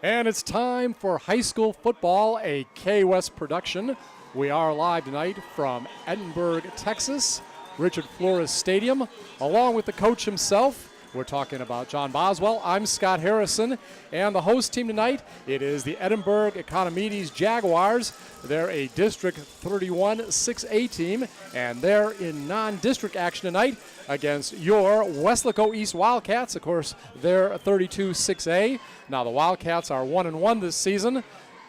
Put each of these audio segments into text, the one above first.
And it's time for high school football, a K-West production. We are live tonight from Edinburg, Texas, Richard Flores Stadium, along with the coach himself. We're talking about John Boswell. I'm Scott Harrison, and the host team tonight, it is the Edinburg Economedes Jaguars. They're a District 31 6A team, and they're in non-district action tonight against your Weslaco East Wildcats. Of course, they're 32 6A. Now, the Wildcats are 1-1 this season.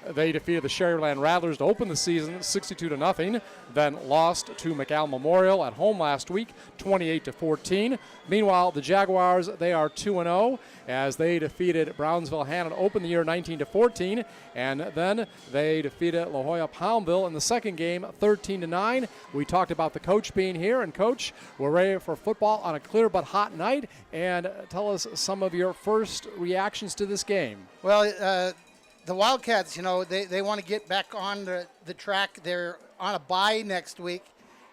They defeated the Sherryland Rattlers to open the season 62-0, then lost to McAllen Memorial at home last week 28-14. Meanwhile, the Jaguars, they are 2-0 as they defeated Brownsville Hanna to open the year 19-14, and then they defeated La Jolla Palmville in the second game 13-9. We talked about the coach being here, and Coach, we're ready for football on a clear but hot night, and tell us some of your first reactions to this game. Well, the Wildcats, they want to get back on the track. They're on a bye next week.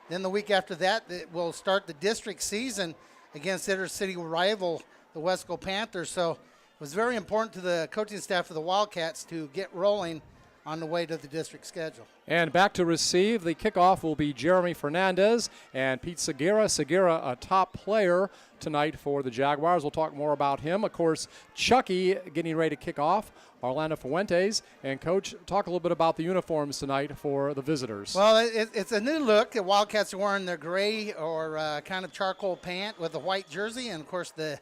Then the week after that, we'll start the district season against their city rival, the Weslaco Panthers. So it was very important to the coaching staff of the Wildcats to get rolling on the way to the district schedule. And back to receive, the kickoff will be Jeremy Fernandez and Pete Segura. Segura, a top player tonight for the Jaguars. We'll talk more about him. Of course, Chucky getting ready to kick off, Orlando Fuentes. And, Coach, talk a little bit about the uniforms tonight for the visitors. Well, it's a new look. The Wildcats are wearing their gray or kind of charcoal pant with a white jersey and, of course, the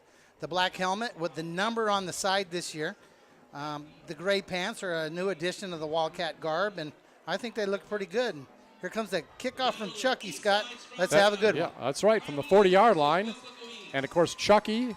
black helmet with the number on the side this year. The gray pants are a new addition to the Wildcat garb, and I think they look pretty good. And here comes the kickoff from Chucky, Scott. Let's have a good one. Yeah, that's right, from the 40-yard line. And, of course, Chucky,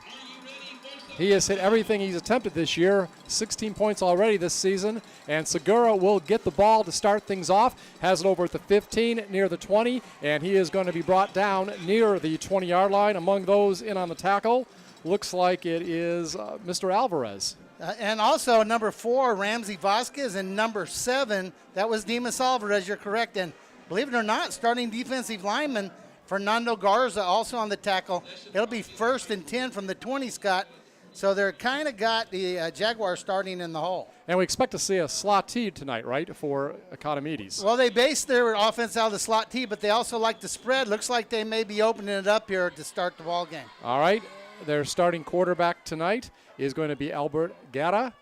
he has hit everything he's attempted this year, 16 points already this season. And Segura will get the ball to start things off, has it over at the 15, near the 20, and he is going to be brought down near the 20-yard line. Among those in on the tackle, looks like it is Mr. Alvarez. And also number 4, Ramsey Vasquez, and number 7, that was Dimas Alvarez, you're correct. And believe it or not, starting defensive lineman Fernando Garza also on the tackle. It'll be 1st and 10 from the 20, Scott. So they're kind of got the Jaguars starting in the hole. And we expect to see a slot T tonight, right, for Economedes? Well, they base their offense out of the slot T, but they also like to spread. Looks like they may be opening it up here to start the ball game. All right. Their starting quarterback tonight is going to be Albert Guerra.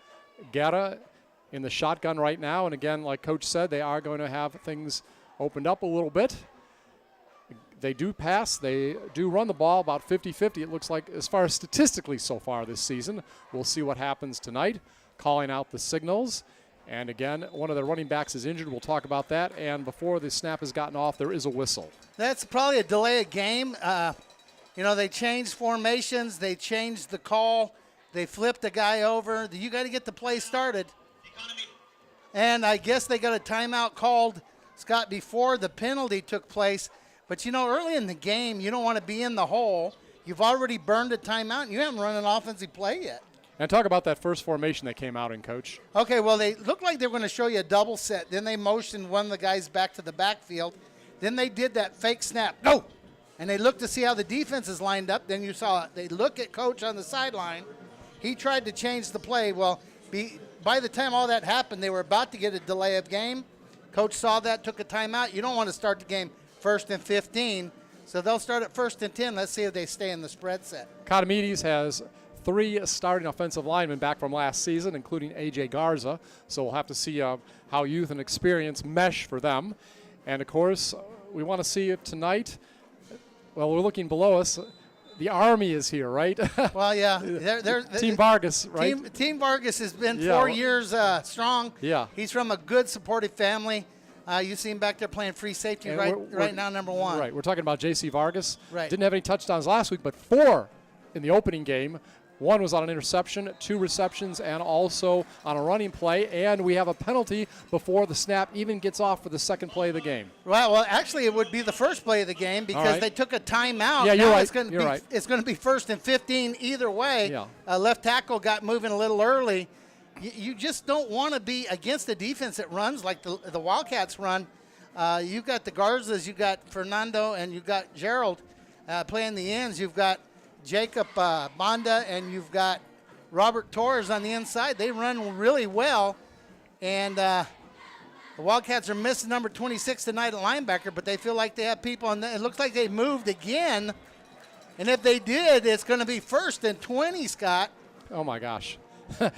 Guerra in the shotgun right now. And again, like Coach said, they are going to have things opened up a little bit. They do pass. They do run the ball about 50-50, it looks like, as far as statistically so far this season. We'll see what happens tonight. Calling out the signals. And again, one of their running backs is injured. We'll talk about that. And before the snap has gotten off, there is a whistle. That's probably a delay of game. They changed formations. They changed the call. They flipped the guy over. You got to get the play started. And I guess they got a timeout called, Scott, before the penalty took place. But, early in the game, you don't want to be in the hole. You've already burned a timeout, and you haven't run an offensive play yet. And talk about that first formation they came out in, Coach. Okay, well, they looked like they were going to show you a double set. Then they motioned one of the guys back to the backfield. Then they did that fake snap. Go! And they looked to see how the defense is lined up. Then you saw they look at Coach on the sideline. He tried to change the play. Well, by the time all that happened, they were about to get a delay of game. Coach saw that, took a timeout. You don't want to start the game 1st and 15. So they'll start at 1st and 10. Let's see if they stay in the spread set. Economedes has 3 starting offensive linemen back from last season, including A.J. Garza. So we'll have to see how youth and experience mesh for them. And, of course, we want to see if tonight, well, we're looking below us. The Army is here, right? Well, yeah. Team Vargas, right? Team Vargas has been 4 years strong. Yeah. He's from a good, supportive family. You see him back there playing free safety right now, number 1. Right. We're talking about J.C. Vargas. Right. Didn't have any touchdowns last week, but 4 in the opening game. 1 was on an interception, 2 receptions, and also on a running play. And we have a penalty before the snap even gets off for the second play of the game. Well, actually, it would be the first play of the game because they took a timeout. Yeah, you're right. It's going to be 1st and 15 either way. Yeah. Left tackle got moving a little early. You just don't want to be against a defense that runs like the Wildcats run. You've got the Garzas, you've got Fernando, and you've got Gerald playing the ends. You've got Jacob Banda, and you've got Robert Torres on the inside. They run really well. And the Wildcats are missing number 26 tonight at linebacker, but they feel like they have people. And it looks like they moved again. And if they did, it's going to be 1st and 20, Scott. Oh, my gosh.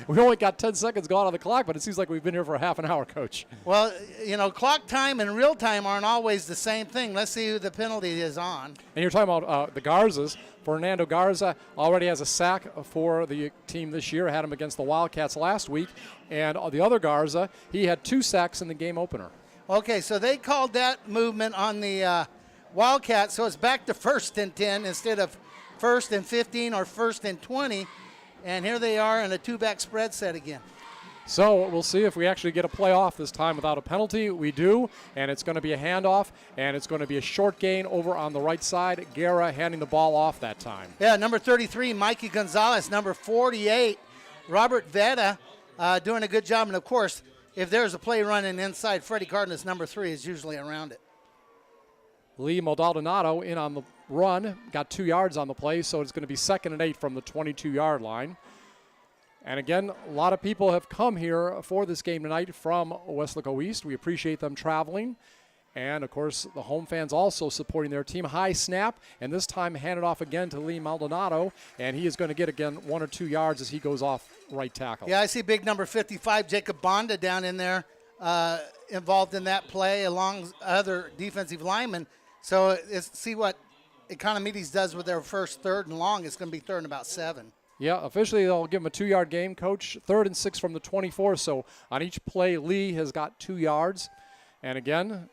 We only got 10 seconds gone on the clock, but it seems like we've been here for a half an hour, Coach. Well, you know, clock time and real time aren't always the same thing. Let's see who the penalty is on. And you're talking about the Garzas. Fernando Garza already has a sack for the team this year. Had him against the Wildcats last week. And the other Garza, he had 2 sacks in the game opener. Okay, so they called that movement on the Wildcats, so it's back to 1st and 10 instead of 1st and 15 or 1st and 20. And here they are in a 2-back spread set again. So we'll see if we actually get a play off this time without a penalty. We do, and it's going to be a handoff, and it's going to be a short gain over on the right side. Guerra handing the ball off that time. Yeah, number 33, Mikey Gonzalez. Number 48, Robert Veta, doing a good job. And, of course, if there's a play running inside, Freddie Cardenas, number 3, is usually around it. Lee Maldonado in on the run, got 2 yards on the play, so it's going to be 2nd and 8 from the 22-yard line. And again, a lot of people have come here for this game tonight from Weslaco East. We appreciate them traveling. And, of course, the home fans also supporting their team. High snap, and this time handed off again to Lee Maldonado, and he is going to get, again, 1 or 2 yards as he goes off right tackle. Yeah, I see big number 55, Jacob Bonda, down in there, involved in that play along other defensive linemen. So see what Economedes does with their first 3rd and long. It's going to be 3rd and about 7. Yeah, officially they'll give him a 2-yard gain, Coach. 3rd and 6 from the 24. So on each play, Lee has got 2 yards. And again,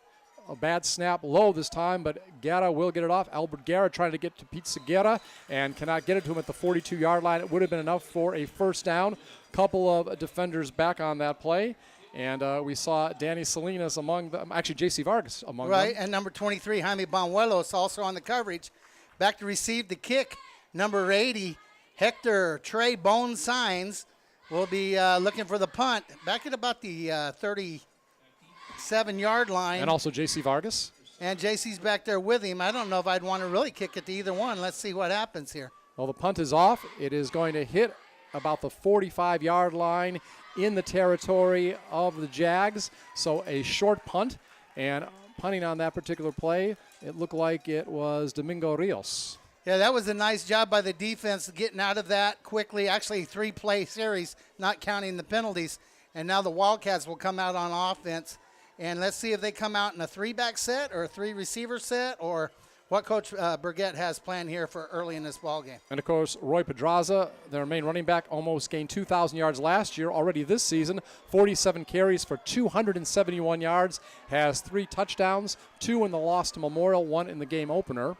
a bad snap low this time, but Guerra will get it off. Albert Guerra trying to get to Pete Seguera and cannot get it to him at the 42-yard line. It would have been enough for a 1st down. Couple of defenders back on that play. And we saw Danny Salinas among them, actually J.C. Vargas among them. Right, and number 23, Jaime Banuelos, also on the coverage. Back to receive the kick, number 80, Hector Trey Bone Signs will be looking for the punt. Back at about the 37-yard line. And also J.C. Vargas. And J.C.'s back there with him. I don't know if I'd want to really kick it to either one. Let's see what happens here. Well, the punt is off. It is going to hit about the 45-yard line in the territory of the Jags. So a short punt, and punting on that particular play, it looked like it was Domingo Rios. Yeah, that was a nice job by the defense getting out of that quickly. Actually, 3-play series, not counting the penalties. And now the Wildcats will come out on offense. And let's see if they come out in a 3-back set or a 3-receiver set, or what Coach Burgett has planned here for early in this ball game. And, of course, Roy Pedraza, their main running back, almost gained 2,000 yards last year. Already this season, 47 carries for 271 yards, has 3 touchdowns, 2 in the loss to Memorial, 1 in the game opener.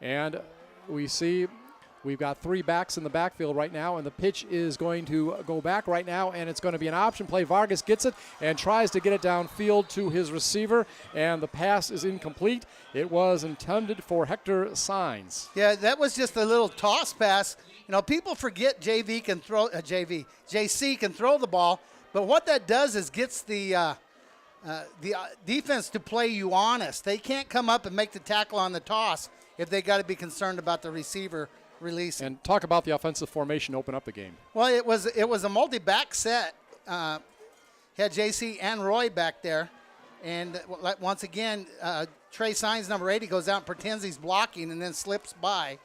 And we see we've got 3 backs in the backfield right now, and the pitch is going to go back right now, and it's going to be an option play. Vargas gets it and tries to get it downfield to his receiver, and the pass is incomplete. It was intended for Hector Signs. Yeah, that was just a little toss pass. You know, people forget JC can throw the ball, but what that does is gets the defense to play you honest. They can't come up and make the tackle on the toss if they got to be concerned about the receiver release. And talk about the offensive formation open up the game. Well, it was a multi-back set. Had JC and Roy back there. And once again, Trey Signs, number 80, goes out and pretends he's blocking and then slips by.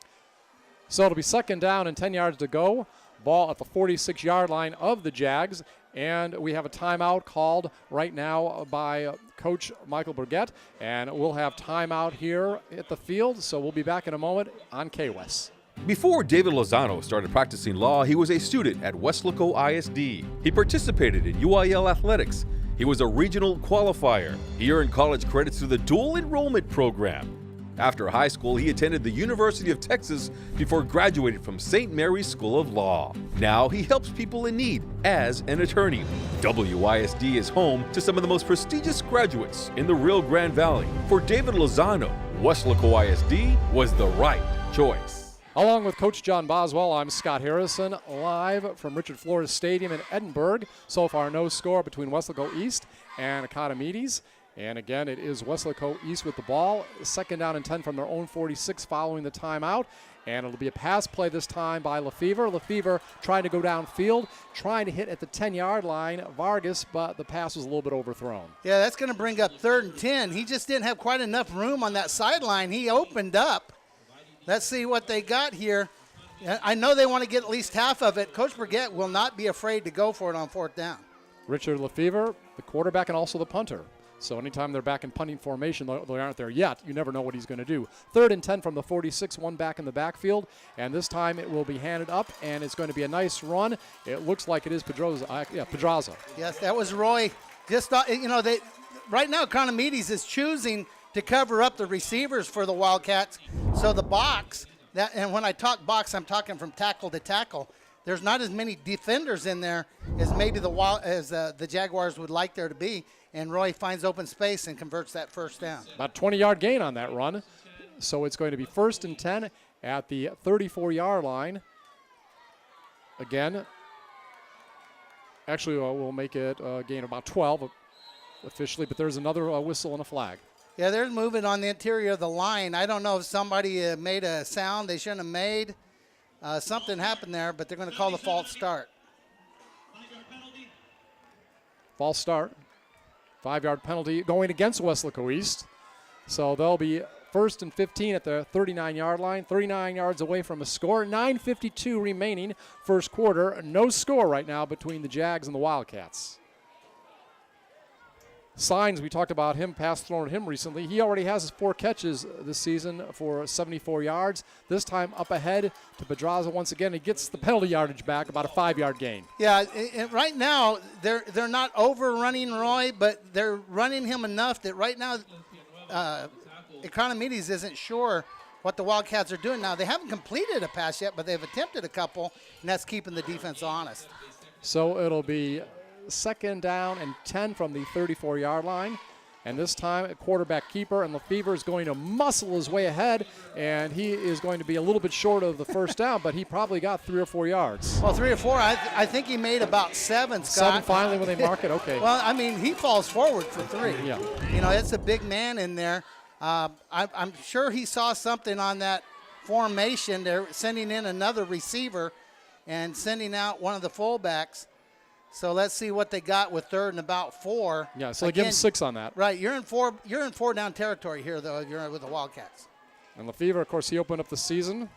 So it'll be 2nd down and 10 yards to go. Ball at the 46-yard line of the Jags. And we have a timeout called right now by Coach Michael Burgett. And we'll have timeout here at the field. So we'll be back in a moment on KWES. Before David Lozano started practicing law, he was a student at Weslaco ISD. He participated in UIL athletics. He was a regional qualifier. He earned college credits through the dual enrollment program. After high school, he attended the University of Texas before graduating from St. Mary's School of Law. Now he helps people in need as an attorney. WISD is home to some of the most prestigious graduates in the Rio Grande Valley. For David Lozano, Weslaco ISD was the right choice. Along with Coach John Boswell, I'm Scott Harrison, live from Richard Flores Stadium in Edinburgh. So far, no score between Weslaco East and Economedes. And again, it is Weslaco East with the ball. 2nd down and 10 from their own 46 following the timeout. And it'll be a pass play this time by Lefevre. Lefevre trying to go downfield, trying to hit at the 10-yard line. Vargas, but the pass was a little bit overthrown. Yeah, that's going to bring up 3rd and 10. He just didn't have quite enough room on that sideline. He opened up. Let's see what they got here. I know they want to get at least half of it. Coach Burgett will not be afraid to go for it on 4th down. Richard Lefevre, the quarterback and also the punter. So anytime they're back in punting formation, they aren't there yet. You never know what he's going to do. 3rd and 10 from the 46, one back in the backfield. And this time it will be handed up, and it's going to be a nice run. It looks like it is Pedraza. Yes, that was Roy. Just thought, right now Economedes is choosing to cover up the receivers for the Wildcats. So the box, and when I talk box, I'm talking from tackle to tackle. There's not as many defenders in there as maybe the Jaguars would like there to be. And Roy finds open space and converts that 1st down. About 20-yard gain on that run. So it's going to be 1st and 10 at the 34-yard line. Again, actually we'll make it a gain of about 12 officially, but there's another whistle and a flag. Yeah, there's movement on the interior of the line. I don't know if somebody made a sound they shouldn't have made. Something happened there, but they're going to call the false start. False start. 5-yard penalty going against Weslaco East. So they'll be 1st and 15 at the 39-yard line, 39 yards away from a score. 9:52 remaining, 1st quarter. No score right now between the Jags and the Wildcats. Signs, we talked about him, pass thrown at him recently. He already has his 4 catches this season for 74 yards. This time up ahead to Pedraza once again. He gets the penalty yardage back, about a 5-yard gain. Yeah, right now they're not overrunning Roy, but they're running him enough that right now Economedes isn't sure what the Wildcats are doing. Now, they haven't completed a pass yet, but they've attempted a couple, and that's keeping the defense honest. So it'll be 2nd down and 10 from the 34-yard line. And this time, a quarterback keeper, and Lefevre is going to muscle his way ahead, and he is going to be a little bit short of the 1st down, but he probably got 3 or 4 yards. Well, 3 or 4. I think he made about 7, Scott. 7 finally when they mark it? Okay. Well, I mean, he falls forward for 3. Yeah. It's a big man in there. I'm sure he saw something on that formation. They're sending in another receiver and sending out one of the fullbacks. So let's see what they got with 3rd and about 4. Yeah, so they give him 6 on that. Right, you're in 4 down territory here, though, if you're with the Wildcats. And Lefevre, of course, he opened up the season,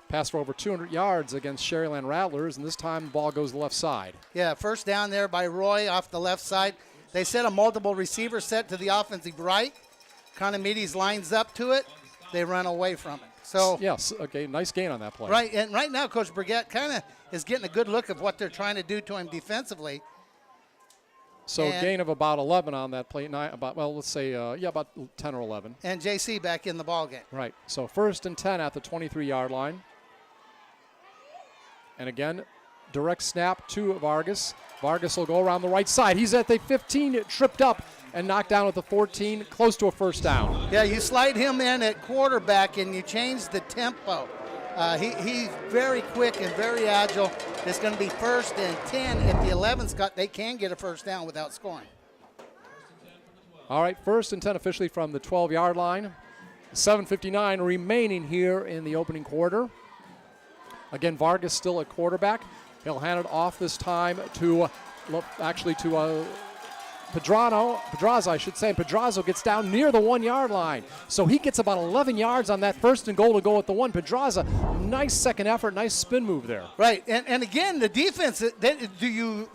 passed for over 200 yards against Sherryland Rattlers, and this time the ball goes to the left side. Yeah, 1st down there by Roy off the left side. They set a multiple receiver set to the offensive right. Economedes lines up to it. They run away from it. So yes, okay, nice gain on that play. Right, and right now Coach Burgett kind of is getting a good look of what they're trying to do to him defensively. So gain of about 11 on that play. Let's say about 10 or 11. And JC back in the ball game. Right. So 1st and 10 at the 23-yard line. And again, direct snap to Vargas. Vargas will go around the right side. He's at the 15, tripped up and knocked down at the 14, close to a 1st down. Yeah, you slide him in at quarterback and you change the tempo. He's very quick and very agile. It's going to be 1st and 10 at the 11. Scott, they can get a 1st down without scoring. All right, 1st and 10 officially from the 12-yard line. 7:59 remaining here in the opening quarter. Again, Vargas still at quarterback. He'll hand it off this time to Pedraza, I should say. Pedraza gets down near the 1-yard line. So he gets about 11 yards on that 1st and goal to go at the 1. Pedraza, nice second effort, nice spin move there. Right, and again, the defense, do you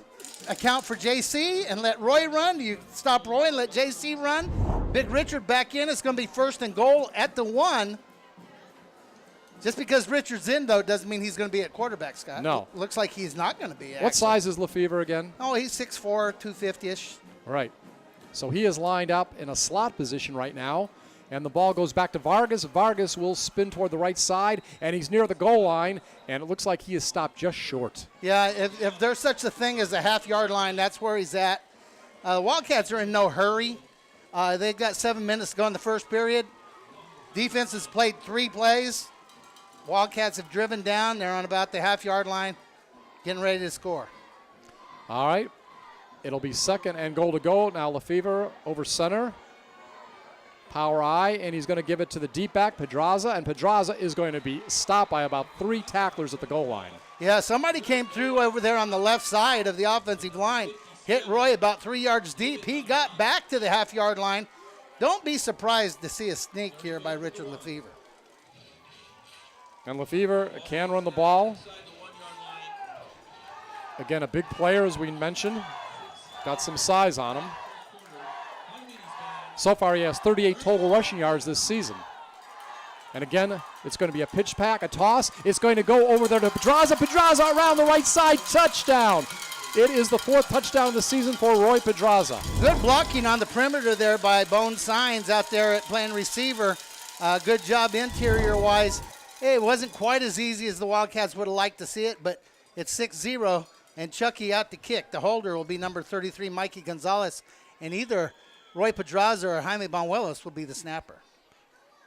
account for JC and let Roy run? Do you stop Roy and let JC run? Big Richard back in. It's going to be 1st and goal at the 1. Just because Richard's in, though, doesn't mean he's going to be at quarterback, Scott. No. Looks like he's not going to be. What size is Lefevre again? Oh, he's 6'4", 250-ish. Right. So he is lined up in a slot position right now, and the ball goes back to Vargas. Vargas will spin toward the right side, and he's near the goal line, and it looks like he is stopped just short. Yeah, if there's such a thing as a half-yard line, that's where he's at. The Wildcats are in no hurry. They've got 7 minutes to go in the first period. Defense has played 3 plays. Wildcats have driven down. They're on about the half-yard line, getting ready to score. All right. It'll be 2nd and goal to go. Now Lefevre over center. Power I, and he's going to give it to the deep back, Pedraza, and Pedraza is going to be stopped by about 3 tacklers at the goal line. Yeah, somebody came through over there on the left side of the offensive line, hit Roy about 3 yards deep. He got back to the half-yard line. Don't be surprised to see a sneak here by Richard Lefevre. And Lefevre can run the ball. Again, a big player, as we mentioned. Got some size on him. So far, he has 38 total rushing yards this season. And again, it's going to be a pitch pack, a toss. It's going to go over there to Pedraza. Pedraza around the right side, touchdown. It is the 4th touchdown of the season for Roy Pedraza. Good blocking on the perimeter there by Bone Signs out there at playing receiver. Good job interior-wise. Hey, it wasn't quite as easy as the Wildcats would have liked to see it, but it's 6-0, and Chucky out to kick. The holder will be number 33, Mikey Gonzalez, and either Roy Pedraza or Jaime Banuelos will be the snapper.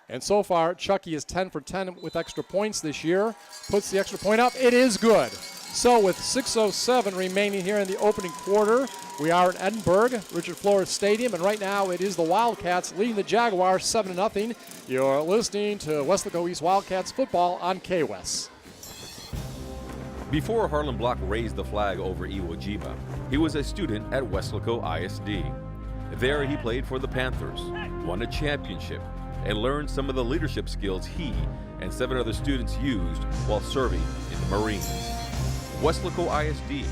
And so far, Chucky is 10 for 10 with extra points this year. Puts the extra point up. It is good. So with 6:07 remaining here in the opening quarter, we are at Edinburg, Richard Flores Stadium, and right now it is the Wildcats leading the Jaguars 7-0. You're listening to Weslaco East Wildcats football on KWES. Before Harlan Block raised the flag over Iwo Jima, he was a student at Weslaco ISD. There he played for the Panthers, won a championship, and learned some of the leadership skills he and 7 other students used while serving in the Marines. Weslaco ISD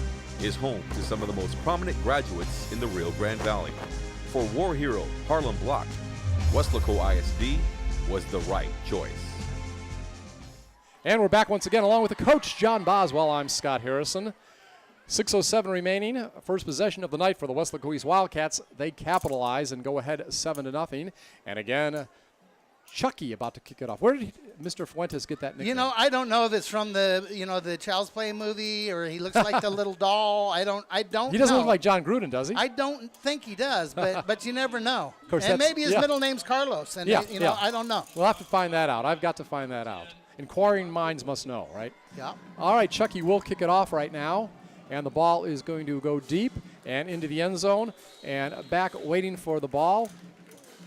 is home to some of the most prominent graduates in the Rio Grande Valley. For war hero Harlan Block, Weslaco ISD was the right choice. And we're back once again along with the coach, John Boswell. I'm Scott Harrison. 6:07 remaining, first possession of the night for the Weslaco East Wildcats. They capitalize and go ahead 7-0. And again, Chucky about to kick it off. Where did Mr. Fuentes get that nickname? You know, I don't know if it's from the, the Child's Play movie or he looks like the little doll. I don't He doesn't know. look like John Gruden, does he? I don't think he does, but you never know. Of course, and maybe his middle name's Carlos, and I don't know. We'll have to find that out. I've got to find that out. Inquiring minds must know, right? Yeah. All right, Chucky will kick it off right now, and the ball is going to go deep and into the end zone, and back waiting for the ball.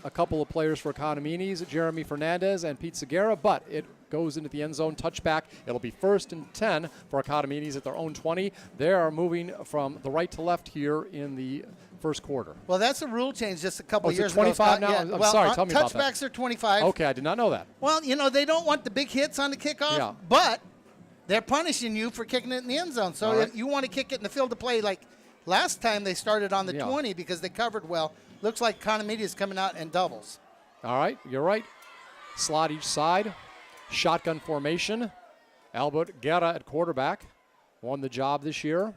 A couple of players for Economedes, Jeremy Fernandez and Pete Segura, but it goes into the end zone, touchback. It'll be 1st and 10 for Economedes at their own 20. They are moving from the right to left here in the first quarter. Well, that's a rule change just a couple is years it 25 ago. now? Yeah. I'm sorry, tell me about that. Touchbacks are 25. Okay, I did not know that. Well, they don't want the big hits on the kickoff, but they're punishing you for kicking it in the end zone. So if you want to kick it in the field of play, like last time they started on the 20 because they covered well. Looks like Economedes is coming out and doubles. All right, you're right. Slot each side. Shotgun formation. Albert Guerra at quarterback. Won the job this year.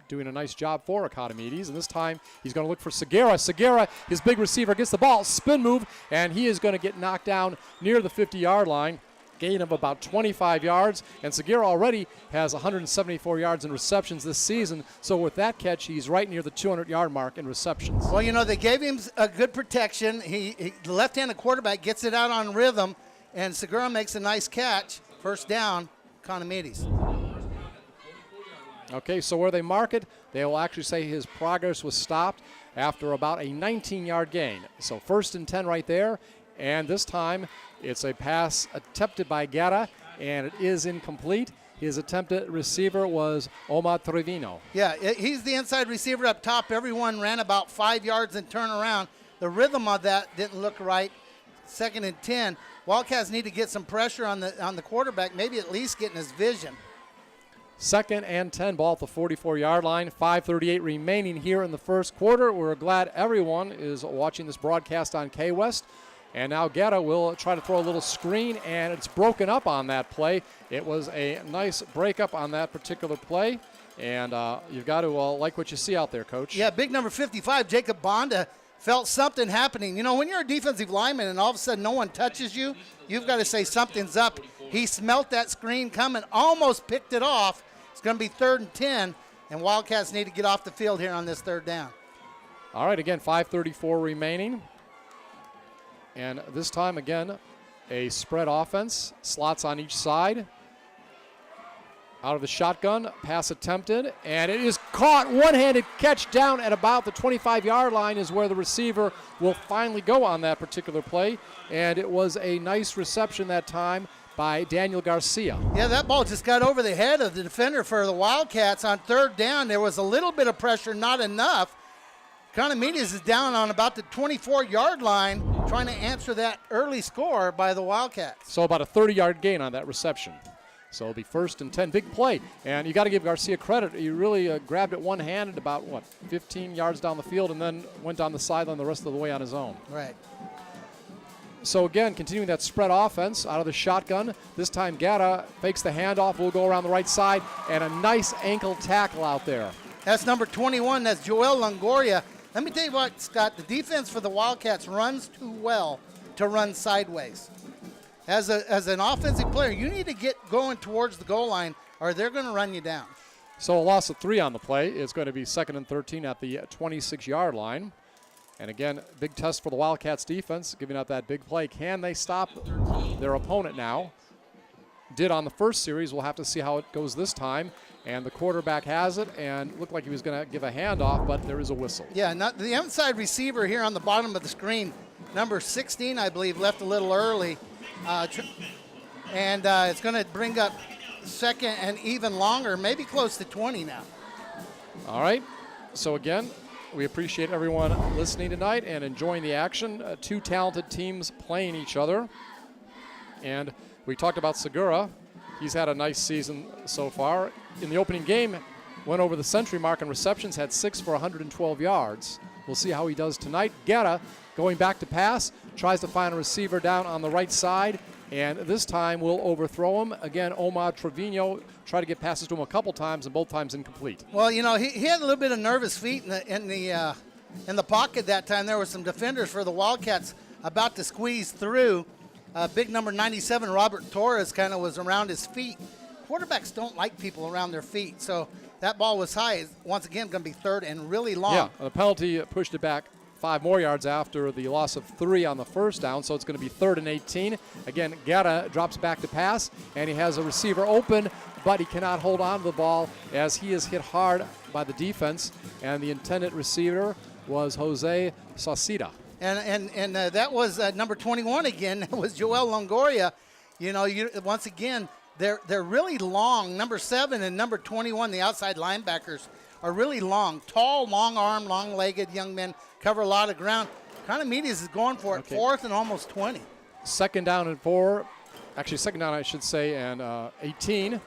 Doing a nice job for Economedes. And this time he's going to look for Segura. Segura, his big receiver, gets the ball. Spin move. And he is going to get knocked down near the 50-yard line. Gain of about 25 yards. And Segura already has 174 yards in receptions this season. So with that catch, he's right near the 200-yard mark in receptions. Well, they gave him a good protection. The left-handed quarterback gets it out on rhythm, and Segura makes a nice catch. First down, Economedes. Okay, so where they mark it, they will actually say his progress was stopped after about a 19-yard gain. So 1st and 10 right there. And this time, it's a pass attempted by Guerra, and it is incomplete. His attempted receiver was Omar Trevino. Yeah, he's the inside receiver up top. Everyone ran about 5 yards and turned around. The rhythm of that didn't look right. 2nd and 10. Wildcats need to get some pressure on the quarterback, maybe at least getting his vision. 2nd and 10, ball at the 44-yard line. 5:38 remaining here in the first quarter. We're glad everyone is watching this broadcast on KWES. And now Guerra will try to throw a little screen, and it's broken up on that play. It was a nice breakup on that particular play, and you've got to like what you see out there, Coach. Yeah, big number 55, Jacob Bonda, felt something happening. When you're a defensive lineman and all of a sudden no one touches you, you've got to say something's up. He smelt that screen coming, almost picked it off. It's going to be 3rd and 10, and Wildcats need to get off the field here on this 3rd down. All right, again, 5:34 remaining. And this time, again, a spread offense. Slots on each side. Out of the shotgun, pass attempted, and it is caught, one-handed catch down at about the 25-yard line is where the receiver will finally go on that particular play. And it was a nice reception that time by Daniel Garcia. Yeah, that ball just got over the head of the defender for the Wildcats on third down. There was a little bit of pressure, not enough. Economedes is down on about the 24-yard line trying to answer that early score by the Wildcats. So about a 30-yard gain on that reception. So it'll be 1st and 10. Big play. And you got to give Garcia credit. He really grabbed it one-handed about, 15 yards down the field and then went down the sideline the rest of the way on his own. Right. So again, continuing that spread offense out of the shotgun. This time Guerra fakes the handoff. Will go around the right side. And a nice ankle tackle out there. That's number 21. That's Joel Longoria. Let me tell you what, Scott. The defense for the Wildcats runs too well to run sideways. As an offensive player, you need to get going towards the goal line or they're going to run you down. So a loss of 3 on the play. It's going to be 2nd and 13 at the 26-yard line. And again, big test for the Wildcats defense, giving up that big play. Can they stop their opponent now? Did on the first series. We'll have to see how it goes this time. And the quarterback has it and looked like he was going to give a handoff, but there is a whistle. Yeah, the inside receiver here on the bottom of the screen, number 16, I believe, left a little early. And it's going to bring up 2nd and even longer, maybe close to 20 now. All right. So again, we appreciate everyone listening tonight and enjoying the action. 2 talented teams playing each other. And we talked about Segura. He's had a nice season so far. In the opening game, went over the century mark in receptions, had 6 for 112 yards. We'll see how he does tonight. Guerra going back to pass, tries to find a receiver down on the right side, and this time will overthrow him. Again, Omar Trevino tried to get passes to him a couple times, and both times incomplete. Well, he had a little bit of nervous feet in the pocket that time. There were some defenders for the Wildcats about to squeeze through. Big number 97, Robert Torres, kind of was around his feet. Quarterbacks don't like people around their feet, so that ball was high. Once again, going to be 3rd and really long. Yeah, the penalty pushed it back 5 more yards after the loss of 3 on the first down, so it's going to be 3rd and 18. Again, Guerra drops back to pass, and he has a receiver open, but he cannot hold on to the ball as he is hit hard by the defense, and the intended receiver was Jose Sauceda. And that was number 21 again. That was Joel Longoria. Once again, they're really long. Number 7 and number 21, the outside linebackers, are really long. Tall, long-armed, long-legged young men, cover a lot of ground. Economedes is going for it, 4th and almost 20. 2nd down and 4. Actually, 2nd down, I should say, and 18.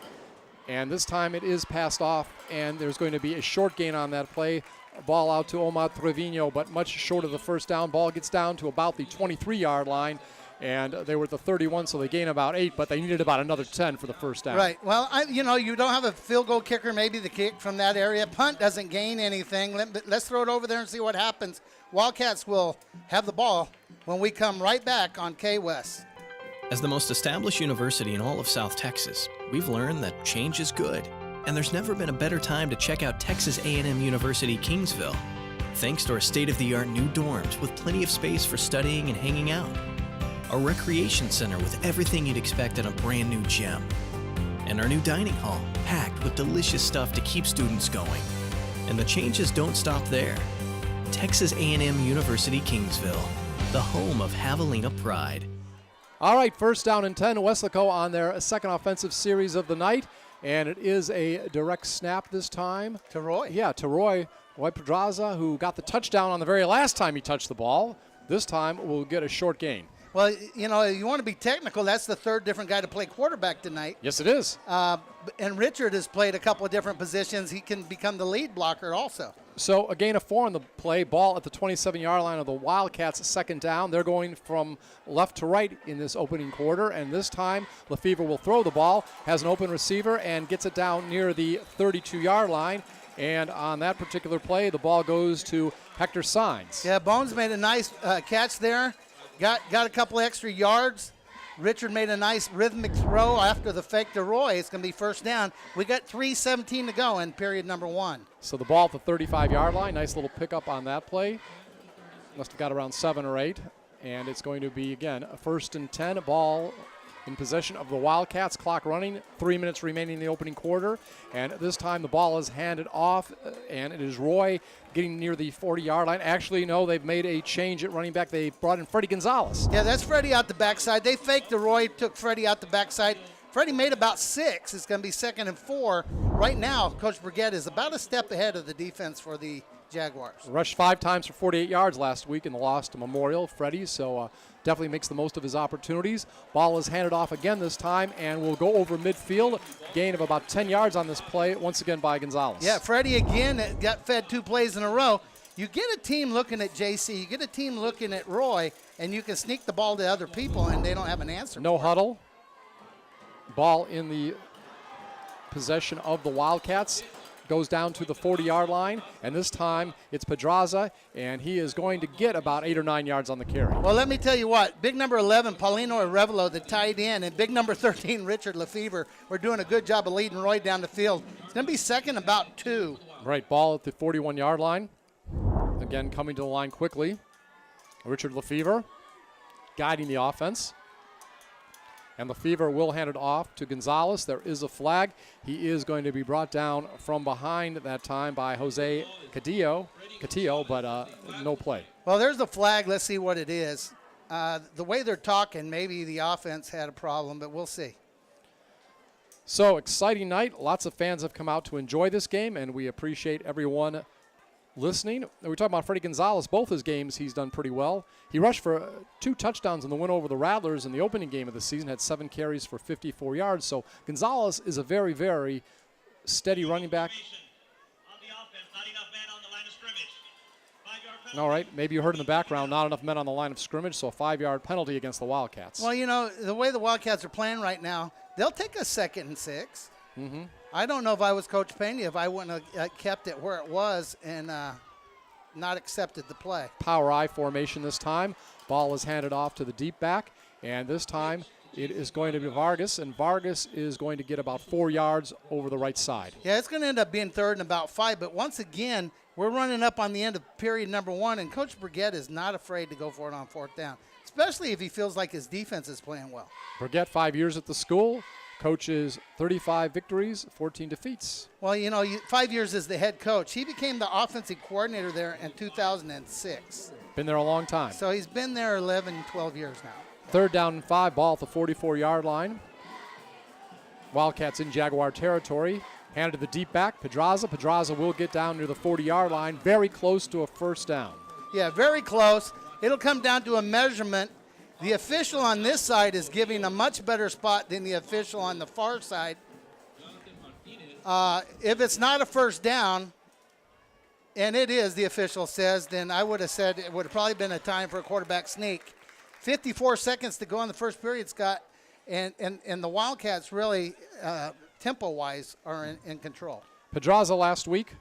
And this time it is passed off, and there's going to be a short gain on that play. Ball out to Omar Trevino, but much short of the first down. Ball gets down to about the 23-yard line, and they were at the 31, so they gain about 8, but they needed about another 10 for the first down. Right. Well, you don't have a field goal kicker, maybe the kick from that area. Punt doesn't gain anything. Let's throw it over there and see what happens. Wildcats will have the ball when we come right back on K-West. As the most established university in all of South Texas, we've learned that change is good. And there's never been a better time to check out Texas A&M University Kingsville. Thanks to our state-of-the-art new dorms with plenty of space for studying and hanging out. Our recreation center with everything you'd expect in a brand new gym. And our new dining hall, packed with delicious stuff to keep students going. And the changes don't stop there. Texas A&M University Kingsville, the home of Javelina pride. All right, 1st down and 10, Weslaco on their 2nd offensive series of the night. And it is a direct snap this time. To Roy. Yeah, to Roy Pedraza, who got the touchdown on the very last time he touched the ball. This time will get a short gain. Well, you want to be technical. That's the 3rd different guy to play quarterback tonight. Yes, it is. And Richard has played a couple of different positions. He can become the lead blocker also. So a gain of 4 on the play. Ball at the 27-yard line of the Wildcats, 2nd down. They're going from left to right in this opening quarter, and this time Lefevre will throw the ball, has an open receiver, and gets it down near the 32-yard line. And on that particular play, the ball goes to Hector Sainz. Yeah, Bones made a nice catch there. Got a couple extra yards. Richard made a nice rhythmic throw after the fake to Roy. It's going to be 1st down. We got 3:17 to go in period number 1. So the ball at the 35-yard line. Nice little pickup on that play. Must have got around 7 or 8. And it's going to be, again, a 1st and 10. Ball in possession of the Wildcats. Clock running, 3 minutes remaining in the opening quarter. And this time the ball is handed off, and it is Roy getting near the 40-yard line. Actually, no, they've made a change at running back. They brought in Freddie Gonzalez. Yeah, that's Freddie out the backside. They faked the Roy, took Freddie out the backside. Freddie made about 6. It's going to be 2nd and 4. Right now, Coach Brigette is about a step ahead of the defense for the Jaguars. Rushed 5 times for 48 yards last week in the loss to Memorial, Freddie, so definitely makes the most of his opportunities. Ball is handed off again this time and will go over midfield. Gain of about 10 yards on this play, once again by Gonzalez. Yeah, Freddie again got fed 2 plays in a row. You get a team looking at JC, you get a team looking at Roy, and you can sneak the ball to other people, and they don't have an answer. No huddle. Ball in the possession of the Wildcats. Goes down to the 40-yard line, and this time it's Pedraza, and he is going to get about 8 or 9 yards on the carry. Well, let me tell you what, big number 11, Paulino Arevalo, the tight end, and big number 13, Richard Lefevre, we're doing a good job of leading Roy down the field. It's going to be 2nd about 2. Right, ball at the 41-yard line. Again, coming to the line quickly. Richard Lefevre guiding the offense. And Lefevre will hand it off to Gonzalez. There is a flag. He is going to be brought down from behind that time by Jose Cadillo, but no play. Well, there's the flag. Let's see what it is. The way they're talking, maybe the offense had a problem, but we'll see. So, exciting night. Lots of fans have come out to enjoy this game, and we appreciate everyone listening. We're talking about Freddie Gonzalez. Both his games, he's done pretty well. He rushed for 2 touchdowns in the win over the Rattlers in the opening game of the season, had 7 carries for 54 yards. So Gonzalez is a very, very steady running back. All right, maybe you heard in the background, not enough men on the line of scrimmage, so a 5-yard penalty against the Wildcats. Well, you know, the way the Wildcats are playing right now, they'll take a 2nd and 6. Mm-hmm. I don't know if I was Coach Pena, if I wouldn't have kept it where it was and not accepted the play. Power I formation this time. Ball is handed off to the deep back, and this time it is going to be Vargas, and Vargas is going to get about 4 yards over the right side. Yeah, it's going to end up being 3rd and about 5, but once again, we're running up on the end of period number 1, and Coach Brigette is not afraid to go for it on 4th down, especially if he feels like his defense is playing well. Brigette, 5 years at the school. Coaches 35 victories, 14 defeats. Well, you know, 5 years as the head coach. He became the offensive coordinator there in 2006. Been there a long time. So he's been there 11, 12 years now. 3rd down and 5, ball at the 44-yard line. Wildcats in Jaguar territory. Handed to the deep back, Pedraza. Pedraza will get down near the 40-yard line, very close to a 1st down. Yeah, very close. It'll come down to a measurement. The official on this side is giving a much better spot than the official on the far side. If it's not a 1st down, and it is, the official says, then I would have said it would have probably been a time for a quarterback sneak. 54 seconds to go in the first period, Scott, and the Wildcats really, tempo-wise, are in control. Pedraza last week,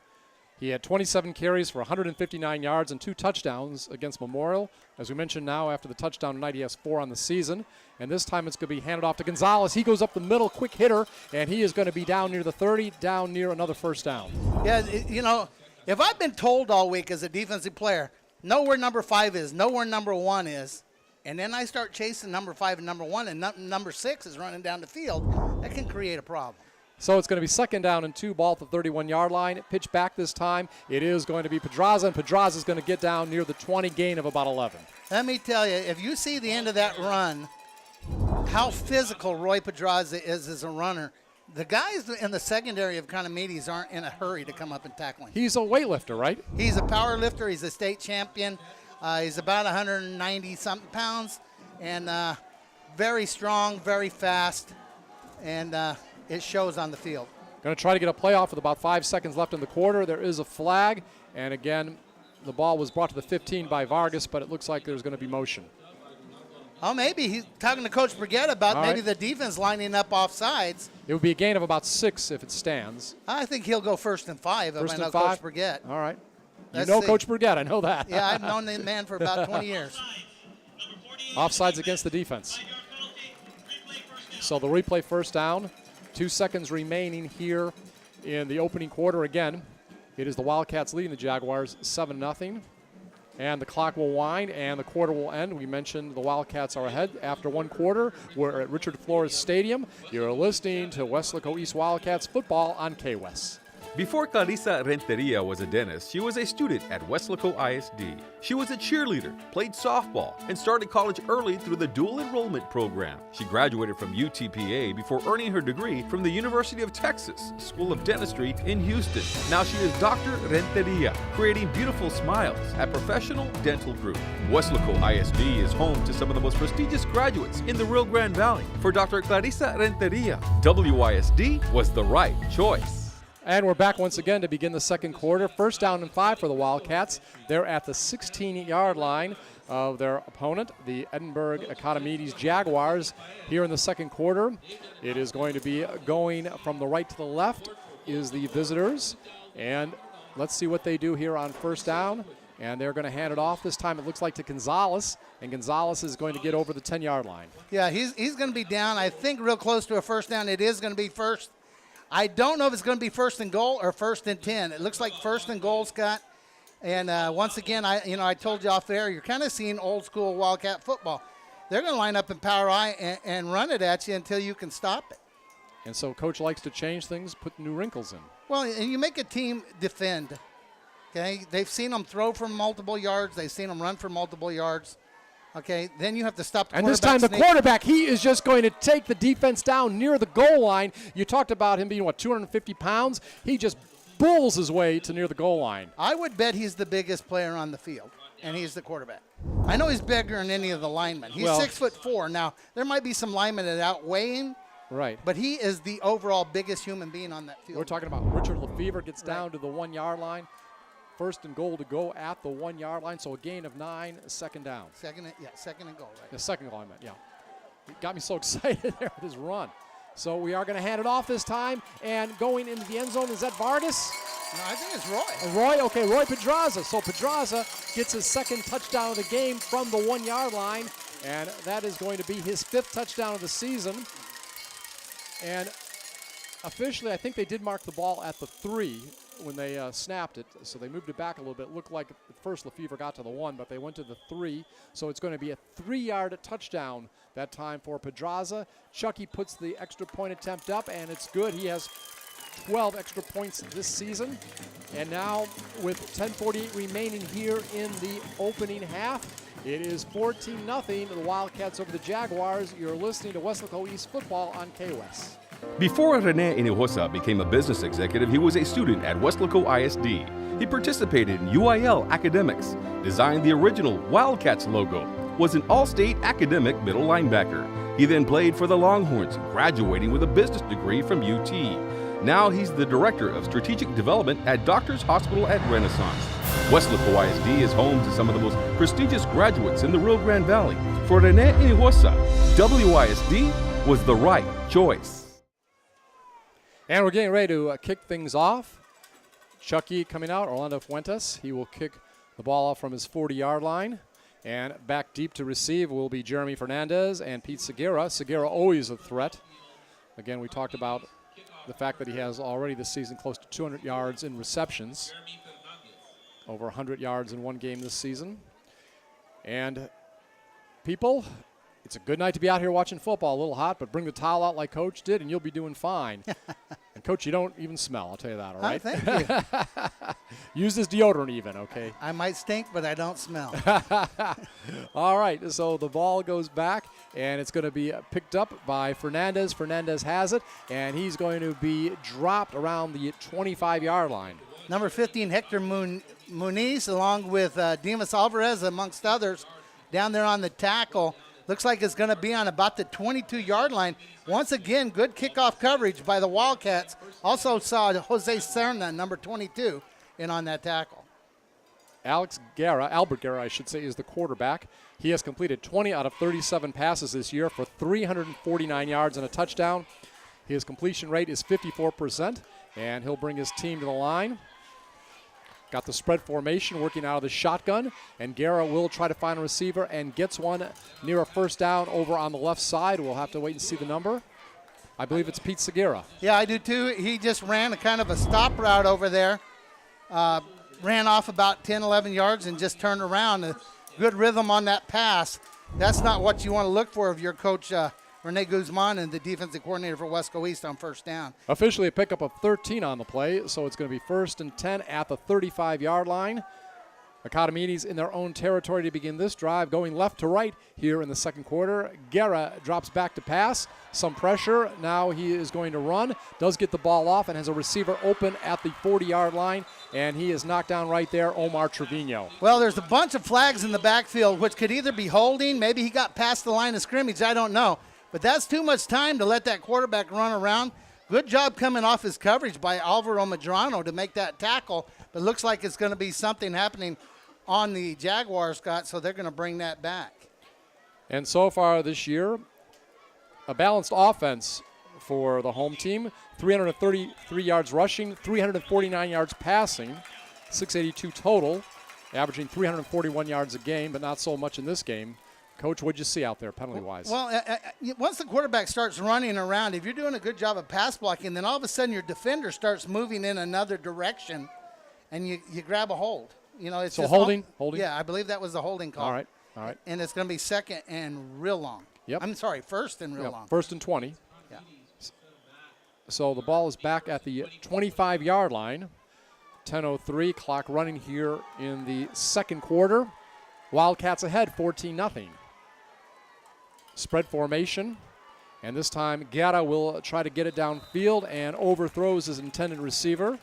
he had 27 carries for 159 yards and 2 touchdowns against Memorial. As we mentioned now, after the touchdown tonight, he has 4 on the season. And this time it's going to be handed off to Gonzalez. He goes up the middle, quick hitter, and he is going to be down near the 30, down near another 1st down. Yeah, you know, if I've been told all week as a defensive player, know where number 5 is, know where number 1 is, and then I start chasing number 5 and number 1, and number 6 is running down the field, that can create a problem. So it's going to be 2nd down and 2, ball at the 31-yard line. Pitch back this time. It is going to be Pedraza, and Pedraza is going to get down near the 20, gain of about 11. Let me tell you, if you see the end of that run, how physical Roy Pedraza is as a runner, the guys in the secondary of Economedes aren't in a hurry to come up and tackle him. He's a weightlifter, right? He's a power lifter. He's a state champion. He's about 190-something pounds, and very strong, very fast, and it shows on the field. Going to try to get a playoff with about 5 seconds left in the quarter. There is a flag, and again, the ball was brought to the 15 by Vargas, but it looks like there's going to be motion. Oh, maybe he's talking to Coach Brigette about All maybe right. the defense lining up off sides. It would be a gain of about 6 if it stands. I think he'll go 1st and 5 if First I know and 5? Coach Brigette. All right. Let's You know see. Coach Brigette, I know that. Yeah, I've known the man for about 20 years. Offsides against the defense. So the replay 1st down. 2 seconds remaining here in the opening quarter. Again, it is the Wildcats leading the Jaguars 7-0. And the clock will wind and the quarter will end. We mentioned the Wildcats are ahead after one quarter. We're at Richard Flores Stadium. You're listening to Weslaco East Wildcats football on KWES. Before Clarissa Renteria was a dentist, she was a student at Weslaco ISD. She was a cheerleader, played softball, and started college early through the dual enrollment program. She graduated from UTPA before earning her degree from the University of Texas School of Dentistry in Houston. Now she is Dr. Renteria, creating beautiful smiles at Professional Dental Group. Weslaco ISD is home to some of the most prestigious graduates in the Rio Grande Valley. For Dr. Clarissa Renteria, WISD was the right choice. And we're back once again to begin the second quarter. First down and 5 for the Wildcats. They're at the 16-yard line of their opponent, the Edinburg Economedes Jaguars, here in the second quarter. It is going to be going from the right to the left is the visitors. And let's see what they do here on first down. And they're going to hand it off. This time it looks like to Gonzalez. And Gonzalez is going to get over the 10-yard line. Yeah, he's going to be down, I think, real close to a first down. It is going to be first. I don't know if it's going to be first and goal or first and 10. It looks like first and goal, Scott. And once again, I told you off air, you're kind of seeing old school Wildcat football. They're going to line up in power I and run it at you until you can stop it. And so Coach likes to change things, put new wrinkles in. Well, and you make a team defend. Okay, they've seen them throw for multiple yards. They've seen them run for multiple yards. Okay, then you have to stop the quarterback. And this time the quarterback, he is just going to take the defense down near the goal line. You talked about him being, 250 pounds? He just bulls his way to near the goal line. I would bet he's the biggest player on the field, and he's the quarterback. I know he's bigger than any of the linemen. He's 6'4". Now, there might be some linemen that outweigh him. Right. But he is the overall biggest human being on that field. We're talking about Richard Lefevre gets down to the 1-yard line. First and goal to go at the 1-yard line, so a gain of 9, second down. Second and goal, right? The second goal, I meant, yeah. It got me so excited there with his run. So we are going to hand it off this time, and going into the end zone, is that Vargas? No, I think it's Roy. Roy, okay, Roy Pedraza. So Pedraza gets his second touchdown of the game from the 1-yard line, and that is going to be his 5th touchdown of the season. And officially, I think they did mark the ball at the 3 when they snapped it, so they moved it back a little bit. It looked like at first Lefevre got to the 1, but they went to the 3, so it's going to be a 3-yard touchdown that time for Pedraza. Chucky puts the extra point attempt up, and it's good. He has 12 extra points this season, and now with 10:48 remaining here in the opening half, it is 14-0, the Wildcats over the Jaguars. You're listening to Weslaco East football on KWES. Before Rene Hinojosa became a business executive, he was a student at Weslaco ISD. He participated in UIL academics, designed the original Wildcats logo, was an all-state academic middle linebacker. He then played for the Longhorns, graduating with a business degree from UT. Now he's the Director of Strategic Development at Doctors Hospital at Renaissance. Weslaco ISD is home to some of the most prestigious graduates in the Rio Grande Valley. For Rene Hinojosa, WISD was the right choice. And we're getting ready to kick things off. Chucky coming out, Orlando Fuentes. He will kick the ball off from his 40-yard line. And back deep to receive will be Jeremy Fernandez and Pete Segura. Segura always a threat. Again, we talked about the fact that he has already this season close to 200 yards in receptions. Over 100 yards in one game this season. And people, it's a good night to be out here watching football. A little hot, but bring the towel out like Coach did, and you'll be doing fine. And, Coach, you don't even smell. I'll tell you that, all right? Thank you. Use this deodorant even, okay? I might stink, but I don't smell. All right, so the ball goes back, and it's going to be picked up by Fernandez. Fernandez has it, and he's going to be dropped around the 25-yard line. Number 15, Hector Muniz, along with Dimas Alvarez, amongst others, down there on the tackle. Looks like it's going to be on about the 22-yard line. Once again, good kickoff coverage by the Wildcats. Also saw Jose Serna, number 22, in on that tackle. Albert Guerra, I should say, is the quarterback. He has completed 20 out of 37 passes this year for 349 yards and a touchdown. His completion rate is 54%, and he'll bring his team to the line. Got the spread formation working out of the shotgun, and Guerra will try to find a receiver and gets one near a first down over on the left side. We'll have to wait and see the number. I believe it's Pete Segura. Yeah, I do too. He just ran a kind of a stop route over there. ran off about 10, 11 yards and just turned around. A good rhythm on that pass. That's not what you want to look for if you're Coach Rene Guzman and the defensive coordinator for Weslaco East on first down. Officially a pickup of 13 on the play, so it's going to be 1st and 10 at the 35-yard line. Economedes in their own territory to begin this drive, going left to right here in the second quarter. Guerra drops back to pass. Some pressure. Now he is going to run. Does get the ball off and has a receiver open at the 40-yard line, and he is knocked down right there, Omar Trevino. Well, there's a bunch of flags in the backfield, which could either be holding. Maybe he got past the line of scrimmage. I don't know. But that's too much time to let that quarterback run around. Good job coming off his coverage by Alvaro Medrano to make that tackle. But it looks like it's going to be something happening on the Jaguars, Scott, so they're going to bring that back. And so far this year, a balanced offense for the home team. 333 yards rushing, 349 yards passing, 682 total, averaging 341 yards a game, but not so much in this game. Coach, what'd you see out there penalty-wise? Well, once the quarterback starts running around, if you're doing a good job of pass blocking, then all of a sudden your defender starts moving in another direction, and you grab a hold. You know, it's so just holding? Yeah, I believe that was the holding call. All right. And it's going to be 2nd and real long. Yep. I'm sorry, 1st and real long. 1st and 20. Yeah. So the ball is back at the 25-yard line. 10:03, clock running here in the second quarter. Wildcats ahead, 14-0. Spread formation, and this time Guerra will try to get it downfield and overthrows his intended receiver.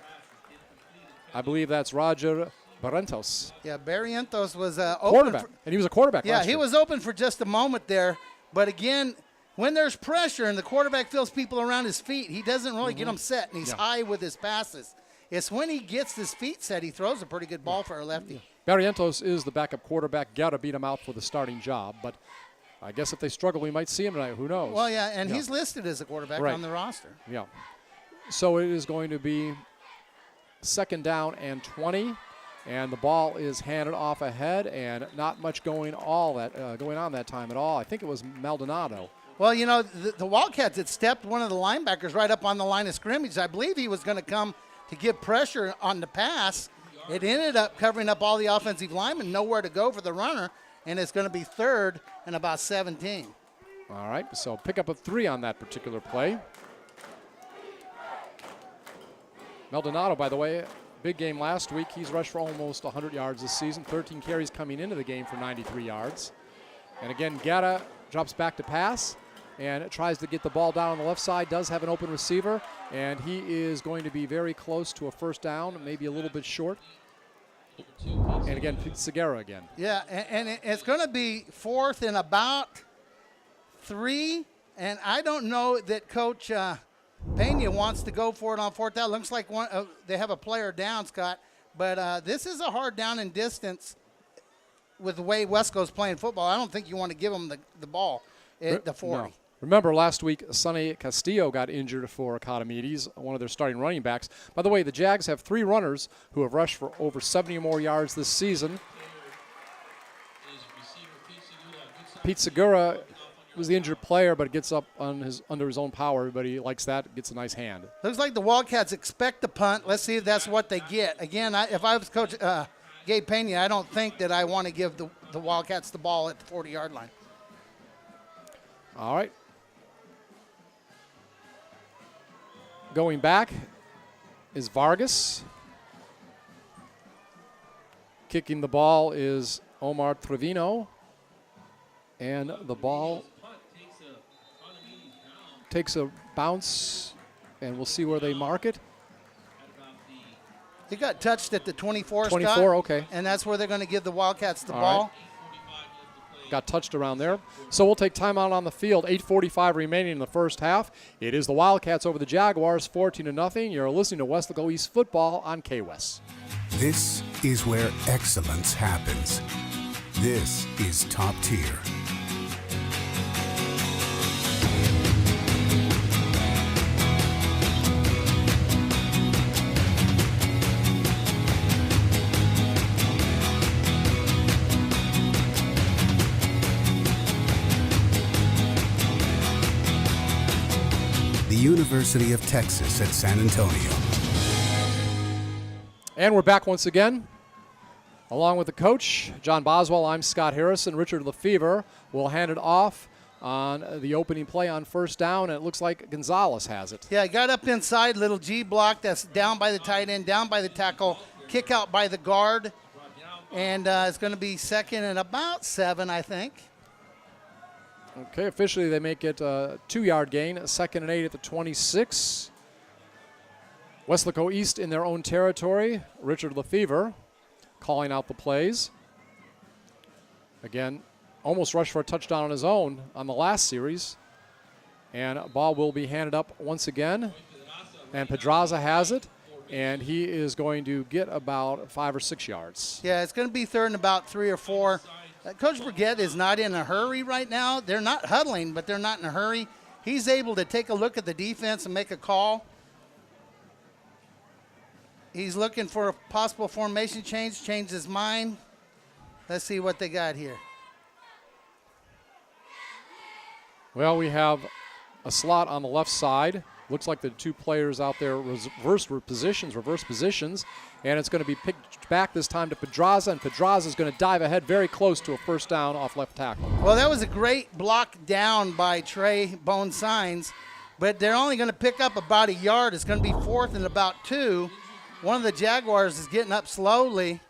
I believe that's Roger Barrientos. Yeah, Barrientos was open. Quarterback, and he was a quarterback Yeah, last he year. was open for just a moment there. But again, when there's pressure and the quarterback feels people around his feet, he doesn't really get them set, and he's high with his passes. It's when he gets his feet set, he throws a pretty good ball for a lefty. Barrientos is the backup quarterback. Guerra beat him out for the starting job, but I guess if they struggle, we might see him tonight. Who knows? Well, yeah, and he's listed as a quarterback on the roster. Yeah. So it is going to be 2nd down and 20, and the ball is handed off ahead, and not much going on that time at all. I think it was Maldonado. Well, you know, the Wildcats had stepped one of the linebackers right up on the line of scrimmage. I believe he was going to come to give pressure on the pass. It ended up covering up all the offensive linemen, nowhere to go for the runner, and it's going to be 3rd and about 17. All right, so pick up a 3 on that particular play. Maldonado, by the way, big game last week. He's rushed for almost 100 yards this season, 13 carries coming into the game for 93 yards. And again, Guerra drops back to pass and tries to get the ball down on the left side, does have an open receiver, and he is going to be very close to a 1st down, maybe a little bit short. And again, Segura again. Yeah, and it's going to be 4th and about 3, and I don't know that Coach Pena wants to go for it on 4th down. Looks like they have a player down, Scott, but this is a hard down and distance with the way Wesco's playing football. I don't think you want to give them the ball at the 40. No. Remember, last week, Sonny Castillo got injured for Economedes, one of their starting running backs. By the way, the Jags have 3 runners who have rushed for over 70 or more yards this season. Pete Segura was the injured player, but gets up on under his own power. Everybody likes that. Gets a nice hand. Looks like the Wildcats expect the punt. Let's see if that's what they get. Again, if I was Coach Gabe Pena, I don't think that I want to give the Wildcats the ball at the 40-yard line. All right. Going back is Vargas. Kicking the ball is Omar Trevino. And the ball takes a bounce, and we'll see where they mark it. He got touched at the 24, 24, Scott, okay. And that's where they're going to give the Wildcats the All ball. right. Got touched around there. So we'll take timeout on the field. 8:45 remaining in the first half. It is the Wildcats over the Jaguars, 14-0. You're listening to Weslaco East football on KWES. This is where excellence happens. This is Top Tier. The University of Texas at San Antonio. And we're back once again. Along with the coach, John Boswell, I'm Scott Harrison. Richard Lefevre will hand it off on the opening play on first down, and it looks like Gonzalez has it. Yeah, got up inside, little G block that's down by the tight end, down by the tackle, kick out by the guard, and it's going to be second and about 7, I think. Okay, officially they make it a 2-yard gain, second and 8 at the 26. Weslaco East in their own territory. Richard Lefevre calling out the plays. Again, almost rushed for a touchdown on his own on the last series. And ball will be handed up once again. And Pedraza has it, and he is going to get about 5 or 6 yards. Yeah, it's going to be third and about 3 or 4. Coach Brigette is not in a hurry right now. They're not huddling, but they're not in a hurry. He's able to take a look at the defense and make a call. He's looking for a possible formation change, changed his mind. Let's see what they got here. Well, we have a slot on the left side. Looks like the 2 players out there reverse positions, and it's going to be picked back this time to Pedraza, and Pedraza is going to dive ahead very close to a first down off left tackle. Well, that was a great block down by Trey Bone Signs, but they're only going to pick up about a yard. It's going to be fourth and about 2. One of the Jaguars is getting up slowly.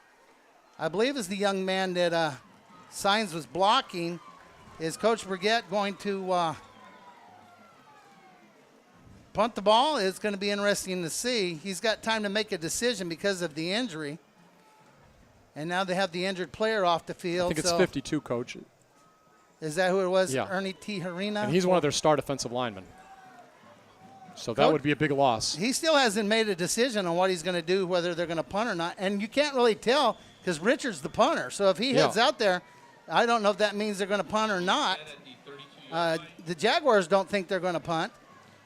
I believe it's the young man that Signs was blocking. Is Coach Brigette going to punt the ball? It's going to be interesting to see. He's got time to make a decision because of the injury. And now they have the injured player off the field. I think it's 52, Coach. Is that who it was? Yeah. Ernie T. Harina? And he's one of their star defensive linemen. So that would be a big loss. He still hasn't made a decision on what he's going to do, whether they're going to punt or not. And you can't really tell because Richard's the punter. So if he heads out there, I don't know if that means they're going to punt or not. The Jaguars don't think they're going to punt.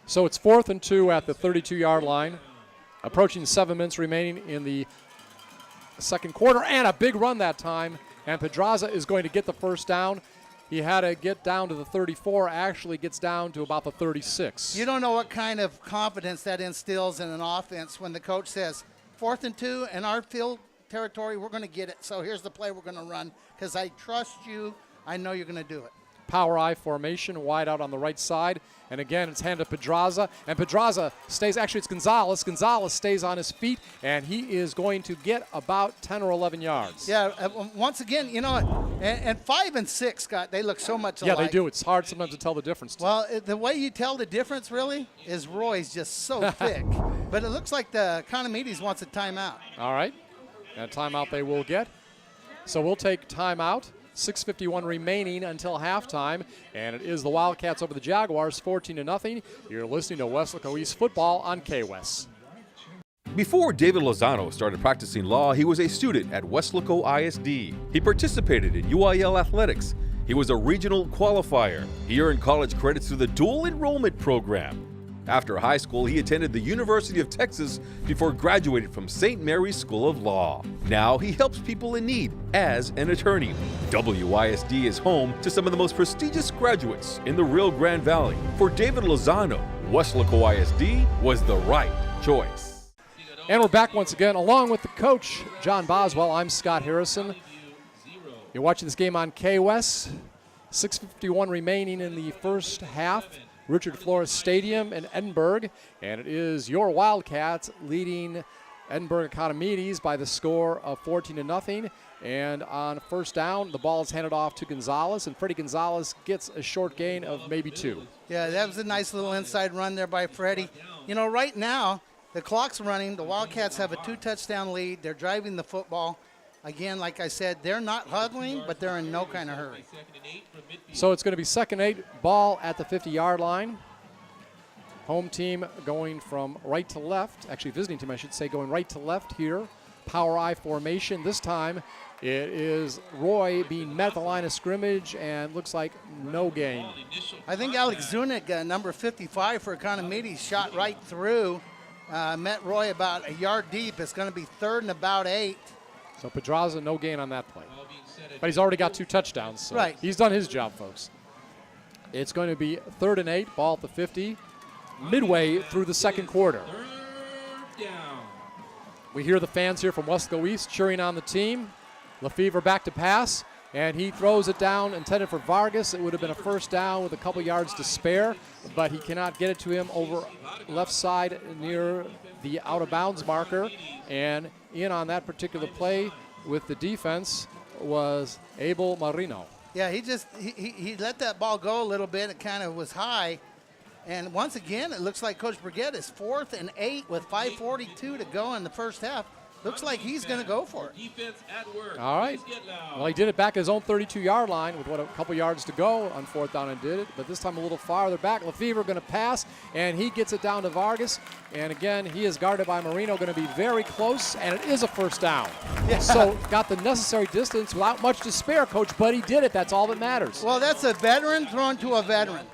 So it's 4th and 2 at the 32-yard line. Approaching 7 minutes remaining in the second quarter. And a big run that time. And Pedraza is going to get the first down. He had to get down to the 34, actually gets down to about the 36. You don't know what kind of confidence that instills in an offense when the coach says, 4th and 2 in our field territory, we're going to get it. So here's the play we're going to run because I trust you. I know you're going to do it. Power I formation, wide out on the right side. And again, it's handed to Pedraza. And Pedraza stays, actually it's Gonzalez. Gonzalez stays on his feet, and he is going to get about 10 or 11 yards. Yeah, once again, you know what? And 5 and 6, Scott, they look so much alike. Yeah, they do. It's hard sometimes to tell the difference. Well, the way you tell the difference, really, is Roy's just so thick. But it looks like the Economedes wants a timeout. All right. And a timeout they will get. So we'll take timeout. 6:51 remaining until halftime, and it is the Wildcats over the Jaguars, 14-0. You're listening to Weslaco East football on KWES. Before David Lozano started practicing law, he was a student at Weslaco ISD. He participated in UIL athletics. He was a regional qualifier. He earned college credits through the dual enrollment program. After high school, he attended the University of Texas before graduating from St. Mary's School of Law. Now he helps people in need as an attorney. WISD is home to some of the most prestigious graduates in the Rio Grande Valley. For David Lozano, Weslaco ISD was the right choice. And we're back once again, along with the coach, John Boswell. I'm Scott Harrison. You're watching this game on KWES. 6:51 remaining in the first half. Richard Flores Stadium in Edinburg, and it is your Wildcats leading Edinburg Economedes by the score of 14-0. And on first down, the ball is handed off to Gonzalez, and Freddie Gonzalez gets a short gain of maybe 2. Yeah, that was a nice little inside run there by Freddie. You know, right now, the clock's running. The Wildcats have a 2-touchdown lead. They're driving the football. Again, like I said, they're not huddling, but they're in no kind of hurry. So it's going to be 2nd and 8, ball at the 50-yard line. Home team going from right to left. Actually, visiting team, I should say, going right to left here. Power I formation. This time it is Roy being met at the line of scrimmage, and looks like no gain. I think Alex Zunic, number 55 for Economedes, shot right through. Met Roy about a yard deep. It's going to be 3rd and about 8. So Pedraza, no gain on that play. But he's already got 2 touchdowns, so right. He's done his job, folks. It's going to be 3rd and 8, ball at the 50, midway through the second quarter. We hear the fans here from Weslaco East cheering on the team. Lefevre back to pass, and he throws it down, intended for Vargas. It would have been a first down with a couple yards to spare, but he cannot get it to him over left side near the out-of-bounds marker. And in on that particular play with the defense was Abel Marino. Yeah, he let that ball go a little bit. It kind of was high. And once again, it looks like Coach Brigette is 4th and 8 with 5:42 to go in the first half. Looks like he's going to go for it. All right. Well, he did it back at his own 32-yard line with a couple yards to go on 4th down and did it. But this time a little farther back. Lefevre going to pass, and he gets it down to Vargas. And again, he is guarded by Marino, going to be very close, and it is a first down. Yeah. So got the necessary distance without much to spare, Coach, but he did it. That's all that matters. Well, that's a veteran thrown to a veteran.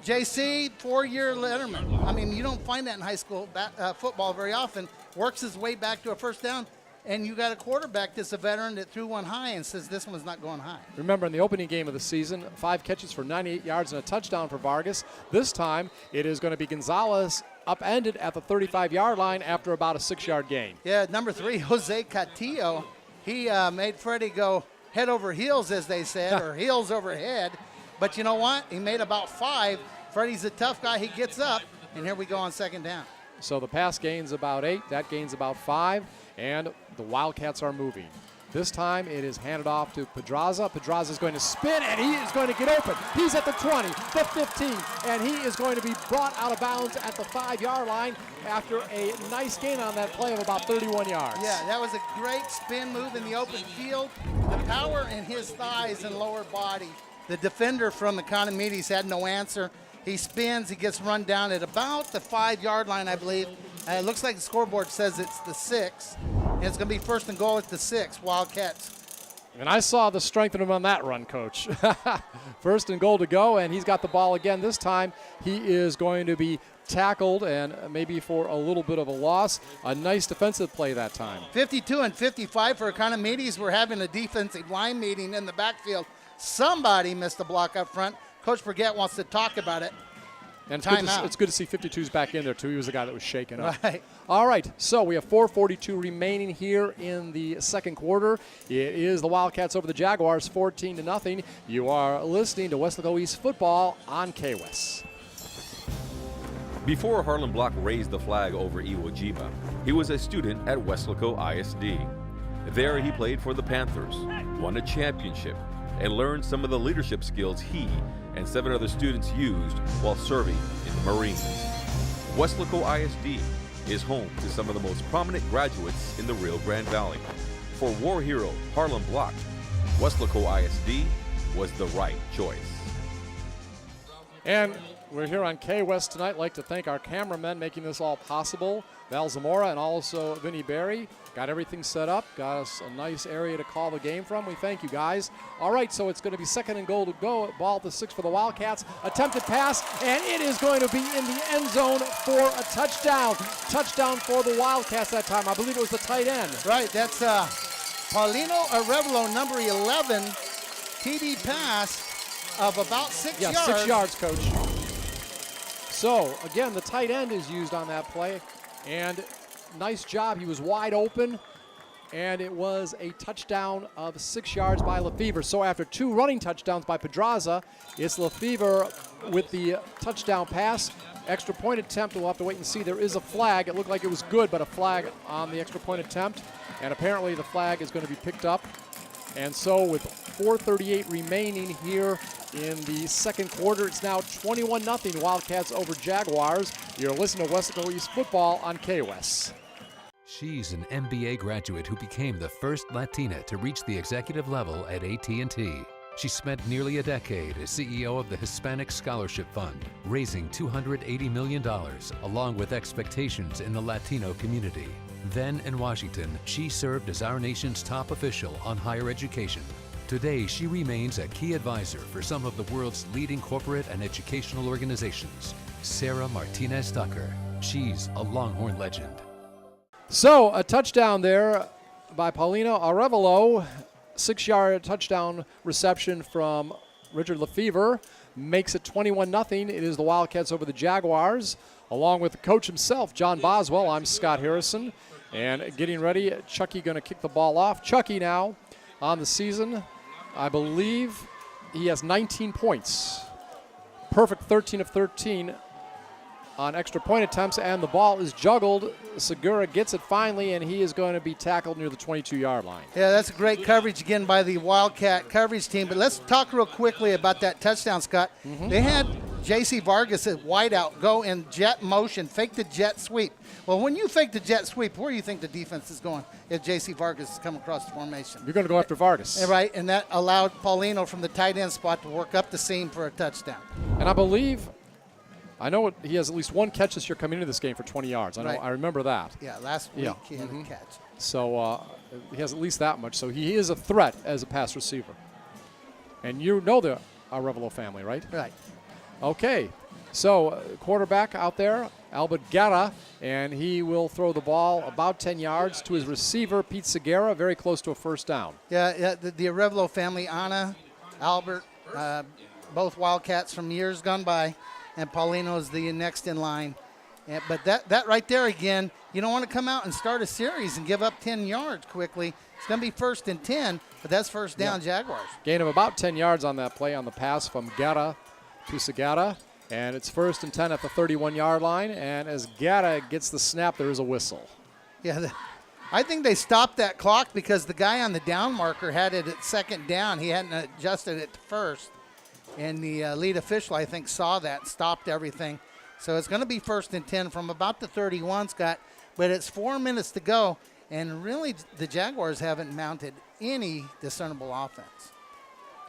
JC, 4-year letterman. I mean, you don't find that in high school football very often. Works his way back to a first down, and you got a quarterback that's a veteran that threw one high and says this one's not going high. Remember, in the opening game of the season, 5 catches for 98 yards and a touchdown for Vargas. This time, it is going to be Gonzalez upended at the 35-yard line after about a 6-yard gain. Yeah, number 3, Jose Castillo. He made Freddie go head over heels, as they said, or heels over head. But you know what? He made about 5. Freddie's a tough guy. He gets up, and here we go on 2nd down. So the pass gains about 8, that gains about 5, and the Wildcats are moving. This time it is handed off to Pedraza. Pedraza is going to spin, and he is going to get open. He's at the 20, the 15, and he is going to be brought out of bounds at the 5-yard line after a nice gain on that play of about 31 yards. Yeah, that was a great spin move in the open field. The power in his thighs and lower body. The defender from Economedes had no answer. He spins, he gets run down at about the 5-yard line, I believe. It looks like the scoreboard says it's the 6. And it's going to be 1st and goal at the 6, Wildcats. And I saw the strength in him on that run, Coach. 1st and goal to go, and he's got the ball again. This time he is going to be tackled, and maybe for a little bit of a loss. A nice defensive play that time. 52 and 55 for Economedes. We're having a defensive line meeting in the backfield. Somebody missed a block up front. Coach Brigette wants to talk about it. And it's good to see 52's back in there, too. He was the guy that was shaken up. Right. All right, so we have 4:42 remaining here in the second quarter. It is the Wildcats over the Jaguars, 14-0. You are listening to Weslaco East football on KWES. Before Harlan Block raised the flag over Iwo Jima, he was a student at Weslaco ISD. There he played for the Panthers, won a championship, and learned some of the leadership skills he and 7 other students used while serving in the Marines. Weslaco ISD is home to some of the most prominent graduates in the Rio Grande Valley. For war hero Harlan Block, Weslaco ISD was the right choice. And we're here on KWES tonight. I'd like to thank our cameramen making this all possible. Val Zamora and also Vinny Berry got everything set up, got us a nice area to call the game from. We thank you guys. All right, so it's going to be 2nd and goal to go. Ball at the 6 for the Wildcats. Attempted pass, and it is going to be in the end zone for a touchdown. Touchdown for the Wildcats that time. I believe it was the tight end. Right, that's Paulino Arevalo, number 11, TD pass of about 6 yards. 6 yards, Coach. So, again, the tight end is used on that play. And nice job. He was wide open, and it was a touchdown of 6 yards by Lefevre. So after 2 running touchdowns by Pedraza, it's Lefevre with the touchdown pass. Extra point attempt, we'll have to wait and see. There is a flag. It looked like it was good, but a flag on the extra point attempt. And apparently the flag is going to be picked up. And so with 4:38 remaining here in the second quarter, it's now 21-0 Wildcats over Jaguars. You're listening to Weslaco East football on KWES. She's an MBA graduate who became the first Latina to reach the executive level at AT&T. She spent nearly a decade as CEO of the Hispanic Scholarship Fund, raising $280 million, along with expectations in the Latino community. Then in Washington, she served as our nation's top official on higher education. Today, she remains a key advisor for some of the world's leading corporate and educational organizations. Sarah Martinez Tucker. She's a Longhorn legend. So a touchdown there by Paulino Arevalo. 6-yard touchdown reception from Richard Lefevre. Makes it 21-0. It is the Wildcats over the Jaguars. Along with the coach himself, John Boswell, I'm Scott Harrison. And getting ready, Chucky going to kick the ball off. Chucky now on the season, I believe he has 19 points. Perfect 13 of 13 on extra point attempts, and the ball is juggled. Segura gets it finally, and he is going to be tackled near the 22-yard line. Yeah, that's great coverage again by the Wildcat coverage team. But let's talk real quickly about that touchdown, Scott. They had J.C. Vargas at wideout go in jet motion, fake the jet sweep. Well, when you fake the jet sweep, where do you think the defense is going if J.C. Vargas has come across the formation? You're going to go after Vargas. Right, and that allowed Paulino from the tight end spot to work up the seam for a touchdown. And I know he has at least one catch this year coming into this game for 20 yards. I remember that. Yeah, last week he had a catch. So he has at least that much. So he is a threat as a pass receiver. And you know the Arevalo family, right? Right. Okay. So quarterback out there, Albert Guerra, and he will throw the ball about 10 yards to his receiver, Pete Segura, very close to a first down. Yeah, the Arevalo family, Anna, Albert, both Wildcats from years gone by. And Paulino is the next in line. But that right there again, you don't want to come out and start a series and give up 10 yards quickly. It's going to be 1st and 10, but that's first down Jaguars. Gain of about 10 yards on that play on the pass from Guerra to Segura. And it's 1st and 10 at the 31-yard line. And as Guerra gets the snap, there is a whistle. Yeah, I think they stopped that clock because the guy on the down marker had it at 2nd down. He hadn't adjusted it to 1st. And the lead official, I think, saw that, stopped everything. So it's going to be 1st and 10 from about the 31, Scott. But it's 4 minutes to go, and really the Jaguars haven't mounted any discernible offense.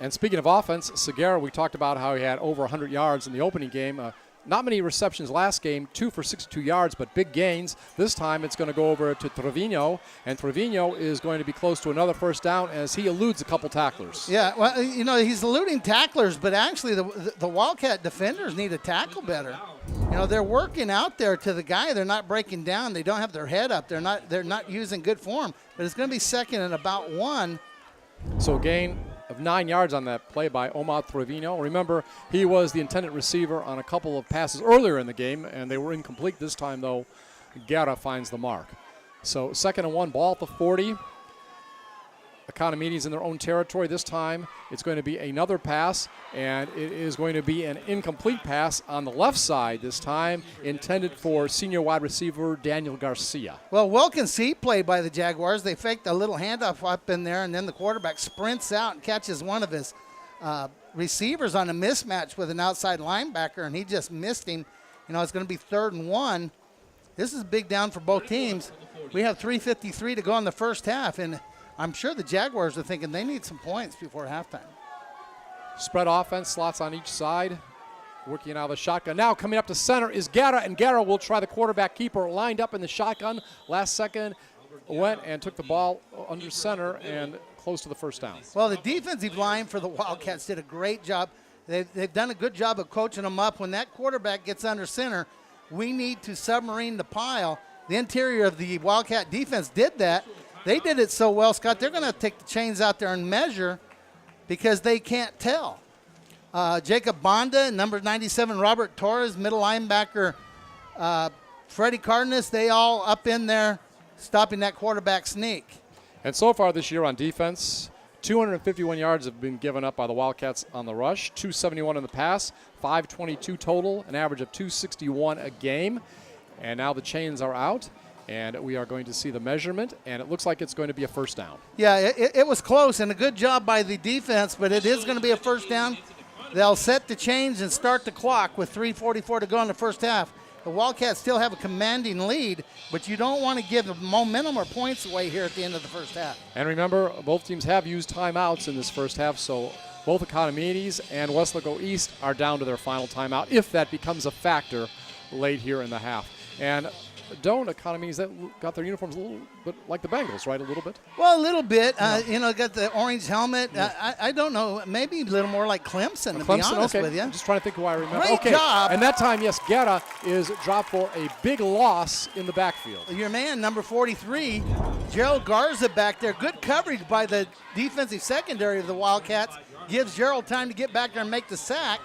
And speaking of offense, Segura, we talked about how he had over 100 yards in the opening game. Not many receptions last game, 2 for 62 yards, but big gains. This time it's going to go over to Trevino, and Trevino is going to be close to another first down as he eludes a couple tacklers. Yeah, well, he's eluding tacklers, but actually the Wildcat defenders need to tackle better. They're working out there to the guy. They're not breaking down. They don't have their head up. They're not using good form, but it's going to be 2nd and about 1. So gain of 9 yards on that play by Omar Trevino. Remember, he was the intended receiver on a couple of passes earlier in the game, and they were incomplete. This time, though, Guerra finds the mark. So 2nd and 1, ball at the 40. Economedes in their own territory. This time, it's going to be another pass, and it is going to be an incomplete pass on the left side this time, intended for senior wide receiver Daniel Garcia. Well, well-conceived play by the Jaguars. They faked a little handoff up in there, and then the quarterback sprints out and catches one of his receivers on a mismatch with an outside linebacker, and he just missed him. It's going to be 3rd and 1. This is a big down for both teams. We have 3:53 to go in the first half, and I'm sure the Jaguars are thinking they need some points before halftime. Spread offense, slots on each side, working out of the shotgun. Now coming up to center is Guerra, and Guerra will try the quarterback keeper, lined up in the shotgun. Last second, went and took the ball under center and close to the first down. Well, the defensive line for the Wildcats did a great job. They've done a good job of coaching them up. When that quarterback gets under center, we need to submarine the pile. The interior of the Wildcat defense did that. They did it so well, Scott, they're going to take the chains out there and measure because they can't tell. Jacob Bonda, number 97, Robert Torres, middle linebacker, Freddie Cardenas, they all up in there stopping that quarterback sneak. And so far this year on defense, 251 yards have been given up by the Wildcats on the rush, 271 in the pass, 522 total, an average of 261 a game. And now the chains are out. And we are going to see the measurement, and it looks like it's going to be a first down. Yeah, it was close, and a good job by the defense, but it is going to be a first down. They'll set the chains and start the clock with 3:44 to go in the first half. The Wildcats still have a commanding lead, but you don't want to give the momentum or points away here at the end of the first half. And remember, both teams have used timeouts in this first half, so both Economedes and Weslaco East are down to their final timeout, if that becomes a factor late here in the half. And don't Economedes that got their uniforms a little bit like the Bengals, right? A little bit. Well, a little bit. Got the orange helmet. Yeah. I don't know. Maybe a little more like Clemson. To be honest with you. I'm just trying to think who I remember. Great job. And that time, yes, Guerra is dropped for a big loss in the backfield. Your man, number 43, Gerald Garza back there. Good coverage by the defensive secondary of the Wildcats. Gives Gerald time to get back there and make the sack.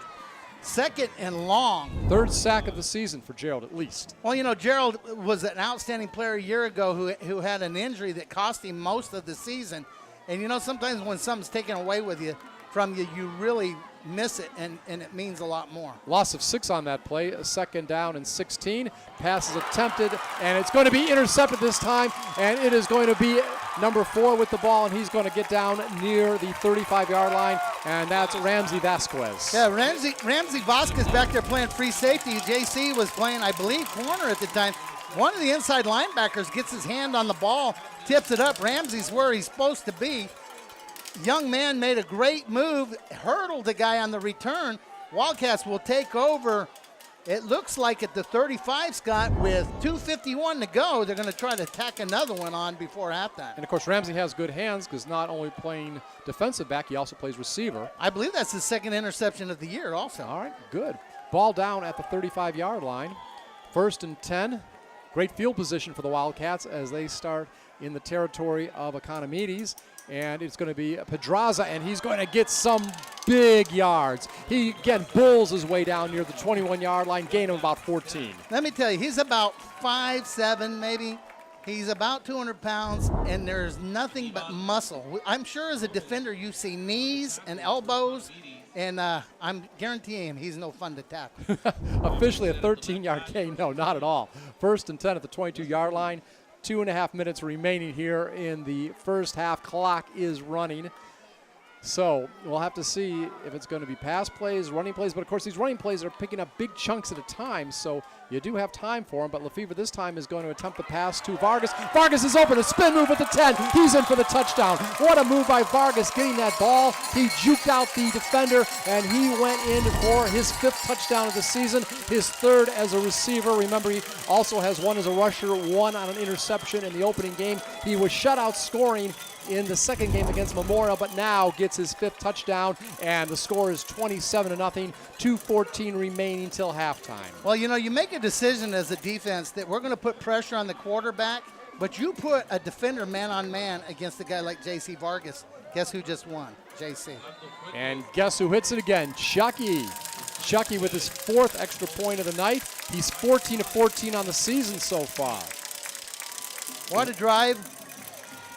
Second and long. Third sack of the season for Gerald, at least. Well, you know, Gerald was an outstanding player a year ago who had an injury that cost him most of the season. And, you know, sometimes when something's taken away from you, you really miss it, and it means a lot more. Loss of 6 on that play, a second down and 16. Pass is attempted, and it's going to be intercepted this time, and it is going to be number 4 with the ball, and he's going to get down near the 35-yard line, and that's Ramsey Vasquez. Yeah, Ramsey Vasquez back there playing free safety. JC was playing, I believe, corner at the time. One of the inside linebackers gets his hand on the ball, tips it up. Ramsey's where he's supposed to be. Young man made a great move, hurdled the guy on the return. Wildcats will take over. It looks like at the 35, Scott, with 2:51 to go, they're going to try to tack another one on before halftime. And, of course, Ramsey has good hands because not only playing defensive back, he also plays receiver. I believe that's his second interception of the year also. All right, good. Ball down at the 35-yard line. 1st and 10. Great field position for the Wildcats as they start in the territory of Economedes. And it's going to be Pedraza, and he's going to get some big yards. He, again, bulls his way down near the 21-yard line, gain him about 14. Let me tell you, he's about 5'7", maybe. He's about 200 pounds, and there's nothing but muscle. I'm sure as a defender you see knees and elbows, and I'm guaranteeing he's no fun to tackle. Officially a 13-yard gain. No, not at all. 1st and 10 at the 22-yard line. 2.5 minutes remaining here in the first half. Clock is running. So we'll have to see if it's going to be pass plays, running plays. But, of course, these running plays are picking up big chunks at a time, so you do have time for them. But Lefevre this time is going to attempt the pass to Vargas. Vargas is open. A spin move at the 10. He's in for the touchdown. What a move by Vargas getting that ball. He juked out the defender, and he went in for his 5th touchdown of the season, his 3rd as a receiver. Remember, he also has 1 as a rusher, 1 on an interception in the opening game. He was shut out scoring in the second game against Memorial, but now gets his 5th touchdown, and the score is 27-0, 2:14 remaining till halftime. Well, you know, you make a decision as a defense that we're going to put pressure on the quarterback, but you put a defender man-on-man against a guy like J.C. Vargas. Guess who just won? J.C. And guess who hits it again? Chucky. Chucky with his 4th extra point of the night. He's 14 of 14 on the season so far. What a drive.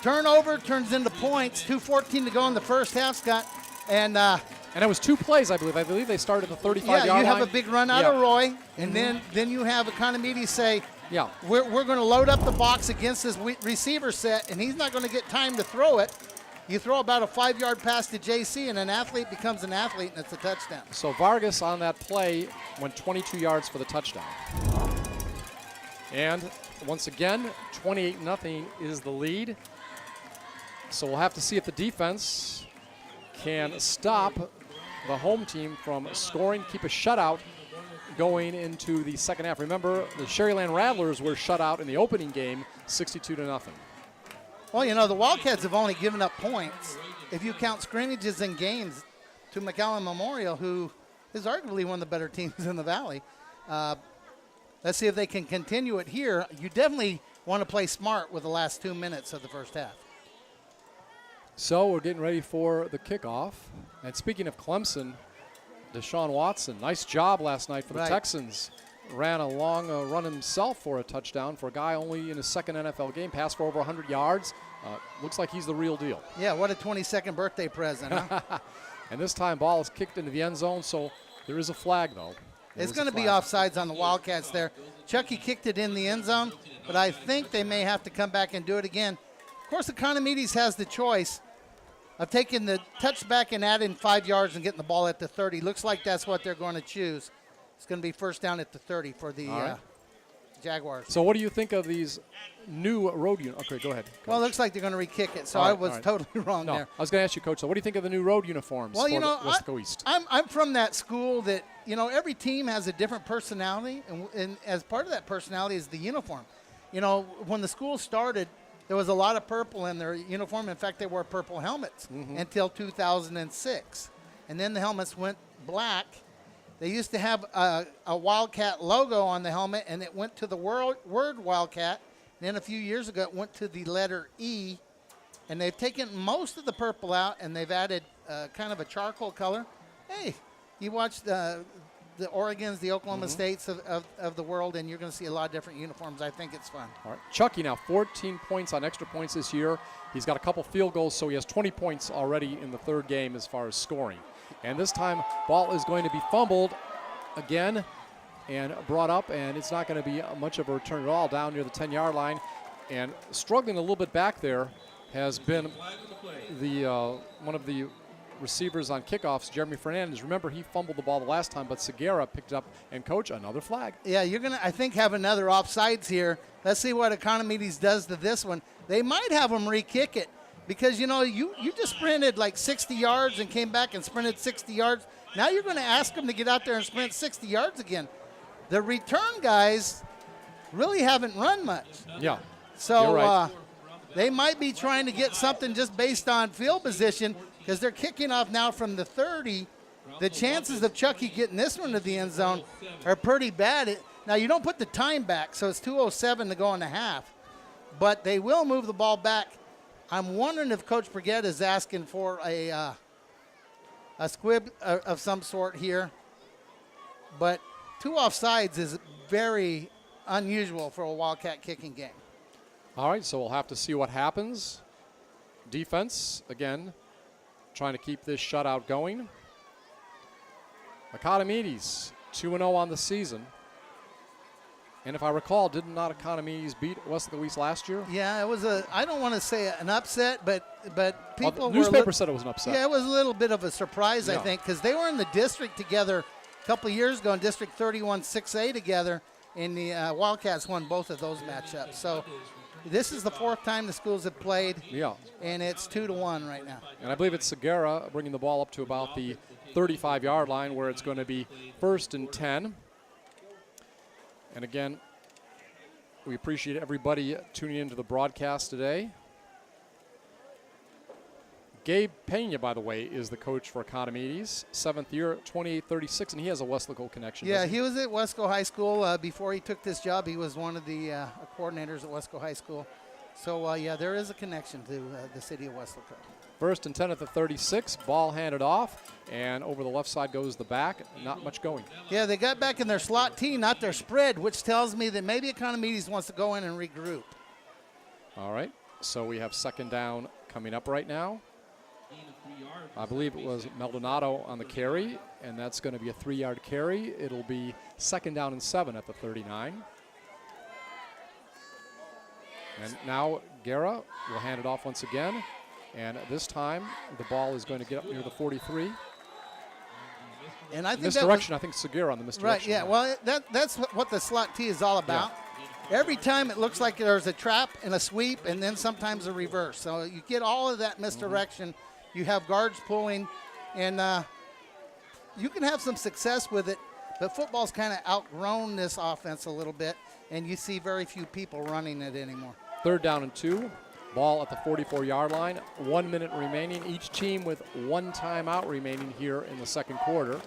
Turnover turns into points. 2:14 to go in the first half, Scott. And it was 2 plays, I believe. I believe they started at the 35-yard line. Yeah, you have a big run out of Roy, and then you have Economedes say, yeah, we're going to load up the box against this receiver set, and he's not going to get time to throw it. You throw about a 5-yard pass to JC, and an athlete becomes an athlete, and it's a touchdown. So Vargas on that play went 22 yards for the touchdown. And once again, 28-0 is the lead. So we'll have to see if the defense can stop the home team from scoring, keep a shutout going into the second half. Remember, the Sherryland Rattlers were shut out in the opening game, 62-0. Well, you know, the Wildcats have only given up points, if you count scrimmages and games, to McAllen Memorial, who is arguably one of the better teams in the Valley. Let's see if they can continue it here. You definitely want to play smart with the last 2 minutes of the first half. So we're getting ready for the kickoff. And speaking of Clemson, Deshaun Watson, nice job last night for the Texans. Ran a long run himself for a touchdown for a guy only in his 2nd NFL game. Passed for over 100 yards. Looks like he's the real deal. Yeah, what a 22nd birthday present, huh? And this time ball is kicked into the end zone, so there is a flag, though. It's going to be offsides on the Wildcats there. Chucky kicked it in the end zone, but I think they may have to come back and do it again. Of course, Economedes has the choice of taking the touchback and adding 5 yards and getting the ball at the 30. Looks like that's what they're going to choose. It's going to be first down at the 30 for the Jaguars. So what do you think of these new road uniforms? Okay, go ahead, Coach. Well, it looks like they're going to re-kick it, so I was totally wrong there. I was going to ask you, Coach, so what do you think of the new road uniforms for Weslaco East? I'm from that school that, you know, every team has a different personality, and as part of that personality is the uniform. You know, when the school started, there was a lot of purple in their uniform. In fact, they wore purple helmets until 2006. And then the helmets went black. They used to have a Wildcat logo on the helmet, and it went to the word Wildcat. Then a few years ago, it went to the letter E. And they've taken most of the purple out, and they've added kind of a charcoal color. Hey, you watched the Oregons, the Oklahoma States of the world, and you're going to see a lot of different uniforms. I think it's fun. All right. Chucky now 14 points on extra points this year. He's got a couple field goals, so he has 20 points already in the third game as far as scoring. And this time, ball is going to be fumbled again and brought up, and it's not going to be much of a return at all down near the 10-yard line. And struggling a little bit back there has been the one of the receivers on kickoffs, Jeremy Fernandez. Remember, he fumbled the ball the last time, but Segura picked it up, and coach, another flag. Yeah, you're going to, I think, have another offsides here. Let's see what Economedes does to this one. They might have them re-kick it because, you know, you just sprinted like 60 yards and came back and sprinted 60 yards. Now you're going to ask them to get out there and sprint 60 yards again. The return guys really haven't run much. Yeah. So you're right. they might be trying to get something just based on field position because they're kicking off now from the 30. The chances of Chucky getting this one to the end zone are pretty bad. Now, you don't put the time back, so it's 2:07 to go in the half. But they will move the ball back. I'm wondering if Coach Brigette is asking for a squib of some sort here. But 2 offsides is very unusual for a Wildcat kicking game. All right, so we'll have to see what happens. Defense, again, trying to keep this shutout going. Economedes, 2-0 on the season. And if I recall, did not Economedes beat Weslaco East last year? Yeah, it was I don't want to say an upset, but people the newspaper said it was an upset. Yeah, it was a little bit of a surprise, I Yeah. think, because they were in the district together a couple of years ago in District 31 6A together, and the Wildcats won both of those matchups. So this is the 4th time the schools have played, Yeah. and it's 2-1 right now. And I believe it's Segura bringing the ball up to about the 35-yard line where it's going to be 1st and 10. And again, we appreciate everybody tuning into the broadcast today. Gabe Pena, by the way, is the coach for Economedes, 7th year, 28-36, and he has a Weslaco connection. Yeah, he was at Wesco High School. Before he took this job, he was one of the coordinators at Wesco High School. So, yeah, there is a connection to the city of Weslaco. 1st and 10 at the 36, ball handed off, and over the left side goes the back. Not much going. Yeah, they got back in their slot T, not their spread, which tells me that maybe Economedes wants to go in and regroup. All right, so we have 2nd down coming up right now. I believe it was Maldonado on the carry, and that's going to be a 3-yard carry. It'll be 2nd down and 7 at the 39. And now Guerra will hand it off once again. And this time, the ball is going to get up near the 43. And I think Misdirection, I think Segura on the misdirection. Right, yeah. Well, that's what the slot T is all about. Yeah. Every time it looks like there's a trap and a sweep and then sometimes a reverse. So you get all of that misdirection. You have guards pulling, and you can have some success with it, but football's kind of outgrown this offense a little bit, and you see very few people running it anymore. 3rd down and 2. Ball at the 44-yard line. 1 minute remaining. Each team with 1 timeout remaining here in the 2nd quarter.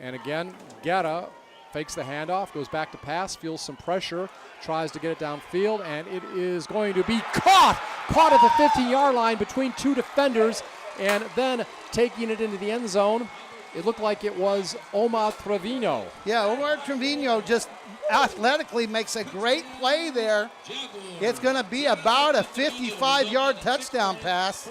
And again, Guerra fakes the handoff, goes back to pass, feels some pressure, tries to get it downfield, and it is going to be caught at the 15-yard line between 2 defenders, and then taking it into the end zone. It looked like it was Omar Trevino. Yeah, Omar Trevino just athletically makes a great play there. It's going to be about a 55-yard touchdown pass.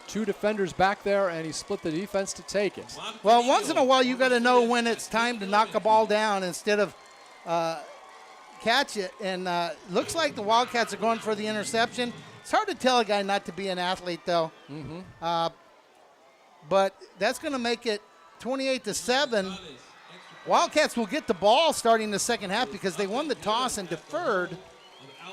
2 defenders back there, and he split the defense to take it. Well, once in a while, you got to know when it's time to knock a ball down instead of catch it. And looks like the Wildcats are going for the interception. It's hard to tell a guy not to be an athlete, though. But that's going to make it 28-7. Wildcats will get the ball starting the 2nd half because they won the toss and deferred.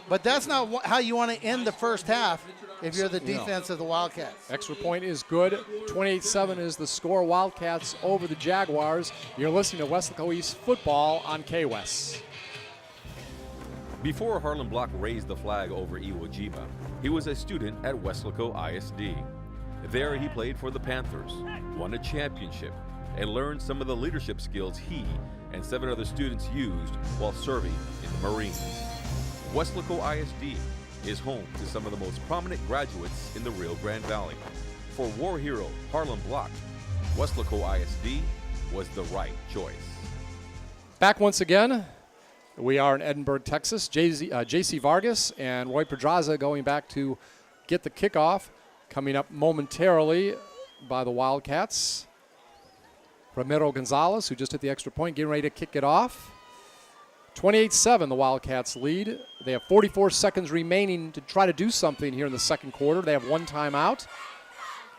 But that's not how you want to end the 1st half if you're the defense of the Wildcats. Extra point is good. 28-7 is the score. Wildcats over the Jaguars. You're listening to Weslaco East football on K-West. Before Harlan Block raised the flag over Iwo Jima, he was a student at Weslaco ISD. There he played for the Panthers, won a championship, and learned some of the leadership skills he and 7 other students used while serving in the Marines. Weslaco ISD is home to some of the most prominent graduates in the Rio Grande Valley. For war hero Harlan Block, Weslaco ISD was the right choice. Back once again. We are in Edinburg, Texas. J.C. Vargas and Roy Pedraza going back to get the kickoff. Coming up momentarily by the Wildcats. Ramiro Gonzalez, who just hit the extra point, getting ready to kick it off. 28-7, the Wildcats lead. They have 44 seconds remaining to try to do something here in the second quarter. They have one timeout,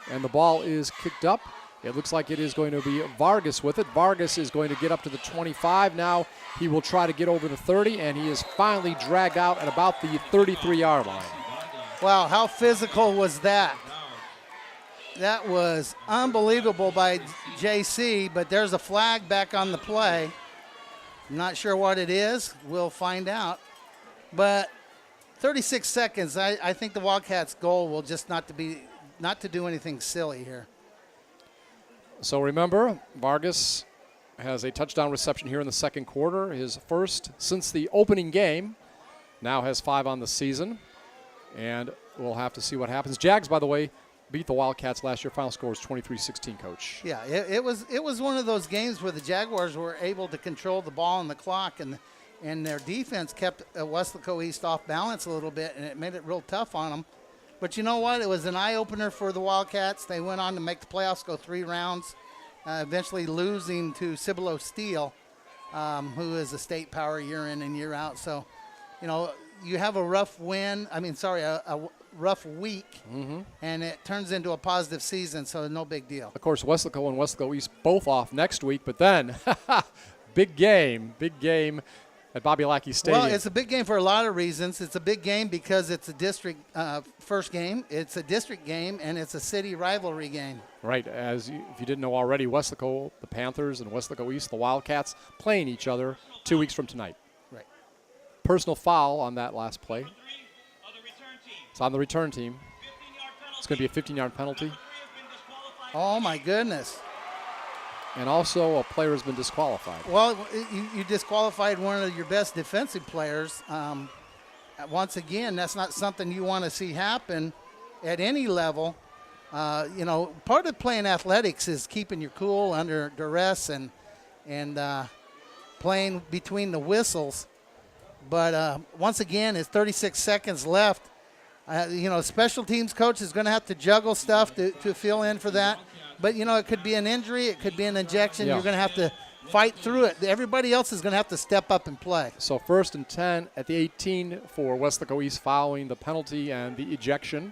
and the ball is kicked up. It looks like it is going to be Vargas with it. Vargas is going to get up to the 25 now. He will try to get over the 30, and he is finally dragged out at about the 33-yard line. Wow, how physical was that? That was unbelievable by JC, but there's a flag back on the play. I'm not sure what it is. We'll find out. But 36 seconds, I think the Wildcats' goal will just not to do anything silly here. So remember, Vargas has a touchdown reception here in the second quarter, his first since the opening game. Now has 5 on the season, and we'll have to see what happens. Jags, by the way, beat the Wildcats last year. Final score was 23-16, Coach. Yeah, it was one of those games where the Jaguars were able to control the ball and the clock, and their defense kept Weslaco East off balance a little bit, and it made it real tough on them. But you know what? It was an eye-opener for the Wildcats. They went on to make the playoffs, go 3 rounds, eventually losing to Cibolo Steel, who is a state power year in and year out. So, you know, you have a rough a rough week, and it turns into a positive season, so no big deal. Of course, Weslaco and Weslaco East both off next week, but then big game at Bobby Lackey Stadium. Well, it's a big game for a lot of reasons. It's a big game because it's a district first game. It's a district game, and it's a city rivalry game. Right. If you didn't know already, Weslaco, the Panthers, and Weslaco East, the Wildcats, playing each other 2 weeks from tonight. Right. Personal foul on that last play. It's on the return team. It's going to be a 15-yard penalty. Oh, my goodness. And also a player has been disqualified. Well, you disqualified one of your best defensive players. Once again, that's not something you want to see happen at any level. You know, part of playing athletics is keeping your cool under duress and playing between the whistles. But once again, it's 36 seconds left. You know, special teams coach is going to have to juggle stuff to fill in for that. But, you know, it could be an injury. It could be an injection. Yeah. You're going to have to fight through it. Everybody else is going to have to step up and play. So 1st and 10 at the 18 for Weslaco East following the penalty and the ejection.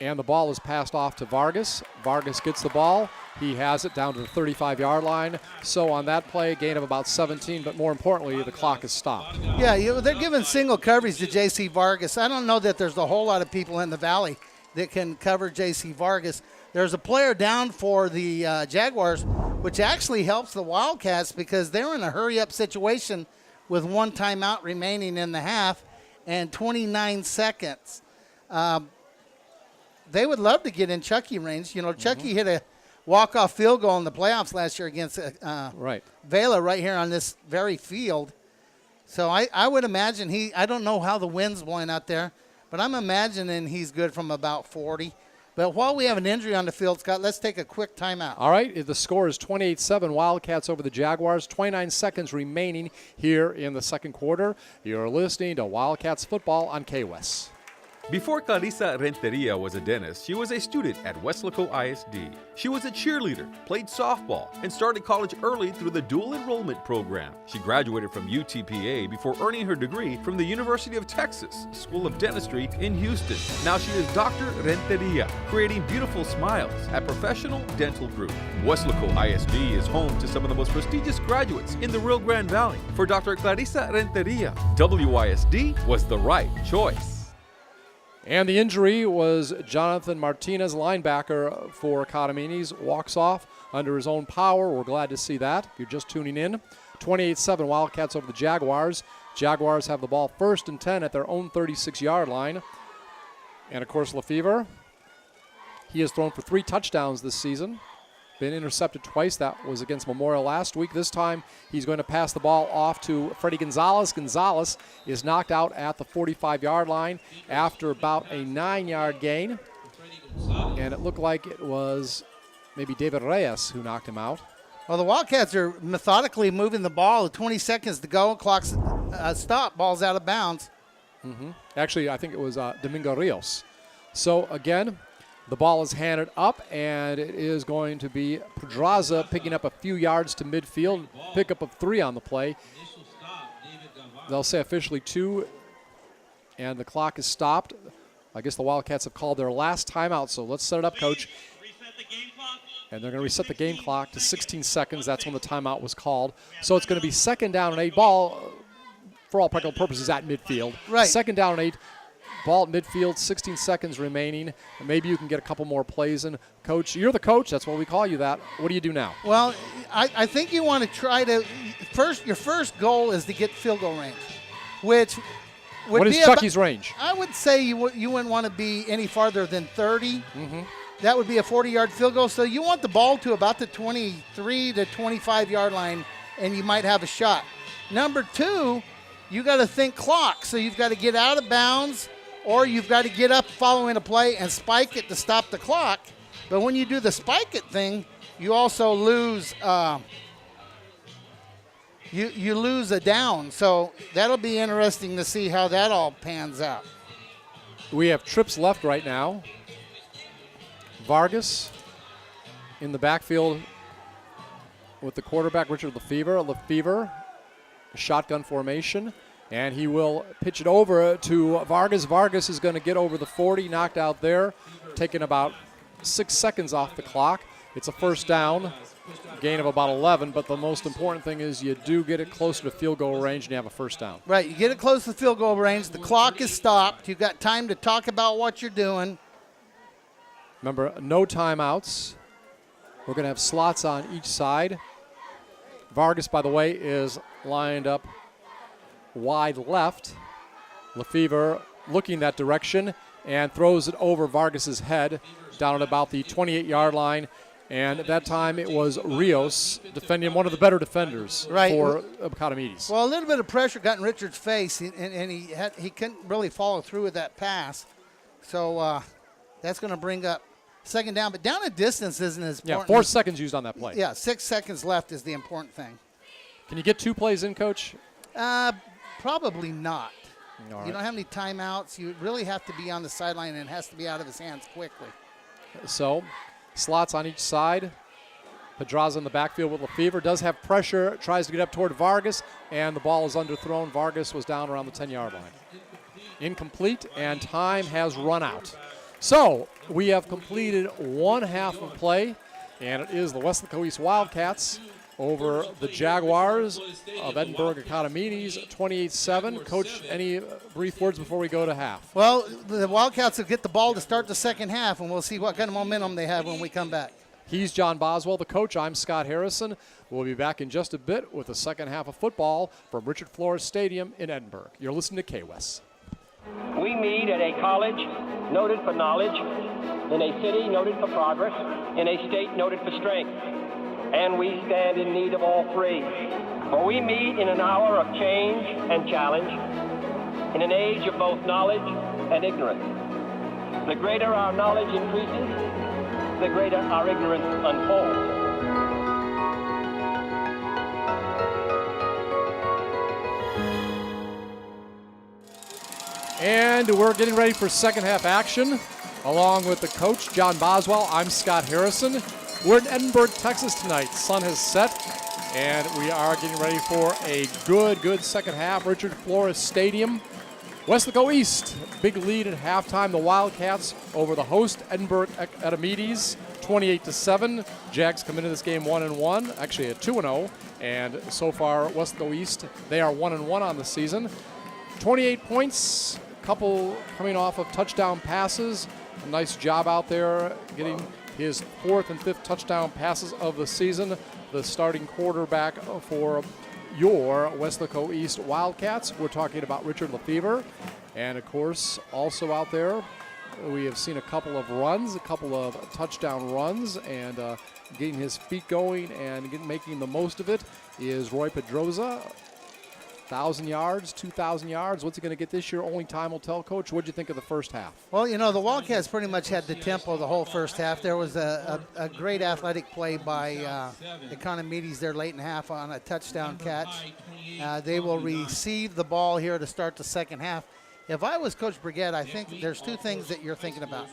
And the ball is passed off to Vargas. Vargas gets the ball. He has it down to the 35-yard line. So on that play, gain of about 17, but more importantly, the clock is stopped. Yeah, they're giving single coverage to J.C. Vargas. I don't know that there's a whole lot of people in the Valley that can cover J.C. Vargas. There's a player down for the Jaguars, which actually helps the Wildcats because they're in a hurry-up situation with 1 timeout remaining in the half and 29 seconds. They would love to get in Chucky range. You know, Chucky hit a walk-off field goal in the playoffs last year against Vela right here on this very field. So I would imagine I don't know how the wind's blowing out there, but I'm imagining he's good from about 40. But while we have an injury on the field, Scott, let's take a quick timeout. All right, the score is 28-7, Wildcats over the Jaguars. 29 seconds remaining here in the second quarter. You're listening to Wildcats football on KWES. Before Clarissa Renteria was a dentist, she was a student at Weslaco ISD. She was a cheerleader, played softball, and started college early through the dual enrollment program. She graduated from UTPA before earning her degree from the University of Texas School of Dentistry in Houston. Now she is Dr. Renteria, creating beautiful smiles at Professional Dental Group. Weslaco ISD is home to some of the most prestigious graduates in the Rio Grande Valley. For Dr. Clarissa Renteria, WISD was the right choice. And the injury was Jonathan Martinez, linebacker for Economedes, walks off under his own power. We're glad to see that. If you're just tuning in, 28-7 Wildcats over the Jaguars. Jaguars have the ball 1st and 10 at their own 36-yard line. And, of course, Lefevre, he has thrown for 3 touchdowns this season. Been intercepted twice. That was against Memorial last week. This time he's going to pass the ball off to Freddie Gonzalez. Gonzalez is knocked out at the 45-yard line after about a 9-yard gain. And it looked like it was maybe David Reyes who knocked him out. Well, the Wildcats are methodically moving the ball. 20 seconds to go. Clock's stop. Ball's out of bounds. Actually, I think it was Domingo Rios. So, again, the ball is handed up, and it is going to be Pedraza picking up a few yards to midfield. Pickup of 3 on the play. They'll say officially 2, and the clock is stopped. I guess the Wildcats have called their last timeout, so let's set it up, Coach. And they're going to reset the game clock to 16 seconds. That's when the timeout was called. So it's going to be 2nd down and 8. Ball, for all practical purposes, at midfield. Right. 2nd down and 8. Ball at midfield, 16 seconds remaining. Maybe you can get a couple more plays in. Coach, you're the coach. That's why we call you that. What do you do now? Well, I think you want to try to your first goal is to get field goal range, which would What is be Chucky's range? I would say you wouldn't want to be any farther than 30. That would be a 40-yard field goal. So you want the ball to about the 23 to 25-yard line, and you might have a shot. Number 2, you got to think clock. So you've got to get out of bounds, or you've got to get up following a play and spike it to stop the clock. But when you do the spike it thing, you also lose you lose a down. So that'll be interesting to see how that all pans out. We have trips left right now. Vargas in the backfield with the quarterback, Richard Lefevre. Lefevre, shotgun formation, and he will pitch it over to Vargas. Vargas is going to get over the 40, knocked out there, taking about 6 seconds off the clock. It's a first down, gain of about 11, but the most important thing is you do get it closer to field goal range and you have a first down. Right, you get it close to field goal range. The clock is stopped. You've got time to talk about what you're doing. Remember, no timeouts. We're going to have slots on each side. Vargas, by the way, is lined up wide left. Lefevre looking that direction and throws it over Vargas's head down at about the 28-yard line. And at that time, it was Rios defending, one of the better defenders for Economedes. Well, a little bit of pressure got in Richard's face, and he couldn't really follow through with that pass. So that's going to bring up 2nd down. But down a distance isn't as important. Yeah, 4 seconds used on that play. Yeah, 6 seconds left is the important thing. Can you get 2 plays in, Coach? Probably not. All right. You don't have any timeouts. You really have to be on the sideline, and it has to be out of his hands quickly. So, slots on each side. Pedraza in the backfield with Lefevre. Does have pressure, tries to get up toward Vargas, and the ball is underthrown. Vargas was down around the 10-yard line. Incomplete, and time has run out. So, we have completed one half of play, and it is the Weslaco East Wildcats over the Jaguars of Edinburg Economedes, 28-7. Coach, any brief words before we go to half? Well, the Wildcats will get the ball to start the second half, and we'll see what kind of momentum they have when we come back. He's John Boswell, the coach. I'm Scott Harrison. We'll be back in just a bit with the second half of football from Richard Flores Stadium in Edinburg. You're listening to K-West. We meet at a college noted for knowledge, in a city noted for progress, in a state noted for strength. And we stand in need of all 3. For we meet in an hour of change and challenge, in an age of both knowledge and ignorance. The greater our knowledge increases, the greater our ignorance unfolds. And we're getting ready for second half action. Along with the coach, John Boswell, I'm Scott Harrison. We're in Edinburg, Texas tonight. Sun has set, and we are getting ready for a good second half. Richard Flores Stadium. Weslaco East, big lead at halftime. The Wildcats over the host, Edinburg Economedes, 28-7. Jags come into this game 1-1, actually at 2-0. And so far, Weslaco East, they are 1-1 on the season. 28 points, couple coming off of touchdown passes. A nice job out there getting his 4th and 5th touchdown passes of the season. The starting quarterback for your Weslaco East Wildcats. We're talking about Richard Lefevre. And of course, also out there, we have seen a couple of runs, a couple of touchdown runs, and getting his feet going and making the most of it is Roy Pedroza. 1,000 yards, 2,000 yards. What's he going to get this year? Only time will tell. Coach, what did you think of the first half? Well, you know, the Wildcats pretty much had the tempo the whole first half. There was a great athletic play by Economedes there late in half on a touchdown catch. They will receive the ball here to start the second half. If I was Coach Brigette, I think there's two things that you're thinking about.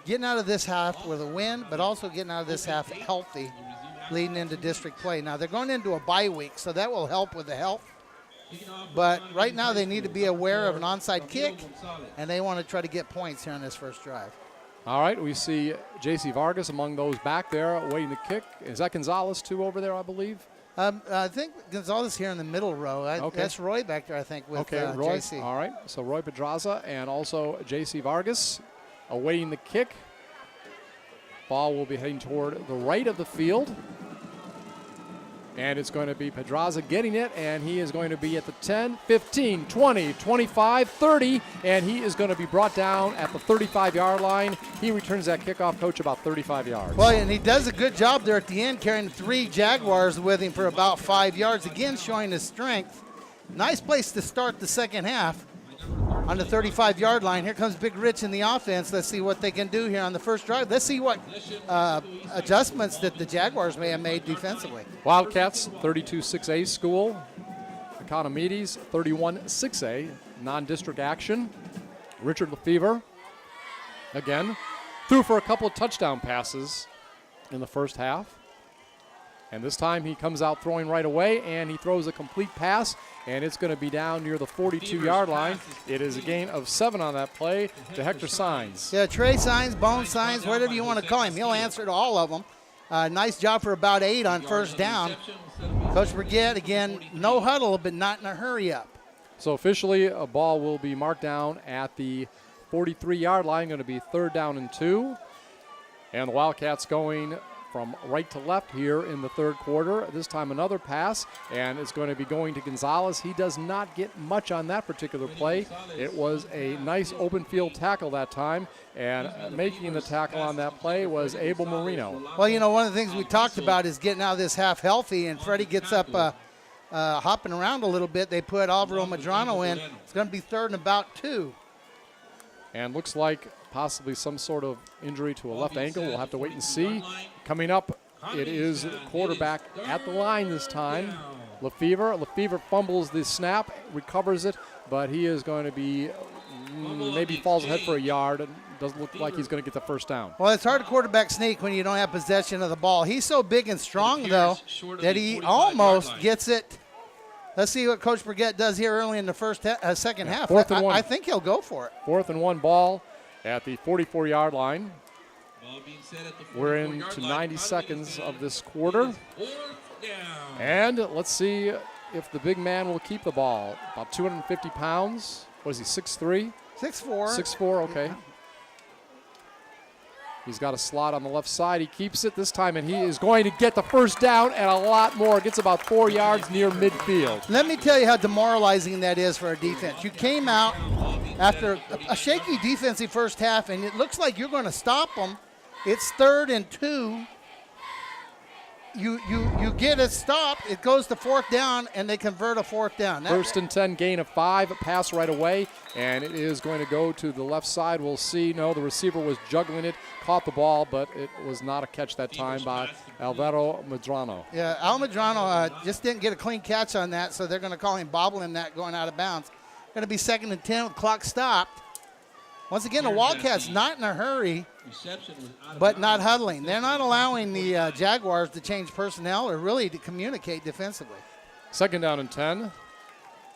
Getting out of this half with a win, but also getting out of this half healthy leading into district play. Now, they're going into a bye week, so that will help with the health. But right now they need to be aware of an onside kick, and they want to try to get points here on this first drive. All right, we see J.C. Vargas among those back there waiting to kick. Is that Gonzalez, too, over there, I believe? I think Gonzalez here in the middle row. Okay. That's Roy back there, I think, with Roy. J.C. All right, so Roy Pedraza and also J.C. Vargas awaiting the kick. Ball will be heading toward the right of the field. And it's going to be Pedraza getting it, and he is going to be at the 10, 15, 20, 25, 30, and he is going to be brought down at the 35-yard line. He returns that kickoff, Coach, about 35 yards. Well, and he does a good job there at the end, carrying 3 Jaguars with him for about 5 yards, again showing his strength. Nice place to start the second half on the 35-yard line. Here comes Big Rich in the offense. Let's see what they can do here on the first drive. Let's see what adjustments that the Jaguars may have made defensively. Wildcats, 32-6A school. Economedes, 31-6A, non-district action. Richard Lefevre, again, threw for a couple of touchdown passes in the first half. And this time he comes out throwing right away, and he throws a complete pass, and it's going to be down near the 42-yard line. It is a gain of 7 on that play to Hector Signs. Yeah, Trey Signs, Bone Signs, whatever you want to call him. He'll answer to all of them. Nice job for about 8 on first down. Coach Brigette, again, no huddle, but not in a hurry up. So officially, a ball will be marked down at the 43-yard line, going to be 3rd down and 2. And the Wildcats going from right to left here in the third quarter. This time another pass, and it's going to be going to Gonzalez. He does not get much on that particular play. It was a nice open field tackle that time, and making the tackle on that play was Abel Marino. Well, you know, one of the things we talked about is getting out of this half healthy, and Freddie gets up hopping around a little bit. They put Alvaro Medrano in. It's going to be 3rd and about 2. And looks like possibly some sort of injury to a left ankle. We'll have to wait and see. Coming up, it is the quarterback at the line this time, Lefevre. Lefevre fumbles the snap, recovers it, but he is going to be, maybe falls ahead for a yard, and doesn't look like he's going to get the first down. Well, it's hard to quarterback sneak when you don't have possession of the ball. He's so big and strong, though, that he almost gets it. Let's see what Coach Brigette does here early in the second half. I think he'll go for it. 4th and 1 ball at the 44-yard line. We're into 90 seconds of this quarter. And let's see if the big man will keep the ball. About 250 pounds. What is he, 6'3"? 6'4". 6'4", okay. He's got a slot on the left side. He keeps it this time, and he is going to get the first down and a lot more. Gets about 4 yards near midfield. Let me tell you how demoralizing that is for our defense. You came out after a shaky defensive first half, and it looks like you're going to stop them. It's 3rd and 2. You get it stopped. It goes to 4th down, and they convert a 4th down. 1st and 10, gain of 5, pass right away, and it is going to go to the left side. We'll see. No, the receiver was juggling it, caught the ball, but it was not a catch that time by Alvaro Medrano. Yeah, Al Medrano just didn't get a clean catch on that, so they're going to call him bobbling that going out of bounds. Going to be 2nd and 10 with clock stopped. Once again, the Wildcats not in a hurry, but not huddling. They're not allowing the Jaguars to change personnel or really to communicate defensively. 2nd down and 10.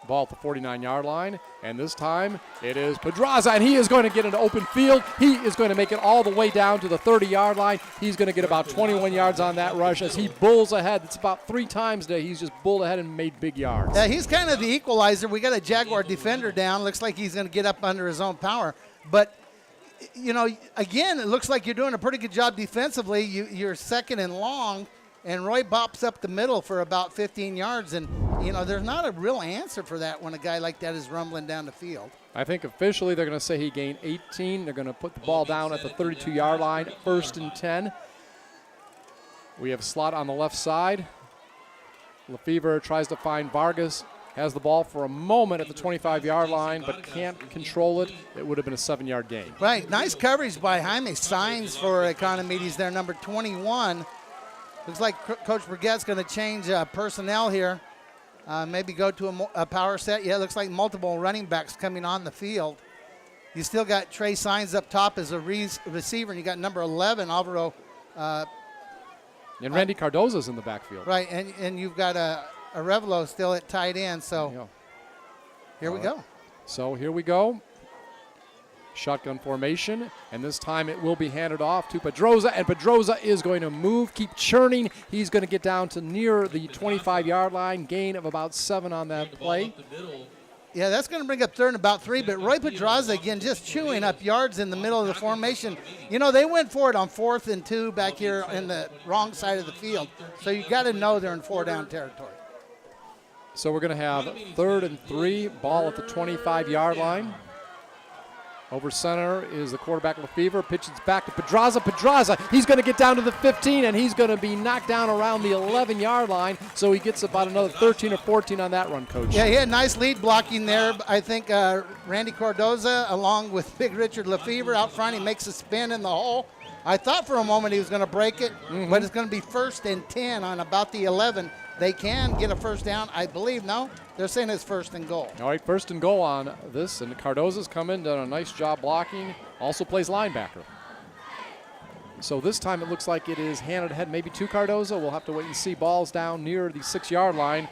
Ball at the 49-yard line, and this time it is Pedraza, and he is going to get an open field. He is going to make it all the way down to the 30-yard line. He's going to get about 21 yards on that rush as he bulls ahead. It's about 3 times today he's just bulled ahead and made big yards. Yeah, he's kind of the equalizer. We got a Jaguar defender down. Looks like he's going to get up under his own power. But, you know, again, it looks like you're doing a pretty good job defensively. You're 2nd and long, and Roy bops up the middle for about 15 yards. And, you know, there's not a real answer for that when a guy like that is rumbling down the field. I think officially they're going to say he gained 18. They're going to put the ball down at the 32-yard line, 1st and 10. We have a slot on the left side. Lefevre tries to find Vargas has the ball for a moment at the 25-yard line, but can't control it. It would have been a 7-yard gain. Right, nice coverage by Jaime. Signs for Economedes there, number 21. Looks like Coach Burgett's going to change personnel here. Maybe go to a power set. Yeah, it looks like multiple running backs coming on the field. You still got Trey Signs up top as a receiver, and you got number 11, Alvaro. And Randy Cardoza's in the backfield. Right, and you've got a Revelo still at tight end, so here we go. So here we go. Shotgun formation, and this time it will be handed off to Pedroza, and Pedroza is going to move, keep churning. He's going to get down to near the 25-yard line, gain of about 7 on that play. Yeah, that's going to bring up 3rd and about 3, but Roy Pedroza, again, just chewing up yards in the middle of the formation. You know, they went for it on 4th and 2 back here in the wrong side of the field, so you got to know they're in 4-down territory. So we're going to have 3rd and 3, ball at the 25-yard line. Over center is the quarterback Lefevre. Pitches back to Pedroza. Pedroza, he's going to get down to the 15, and he's going to be knocked down around the 11-yard line. So he gets about another 13 or 14 on that run, Coach. Yeah, he had nice lead blocking there. I think Randy Cardoza, along with Big Richard Lefevre out front, he makes a spin in the hole. I thought for a moment he was going to break it, but it's going to be 1st and 10 on about the 11. They can get a first down, I believe. No, they're saying it's 1st and goal. All right, 1st and goal on this, and Cardoza's come in, done a nice job blocking, also plays linebacker. So this time it looks like it is handed ahead maybe to Cardoza. We'll have to wait and see. Ball's down near the 6-yard line.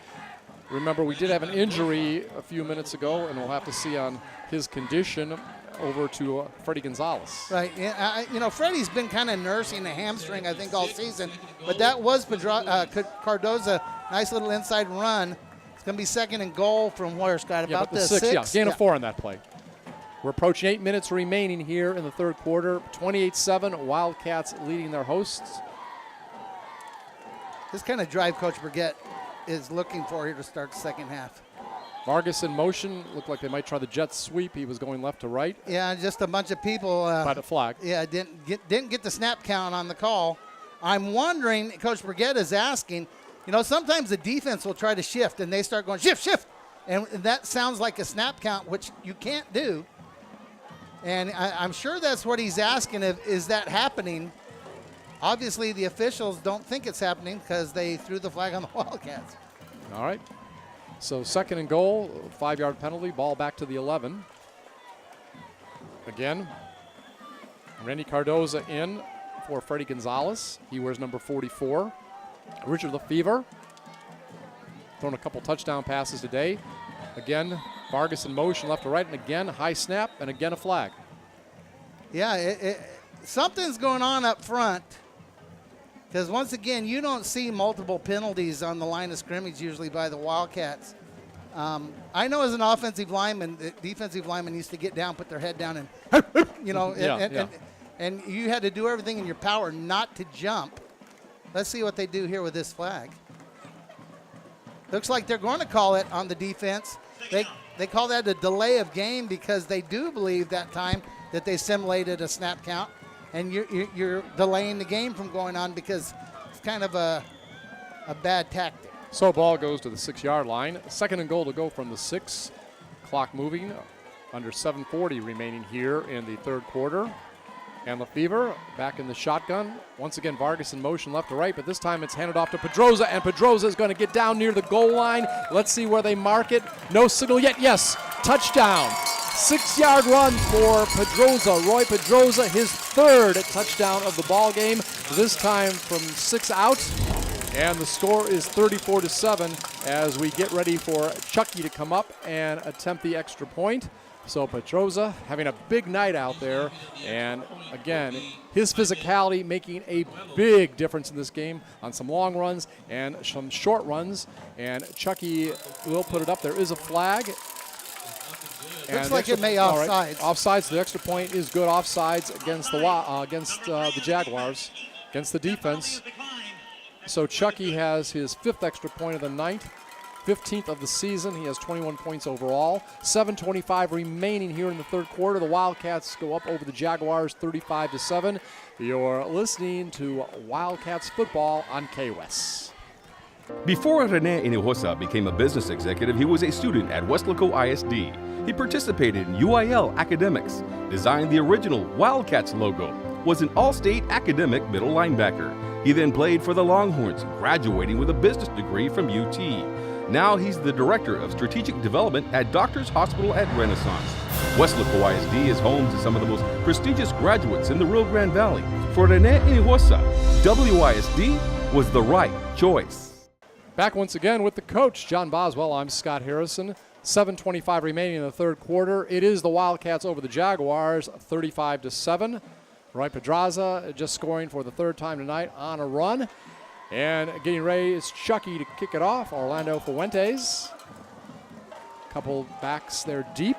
Remember, we did have an injury a few minutes ago, and we'll have to see on his condition. Over to Freddie Gonzalez. Right. Yeah, Freddie's been kind of nursing a hamstring, I think, all season. But that was Cardoza. Nice little inside run. It's going to be 2nd and goal from where, Scott? About the 6. Yeah, gain of 4 on that play. We're approaching 8 minutes remaining here in the 3rd quarter. 28-7, Wildcats leading their hosts. This kind of drive Coach Burgett is looking for here to start the second half. Vargas in motion. Looked like they might try the jet sweep. He was going left to right. Yeah, just a bunch of people. By the flag. Yeah, didn't get the snap count on the call. I'm wondering, Coach Burgett is asking, sometimes the defense will try to shift, and they start going, shift. And that sounds like a snap count, which you can't do. And I'm sure that's what he's asking, is that happening? Obviously, the officials don't think it's happening because they threw the flag on the Wildcats. All right. So 2nd and goal, 5-yard penalty, ball back to the 11. Again, Randy Cardoza in for Freddie Gonzalez. He wears number 44. Richard Lefevre, thrown a couple touchdown passes today. Again, Vargas in motion left to right, and again, high snap, and again a flag. Yeah, something's going on up front. Because once again, you don't see multiple penalties on the line of scrimmage usually by the Wildcats. I know as an offensive lineman, the defensive lineman used to get down, put their head down, and and you had to do everything in your power not to jump. Let's see what they do here with this flag. Looks like they're going to call it on the defense. They call that a delay of game because they do believe that time that they simulated a snap count. And you're delaying the game from going on because it's kind of a bad tactic. So ball goes to the 6-yard line. 2nd and goal to go from the 6. Clock moving. Under 7:40 remaining here in the 3rd quarter. And Lefevre back in the shotgun. Once again, Vargas in motion left to right, but this time it's handed off to Pedroza, and Pedroza is going to get down near the goal line. Let's see where they mark it. No signal yet. Yes, touchdown. 6-yard run for Pedroza. Roy Pedroza, his 3rd touchdown of the ball game. This time from 6 out. And the score is 34-7 as we get ready for Chucky to come up and attempt the extra point. So Pedroza having a big night out there. And again, his physicality making a big difference in this game on some long runs and some short runs. And Chucky will put it up. There is a flag. Looks like it may offsides. Right. Offsides. The extra point is good. Offsides against the Jaguars, against the defense. So Chucky has his 5th extra point of the night, 15th of the season. He has 21 points overall. 7:25 remaining here in the 3rd quarter. The Wildcats go up over the Jaguars 35-7. You're listening to Wildcats football on KWES. Before Rene Hinojosa became a business executive, he was a student at Weslaco ISD. He participated in UIL academics, designed the original Wildcats logo, was an all-state academic middle linebacker. He then played for the Longhorns, graduating with a business degree from UT. Now he's the Director of Strategic Development at Doctors Hospital at Renaissance. Weslaco ISD is home to some of the most prestigious graduates in the Rio Grande Valley. For Rene Hinojosa, WISD was the right choice. Back once again with the coach, John Boswell. I'm Scott Harrison. 7:25 remaining in the third quarter. It is the Wildcats over the Jaguars, 35-7. Roy Pedraza just scoring for the third time tonight on a run. And getting ready is Chucky to kick it off. Orlando Fuentes. Couple backs there deep.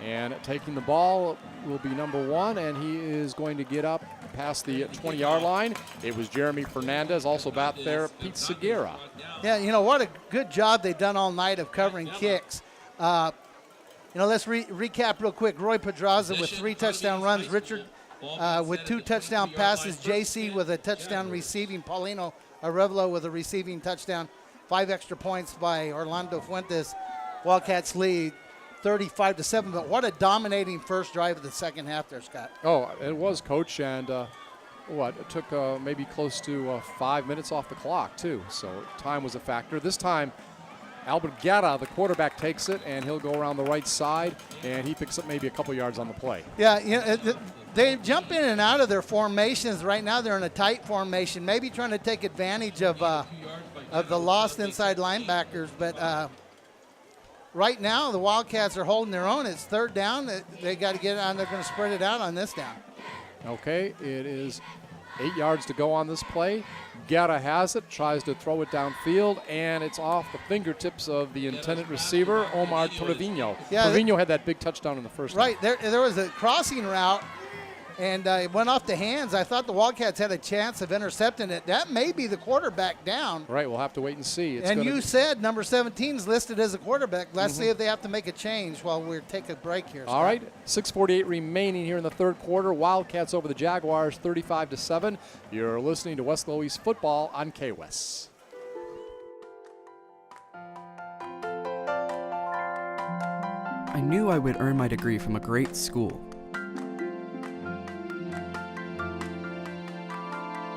And taking the ball will be number 1, and he is going to get up past the 20-yard line. It was Jeremy Fernandez, also back there, Pete Segura. Yeah, you know, what a good job they've done all night of covering kicks. Let's recap real quick. Roy Pedraza with 3 touchdown runs. Richard with 2 touchdown passes. JC with a touchdown receiving. Paulino Arevalo with a receiving touchdown. 5 extra points by Orlando Fuentes. Wildcats lead 35-7, but what a dominating first drive of the second half there, Scott. Oh, it was, Coach, and it took maybe close to 5 minutes off the clock, too, so time was a factor. This time, Albert Guerra, the quarterback, takes it, and he'll go around the right side, and he picks up maybe a couple yards on the play. Yeah, they jump in and out of their formations. Right now they're in a tight formation, maybe trying to take advantage of the lost inside linebackers, but right now, the Wildcats are holding their own. It's third down. They got to get it on. They're going to spread it out on this down. Okay, it is 8 yards to go on this play. Guerra has it, tries to throw it downfield, and it's off the fingertips of the intended receiver, Omar Trevino. Yeah, Trevino had that big touchdown in the first right, half. there was a crossing route, and it went off the hands. I thought the Wildcats had a chance of intercepting it. That may be the quarterback down. Right, we'll have to wait and see. And you said number 17 is listed as a quarterback. Let's see if they have to make a change while we take a break here, Scott. All right, 6:48 remaining here in the third quarter. Wildcats over the Jaguars, 35-7. You're listening to West Louis football on KWES. I knew I would earn my degree from a great school.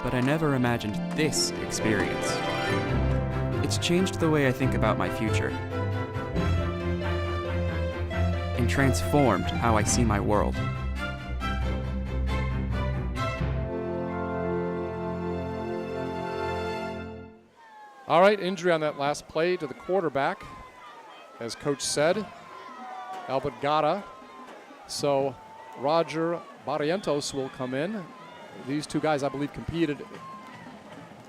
But I never imagined this experience. It's changed the way I think about my future and transformed how I see my world. All right, injury on that last play to the quarterback, as Coach said, Albert Guerra. So Roger Barrientos will come in. These two guys, I believe, competed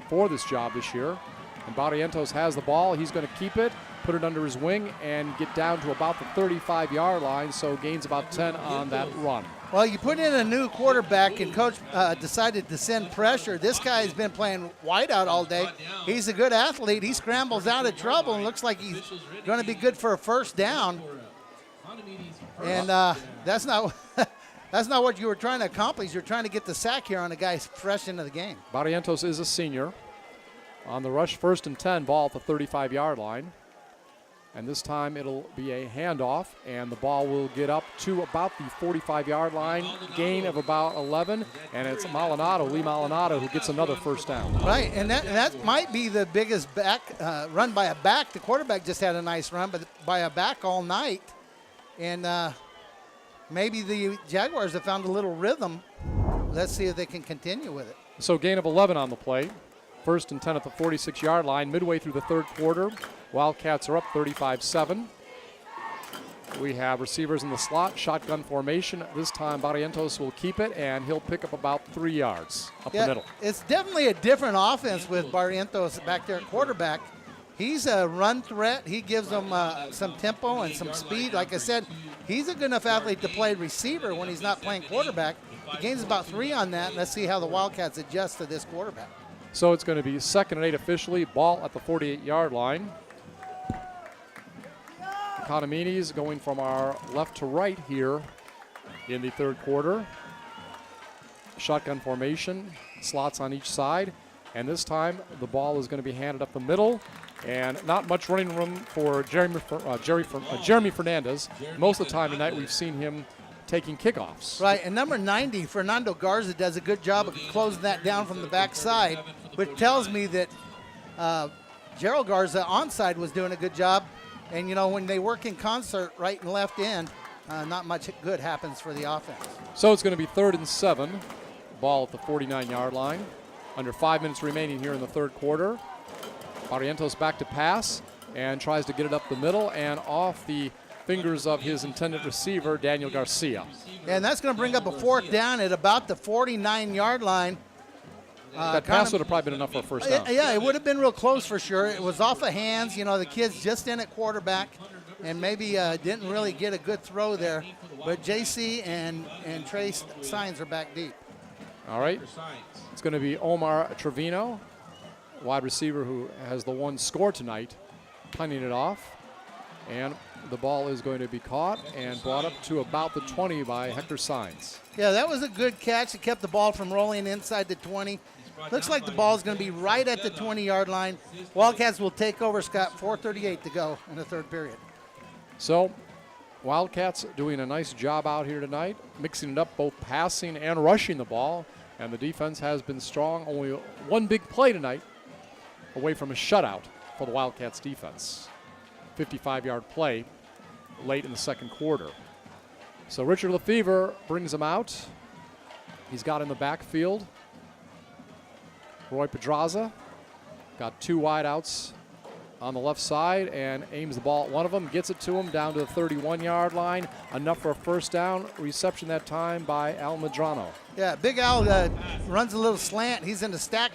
for this job this year. And Barrientos has the ball. He's going to keep it, put it under his wing, and get down to about the 35-yard line, so gains about 10 on that run. Well, you put in a new quarterback, and Coach decided to send pressure. This guy's been playing wideout all day. He's a good athlete. He scrambles out of trouble and looks like he's going to be good for a first down. And that's not that's not what you were trying to accomplish. You're trying to get the sack here on a guy fresh into the game. Barrientos is a senior. On the rush, 1st and 10, ball at the 35-yard line. And this time it'll be a handoff, and the ball will get up to about the 45-yard line, gain of about 11, and it's Lee Maldonado, who gets another first down. Right, and that might be the biggest run by a back. The quarterback just had a nice run, but by a back all night. And maybe the Jaguars have found a little rhythm. Let's see if they can continue with it. So gain of 11 on the play. 1st and 10 at the 46-yard line, midway through the third quarter. Wildcats are up 35-7. We have receivers in the slot, shotgun formation. This time Barrientos will keep it, and he'll pick up about 3 yards up the middle. It's definitely a different offense with Barrientos back there at quarterback. He's a run threat. He gives them some tempo and some speed. Like I said, he's a good enough athlete to play receiver when he's not playing quarterback. He gains about 3 on that, and let's see how the Wildcats adjust to this quarterback. So it's going to be 2nd and 8 officially, ball at the 48-yard line. Economedes going from our left to right here in the third quarter. Shotgun formation, slots on each side. And this time, the ball is going to be handed up the middle. And not much running room for Jeremy Fernandez. Most of the time tonight, we've seen him taking kickoffs. Right, and number 90, Fernando Garza, does a good job of closing that down from the backside, which tells me that Gerald Garza onside was doing a good job. And, you know, when they work in concert right and left end, not much good happens for the offense. So it's going to be 3rd and 7. Ball at the 49-yard line. Under 5 minutes remaining here in the third quarter. Barrientos back to pass and tries to get it up the middle and off the fingers of his intended receiver, Daniel Garcia. And that's going to bring up a 4th down at about the 49-yard line. That pass would have probably been enough for a first down. Yeah, it would have been real close for sure. It was off of hands. You know, the kid's just in at quarterback and maybe didn't really get a good throw there. But JC and Trey Signs are back deep. All right. It's going to be Omar Trevino, wide receiver who has the one score tonight, punting it off. And the ball is going to be caught and brought up to about the 20 by Hector Signs. Yeah, that was a good catch. It kept the ball from rolling inside the 20. Looks like the ball is going to be right at the 20-yard line. Wildcats will take over, Scott. 4:38 to go in the third period. So Wildcats doing a nice job out here tonight, mixing it up both passing and rushing the ball. And the defense has been strong. Only one big play tonight away from a shutout for the Wildcats defense. 55-yard play late in the second quarter. So Richard Lefevre brings him out. He's got in the backfield Roy Pedraza. Got 2 wideouts on the left side and aims the ball at one of them, gets it to him down to the 31-yard line. Enough for a first down. Reception that time by Al Medrano. Yeah, Big Al runs a little slant. He's in the stack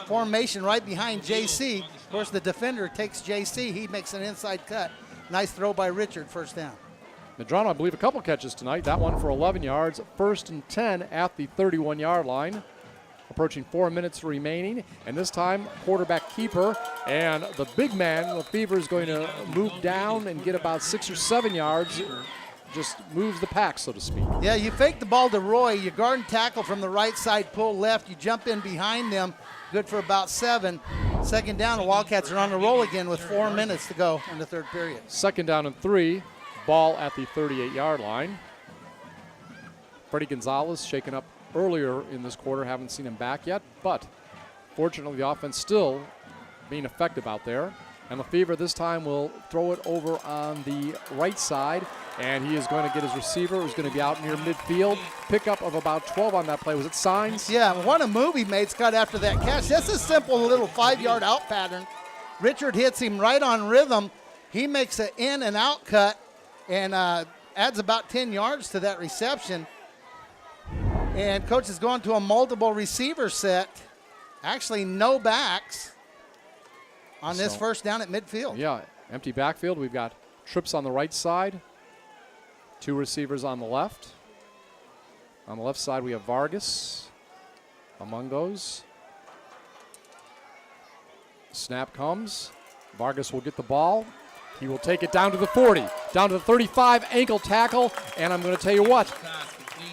formation right behind JC. Of course, the defender takes JC. He makes an inside cut. Nice throw by Richard, first down. Medrano, I believe, a couple catches tonight. That one for 11 yards. 1st and 10 at the 31-yard line. Approaching 4 minutes remaining, and this time quarterback keeper, and the big man Lefevre is going to move down and get about 6 or 7 yards. Just moves the pack, so to speak. Yeah, you fake the ball to Roy, you guard and tackle from the right side, pull left, you jump in behind them, good for about 7. Second down, the Wildcats are on the roll again with 4 minutes to go in the third period. 2nd down and 3, ball at the 38-yard line. Freddie Gonzalez shaken up earlier in this quarter, haven't seen him back yet, but fortunately the offense still being effective out there. And Lefevre this time will throw it over on the right side, and he is going to get his receiver, who's going to be out near midfield. Pickup of about 12 on that play. Was it Signs? Yeah, what a move he made, Scott, after that catch. That's a simple little 5-yard out pattern. Richard hits him right on rhythm. He makes an in and out cut and adds about 10 yards to that reception. And coach is going to a multiple receiver set. Actually, no backs on this first down at midfield. Yeah, empty backfield. We've got trips on the right side, 2 receivers on the left. On the left side, we have Vargas among those. Snap comes. Vargas will get the ball. He will take it down to the 40, down to the 35, ankle tackle. And I'm going to tell you what,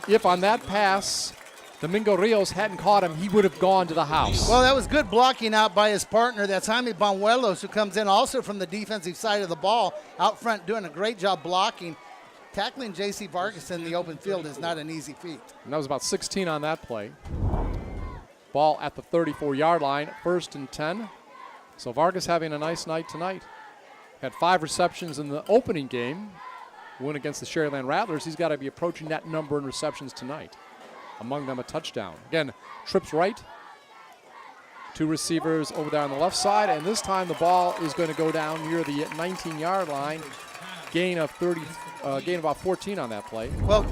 if on that pass Domingo Rios hadn't caught him, he would have gone to the house. Well, that was good blocking out by his partner. That's Jaime Banuelos, who comes in also from the defensive side of the ball, out front doing a great job blocking. Tackling J.C. Vargas in the open field is not an easy feat. And that was about 16 on that play. Ball at the 34-yard line, 1st and 10. So Vargas having a nice night tonight. Had 5 receptions in the opening game. Win against the Sherryland Rattlers. He's got to be approaching that number in receptions tonight. Among them a touchdown. Again, trips right. 2 receivers over there on the left side, and this time the ball is going to go down near the 19-yard line. Gain of about 14 on that play. Well,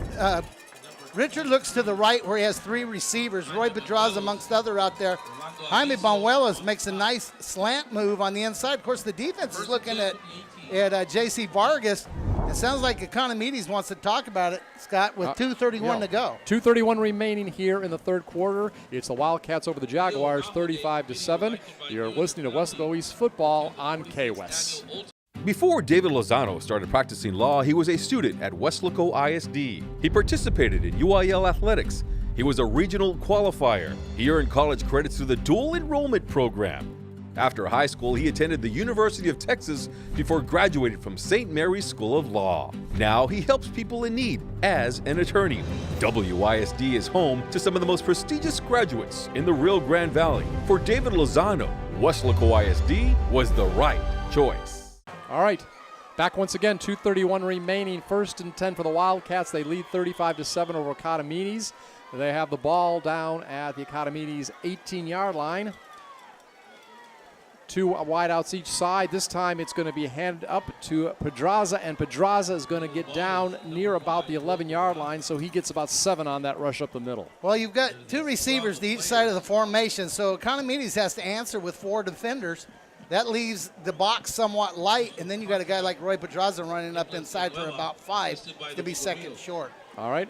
Richard looks to the right where he has 3 receivers. Roy Pedraza amongst other out there. Jaime Banuelos makes a nice slant move on the inside. Of course, the defense is looking at J.C. Vargas. It sounds like Economedes wants to talk about it, Scott, with 2:31 to go. 2:31 remaining here in the third quarter. It's the Wildcats over the Jaguars, 35-7. You're listening to Weslaco East football on KWES. Before David Lozano started practicing law, he was a student at Weslaco ISD. He participated in UIL athletics. He was a regional qualifier. He earned college credits through the dual enrollment program. After high school, he attended the University of Texas before graduating from St. Mary's School of Law. Now he helps people in need as an attorney. WISD is home to some of the most prestigious graduates in the Rio Grande Valley. For David Lozano, Weslaco ISD was the right choice. All right, back once again, 2:31 remaining. 1st and 10 for the Wildcats. They lead 35-7 over Economedes. They have the ball down at the Economedes 18-yard line. 2 wideouts each side. This time it's going to be handed up to Pedraza, and Pedraza is going to get down near about the 11-yard line, so he gets about 7 on that rush up the middle. Well, you've got 2 receivers to each side of the formation, so Economedes has to answer with 4 defenders. That leaves the box somewhat light, and then you got a guy like Roy Pedraza running up inside for about 5 to be second short. All right.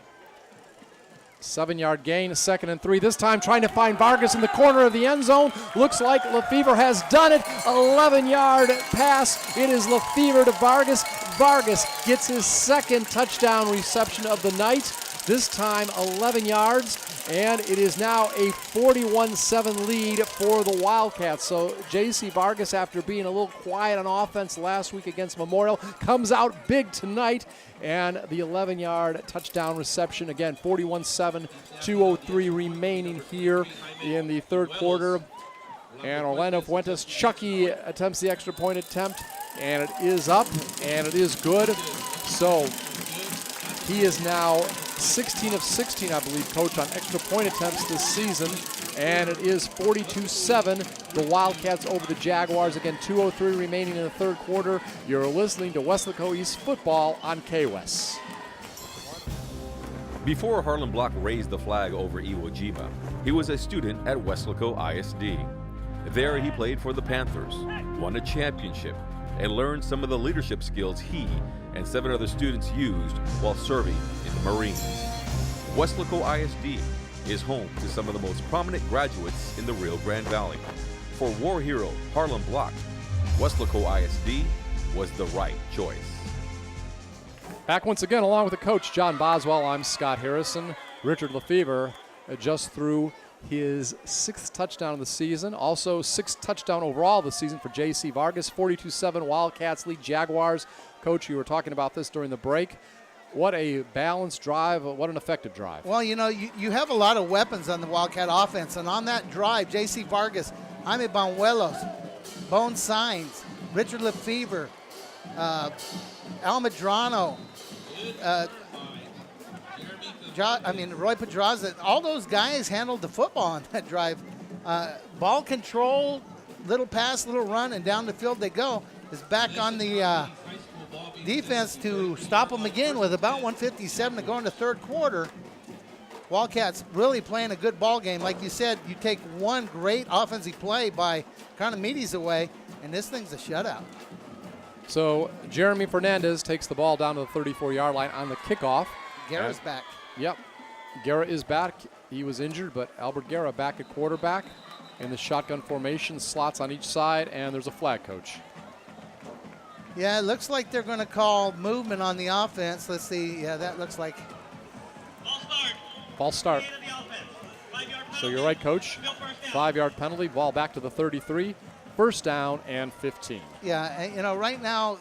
7-yard gain, 2nd and 3. This time trying to find Vargas in the corner of the end zone. Looks like Lefevre has done it. 11-yard pass. It is Lefevre to Vargas. Vargas gets his 2nd touchdown reception of the night. This time 11 yards, and it is now a 41-7 lead for the Wildcats. So J.C. Vargas, after being a little quiet on offense last week against Memorial, comes out big tonight, and the 11-yard touchdown reception. Again, 41-7, 2:03 remaining here in the 3rd quarter. And Orlando Fuentes, Chucky attempts the extra point attempt, and it is up, and it is good. So he is now 16 of 16, I believe, Coach, on extra point attempts this season. And it is 42-7, the Wildcats over the Jaguars. Again, 2:03 remaining in the 3rd quarter. You're listening to Weslaco East football on KWES. Before Harlan Block raised the flag over Iwo Jima, he was a student at Weslaco ISD. There he played for the Panthers, won a championship, and learned some of the leadership skills he and 7 other students used while serving in the Marines. Weslaco ISD is home to some of the most prominent graduates in the Rio Grande Valley. For war hero Harlan Block, Weslaco ISD was the right choice. Back once again, along with the coach, John Boswell, I'm Scott Harrison. Richard Lefevre just threw his 6th touchdown of the season. Also 6th touchdown overall of the season for J.C. Vargas. 42-7 Wildcats lead Jaguars. Coach, you were talking about this during the break. What a balanced drive. What an effective drive. Well, you know, you have a lot of weapons on the Wildcat offense, and on that drive, J.C. Vargas, Jaime Banuelos, Bone Signs, Richard Lefevre, Al Medrano, Roy Pedraza, all those guys handled the football on that drive. Ball control, little pass, little run, and down the field they go. Is back on the defense to stop them again with about 1:57 to go in the 3rd quarter. Wildcats really playing a good ball game. Like you said, you take one great offensive play by Economedes away, and this thing's a shutout. So Jeremy Fernandez takes the ball down to the 34-yard line on the kickoff. Guerra's back. Yep, Guerra is back. He was injured, but Albert Guerra back at quarterback in the shotgun formation, slots on each side, and there's a flag, Coach. Yeah, it looks like they're going to call movement on the offense. Let's see. Yeah, that looks like false start. So you're right, Coach. 5-yard penalty, ball back to the 33. 1st down and 15. Yeah, you know, right now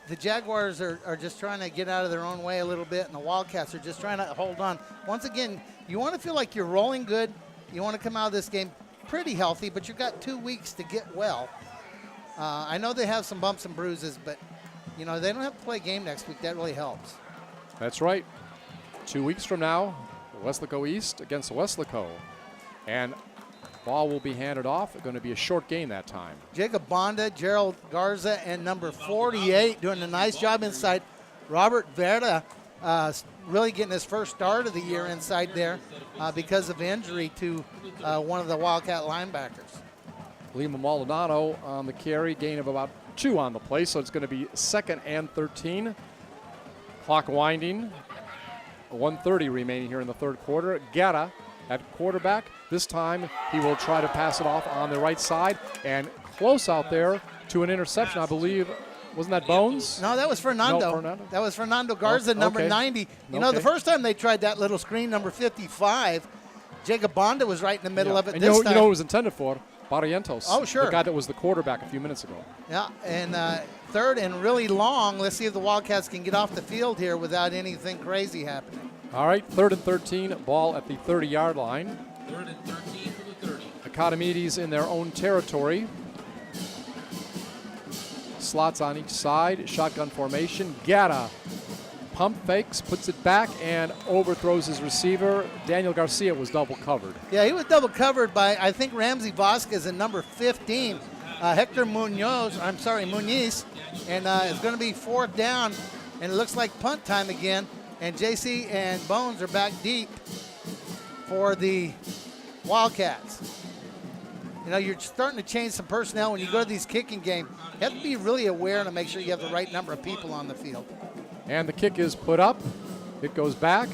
the Jaguars are just trying to get out of their own way a little bit, and the Wildcats are just trying to hold on. Once again, you want to feel like you're rolling good. You want to come out of this game pretty healthy, but you've got 2 weeks to get well. I know they have some bumps and bruises, but, you know, they don't have to play a game next week. That really helps. That's right. 2 weeks from now, Weslaco East against Weslaco. And ball will be handed off. It's going to be a short game that time. Jacob Bonda, Gerald Garza, and number 48 doing a nice job inside. Robert Verda really getting his first start of the year inside there because of injury to one of the Wildcat linebackers. Lima Maldonado on the carry, gain of about 2 on the play, so it's going to be 2nd and 13. Clock winding. 1:30 remaining here in the 3rd quarter. Guerra at quarterback. This time he will try to pass it off on the right side, and close out there to an interception. I believe Wasn't that Bones? No, that was Fernando. No, Fernando. That was Fernando Garza, Okay. number 90. You know, the first time they tried that little screen, number 55, Jacob Bonda was right in the middle of it. And This you time, know who it was intended for? Barrientos. Oh, sure. The guy that was the quarterback a few minutes ago. Yeah, and third and really long. Let's see if the Wildcats can get off the field here without anything crazy happening. All right, 3rd and 13, ball at the 30-yard line. 3rd and 13 for the 30. Economedes in their own territory. Slots on each side, shotgun formation. Guerra pump fakes, puts it back, and overthrows his receiver. Daniel Garcia was double covered. Yeah, he was double covered by, I think, Ramsey Vasquez and number 15, Hector Muniz, and it's going to be 4th down, and it looks like punt time again, and JC and Bones are back deep for the Wildcats. You know, you're starting to change some personnel when you go to these kicking games. You have to be really aware to make sure you have the right number of people on the field. And the kick is put up. It goes back.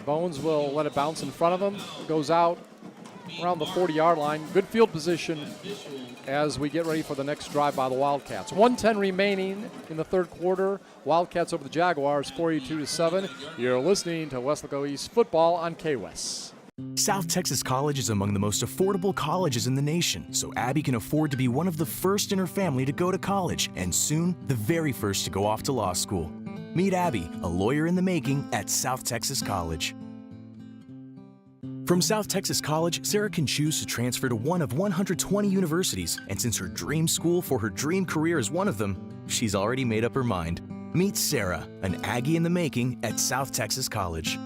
Bones will let it bounce in front of him. It goes out around the 40-yard line. Good field position as we get ready for the next drive by the Wildcats. 1:10 remaining in the third quarter. Wildcats over the Jaguars, 42-7. You're listening to Weslaco East football on KWES. South Texas College is among the most affordable colleges in the nation, so Abby can afford to be one of the first in her family to go to college, and soon, the very first to go off to law school. Meet Abby, a lawyer in the making at South Texas College. From South Texas College, Sarah can choose to transfer to one of 120 universities, and since her dream school for her dream career is one of them, she's already made up her mind. Meet Sarah, an Aggie in the making at South Texas College.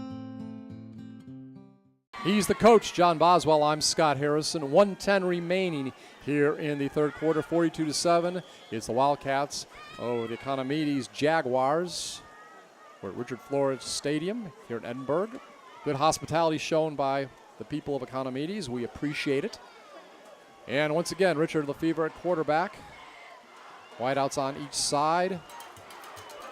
He's the coach, John Boswell. I'm Scott Harrison. 1:10 remaining here in the third quarter, 42-7. It's the Wildcats over the Economedes Jaguars. We're at Richard Flores Stadium here in Edinburg. Good hospitality shown by the people of Economedes. We appreciate it. And once again, Richard Lefevre at quarterback. Wideouts on each side.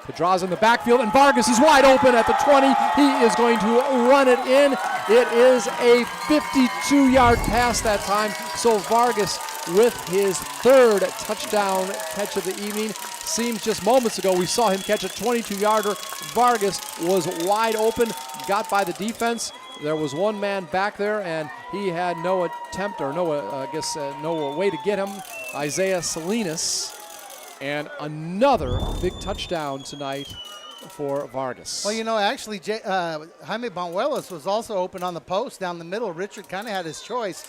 Pedraza in the backfield, and Vargas is wide open at the 20. He is going to run it in. It is a 52-yard pass that time. So Vargas with his 3rd touchdown catch of the evening. Seems just moments ago we saw him catch a 22-yarder. Vargas was wide open, got by the defense. There was one man back there, and he had no attempt or no way to get him. Isaiah Salinas. And another big touchdown tonight for Vargas. Well, you know, actually, Jaime Banuelos was also open on the post down the middle. Richard kind of had his choice,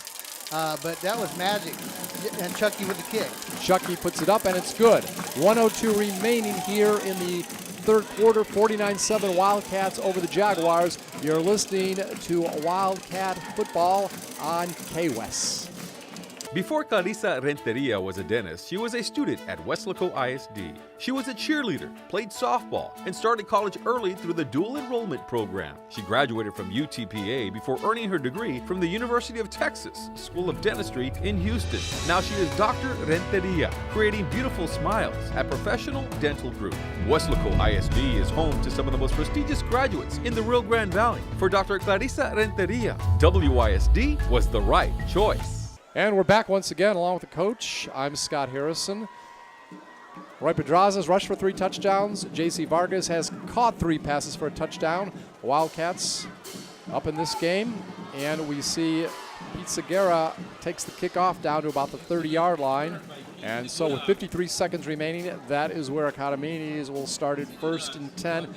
but that was magic. And Chucky with the kick. Chucky puts it up, and it's good. 1:02 remaining here in the third quarter, 49-7 Wildcats over the Jaguars. You're listening to Wildcat football on KWES. Before Clarissa Renteria was a dentist, she was a student at Weslaco ISD. She was a cheerleader, played softball, and started college early through the dual enrollment program. She graduated from UTPA before earning her degree from the University of Texas School of Dentistry in Houston. Now she is Dr. Renteria, creating beautiful smiles at Professional Dental Group. Weslaco ISD is home to some of the most prestigious graduates in the Rio Grande Valley. For Dr. Clarissa Renteria, WISD was the right choice. And we're back once again along with the coach. I'm Scott Harrison. Roy Pedraza's rushed for 3 touchdowns. J.C. Vargas has caught 3 passes for a touchdown. Wildcats up in this game. And we see Pete Segura takes the kickoff down to about the 30-yard line. And so with 53 seconds remaining, that is where Economedes will start at 1st and 10.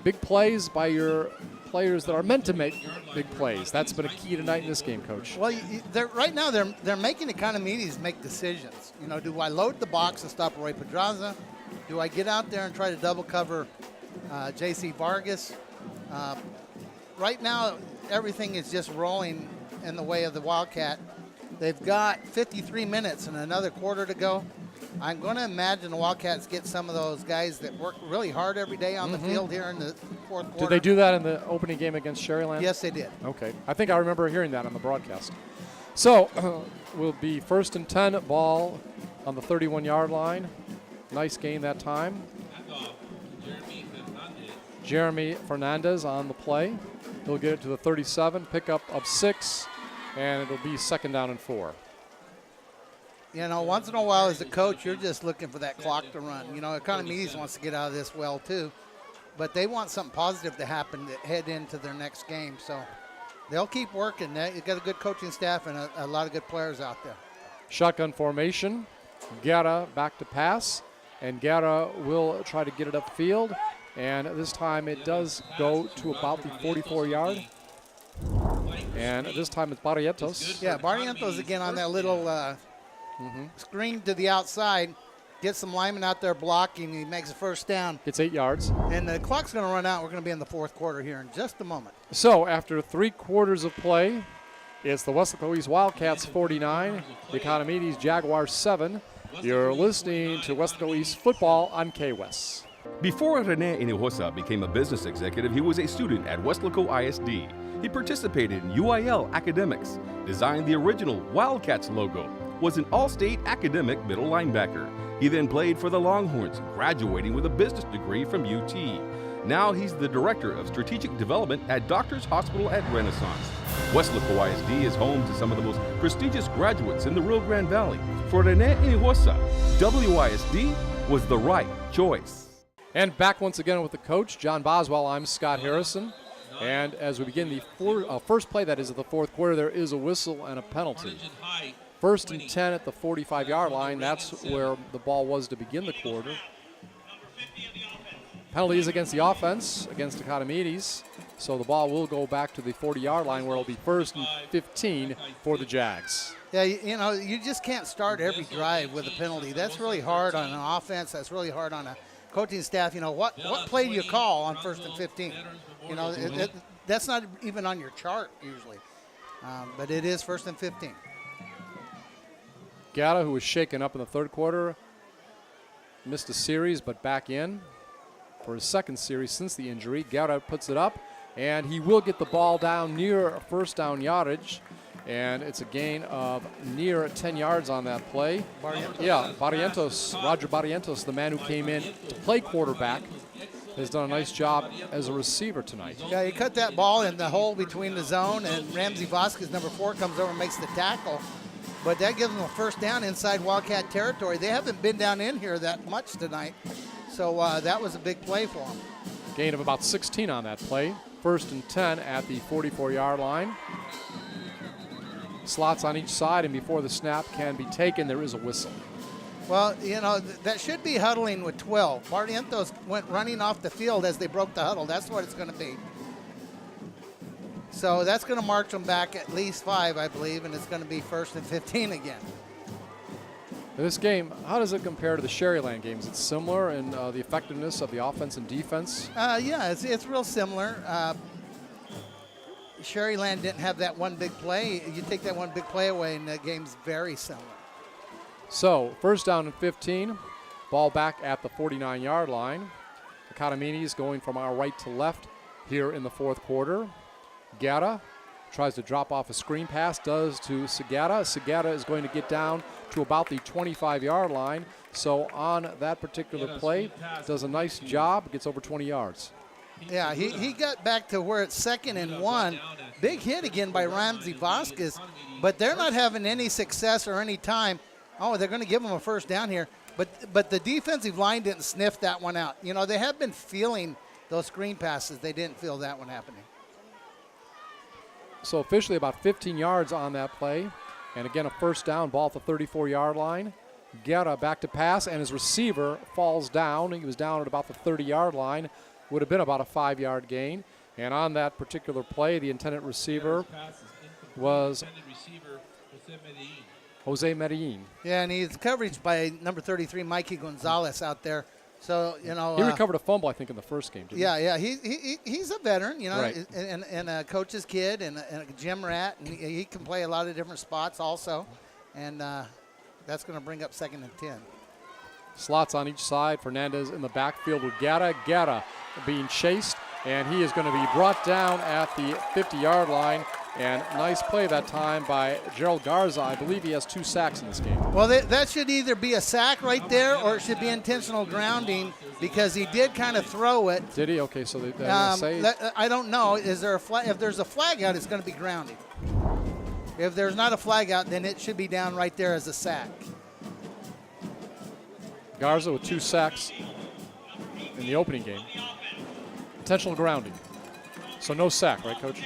Big plays by your players that are meant to make big plays. That's been a key tonight in this game, Coach. Well, right now they're making Economedes make decisions. You know, do I load the box and stop Roy Pedraza? Do I get out there and try to double cover J.C. Vargas? Right now, everything is just rolling in the way of the Wildcat. They've got 53 minutes and another quarter to go. I'm going to imagine the Wildcats get some of those guys that work really hard every day on the field here in the fourth quarter. Did they do that in the opening game against Sherryland? Yes, they did. Okay. I think I remember hearing that on the broadcast. So will be 1st and 10, ball on the 31-yard line. Nice gain that time. Jeremy Fernandez on the play. He'll get it to the 37, pickup of 6, and it'll be 2nd down and 4. You know, once in a while as a coach, you're just looking for that clock to run. You know, Economedes wants to get out of this well too, but they want something positive to happen to head into their next game. So they'll keep working. They've got a good coaching staff and a lot of good players out there. Shotgun formation. Guerra back to pass, and Guerra will try to get it upfield, and this time it does go to about the 44-yard. And this time it's Barrientos. Yeah, Barrientos again on that little screen to the outside. Gets some linemen out there blocking. He makes a first down. Gets 8 yards. And the clock's going to run out. We're going to be in the fourth quarter here in just a moment. So after 3 quarters of play, it's the Weslaco East Wildcats 49, the Economedes Jaguars 7. You're listening to Weslaco East football on KWES. Before Rene Hinojosa became a business executive, he was a student at Weslaco ISD. He participated in UIL academics, designed the original Wildcats logo, was an all-state academic middle linebacker. He then played for the Longhorns, graduating with a business degree from UT. Now he's the Director of Strategic Development at Doctors Hospital at Renaissance. Weslaco ISD is home to some of the most prestigious graduates in the Rio Grande Valley. For Rene Hinojosa, WISD was the right choice. And back once again with the coach, John Boswell. I'm Scott Harrison. And as we begin the first play, that is of the fourth quarter, there is a whistle and a penalty. First and 10 at the 45-yard line. That's where the ball was to begin the quarter. Penalty is against the offense, against Economedes. So the ball will go back to the 40-yard line where it'll be first and 15 for the Jags. Yeah, you know, you just can't start every drive with a penalty. That's really hard on an offense. That's really hard on a coaching staff. You know, what play do you call on first and 15? You know, that's not even on your chart usually. But it is first and 15. Gata, who was shaken up in the third quarter, missed a series but back in for his second series since the injury. Gata puts it up, and he will get the ball down near first down yardage, and it's a gain of near 10 yards on that play. Yeah, Barrientos, Roger Barrientos, the man who came in to play quarterback, has done a nice job as a receiver tonight. Yeah, he cut that ball in the hole between the zone, and Ramsey Vasquez, number 4, comes over and makes the tackle. But that gives them a first down inside Wildcat territory. They haven't been down in here that much tonight, so that was a big play for them. Gain of about 16 on that play. First and 10 at the 44-yard line. Slots on each side, and before the snap can be taken, there is a whistle. Well, you know, that should be huddling with 12. Barrientos went running off the field as they broke the huddle. That's what it's going to be. So that's going to march them back at least 5, I believe, and it's going to be first and 15 again. This game, how does it compare to the Sherryland games? It's similar in the effectiveness of the offense and defense? Yeah, it's real similar. Sherryland didn't have that one big play. You take that one big play away, and the game's very similar. So, first down and 15. Ball back at the 49-yard line. Economedes going from our right to left here in the fourth quarter. Gata tries to drop off a screen pass, does to Segata. Segata is going to get down to about the 25-yard line. So on that particular play, does a nice job, gets over 20 yards. Yeah, he got back to where it's 2nd and 1. Big hit again by Ramsey Vasquez, but they're not having any success or any time. Oh, they're going to give him a first down here. But the defensive line didn't sniff that one out. You know, they have been feeling those screen passes. They didn't feel that one happening. So officially about 15 yards on that play. And again, a first down, ball at the 34-yard line. Guerra back to pass, and his receiver falls down. He was down at about the 30-yard line. Would have been about a 5-yard gain. And on that particular play, the intended receiver was Jose Medellin. Yeah, and he's coverage by number 33, Mikey Gonzalez out there. So, you know. He recovered a fumble, I think, in the first game, didn't he? Yeah. He's a veteran, you know, right. and a coach's kid and a gym rat. And he can play a lot of different spots also. And that's going to bring up 2nd and 10. Slots on each side. Fernandez in the backfield with Gata. Gata being chased, and he is going to be brought down at the 50-yard line. And nice play that time by Gerald Garza. I believe he has 2 sacks in this game. Well, that should either be a sack right there or it should be intentional grounding because he did kind of throw it. Did he? Okay, so they say. I don't know. Is there a flag? If there's a flag out, it's going to be grounding. If there's not a flag out, then it should be down right there as a sack. Garza with 2 sacks in the opening game. Intentional grounding. So no sack, right, Coach?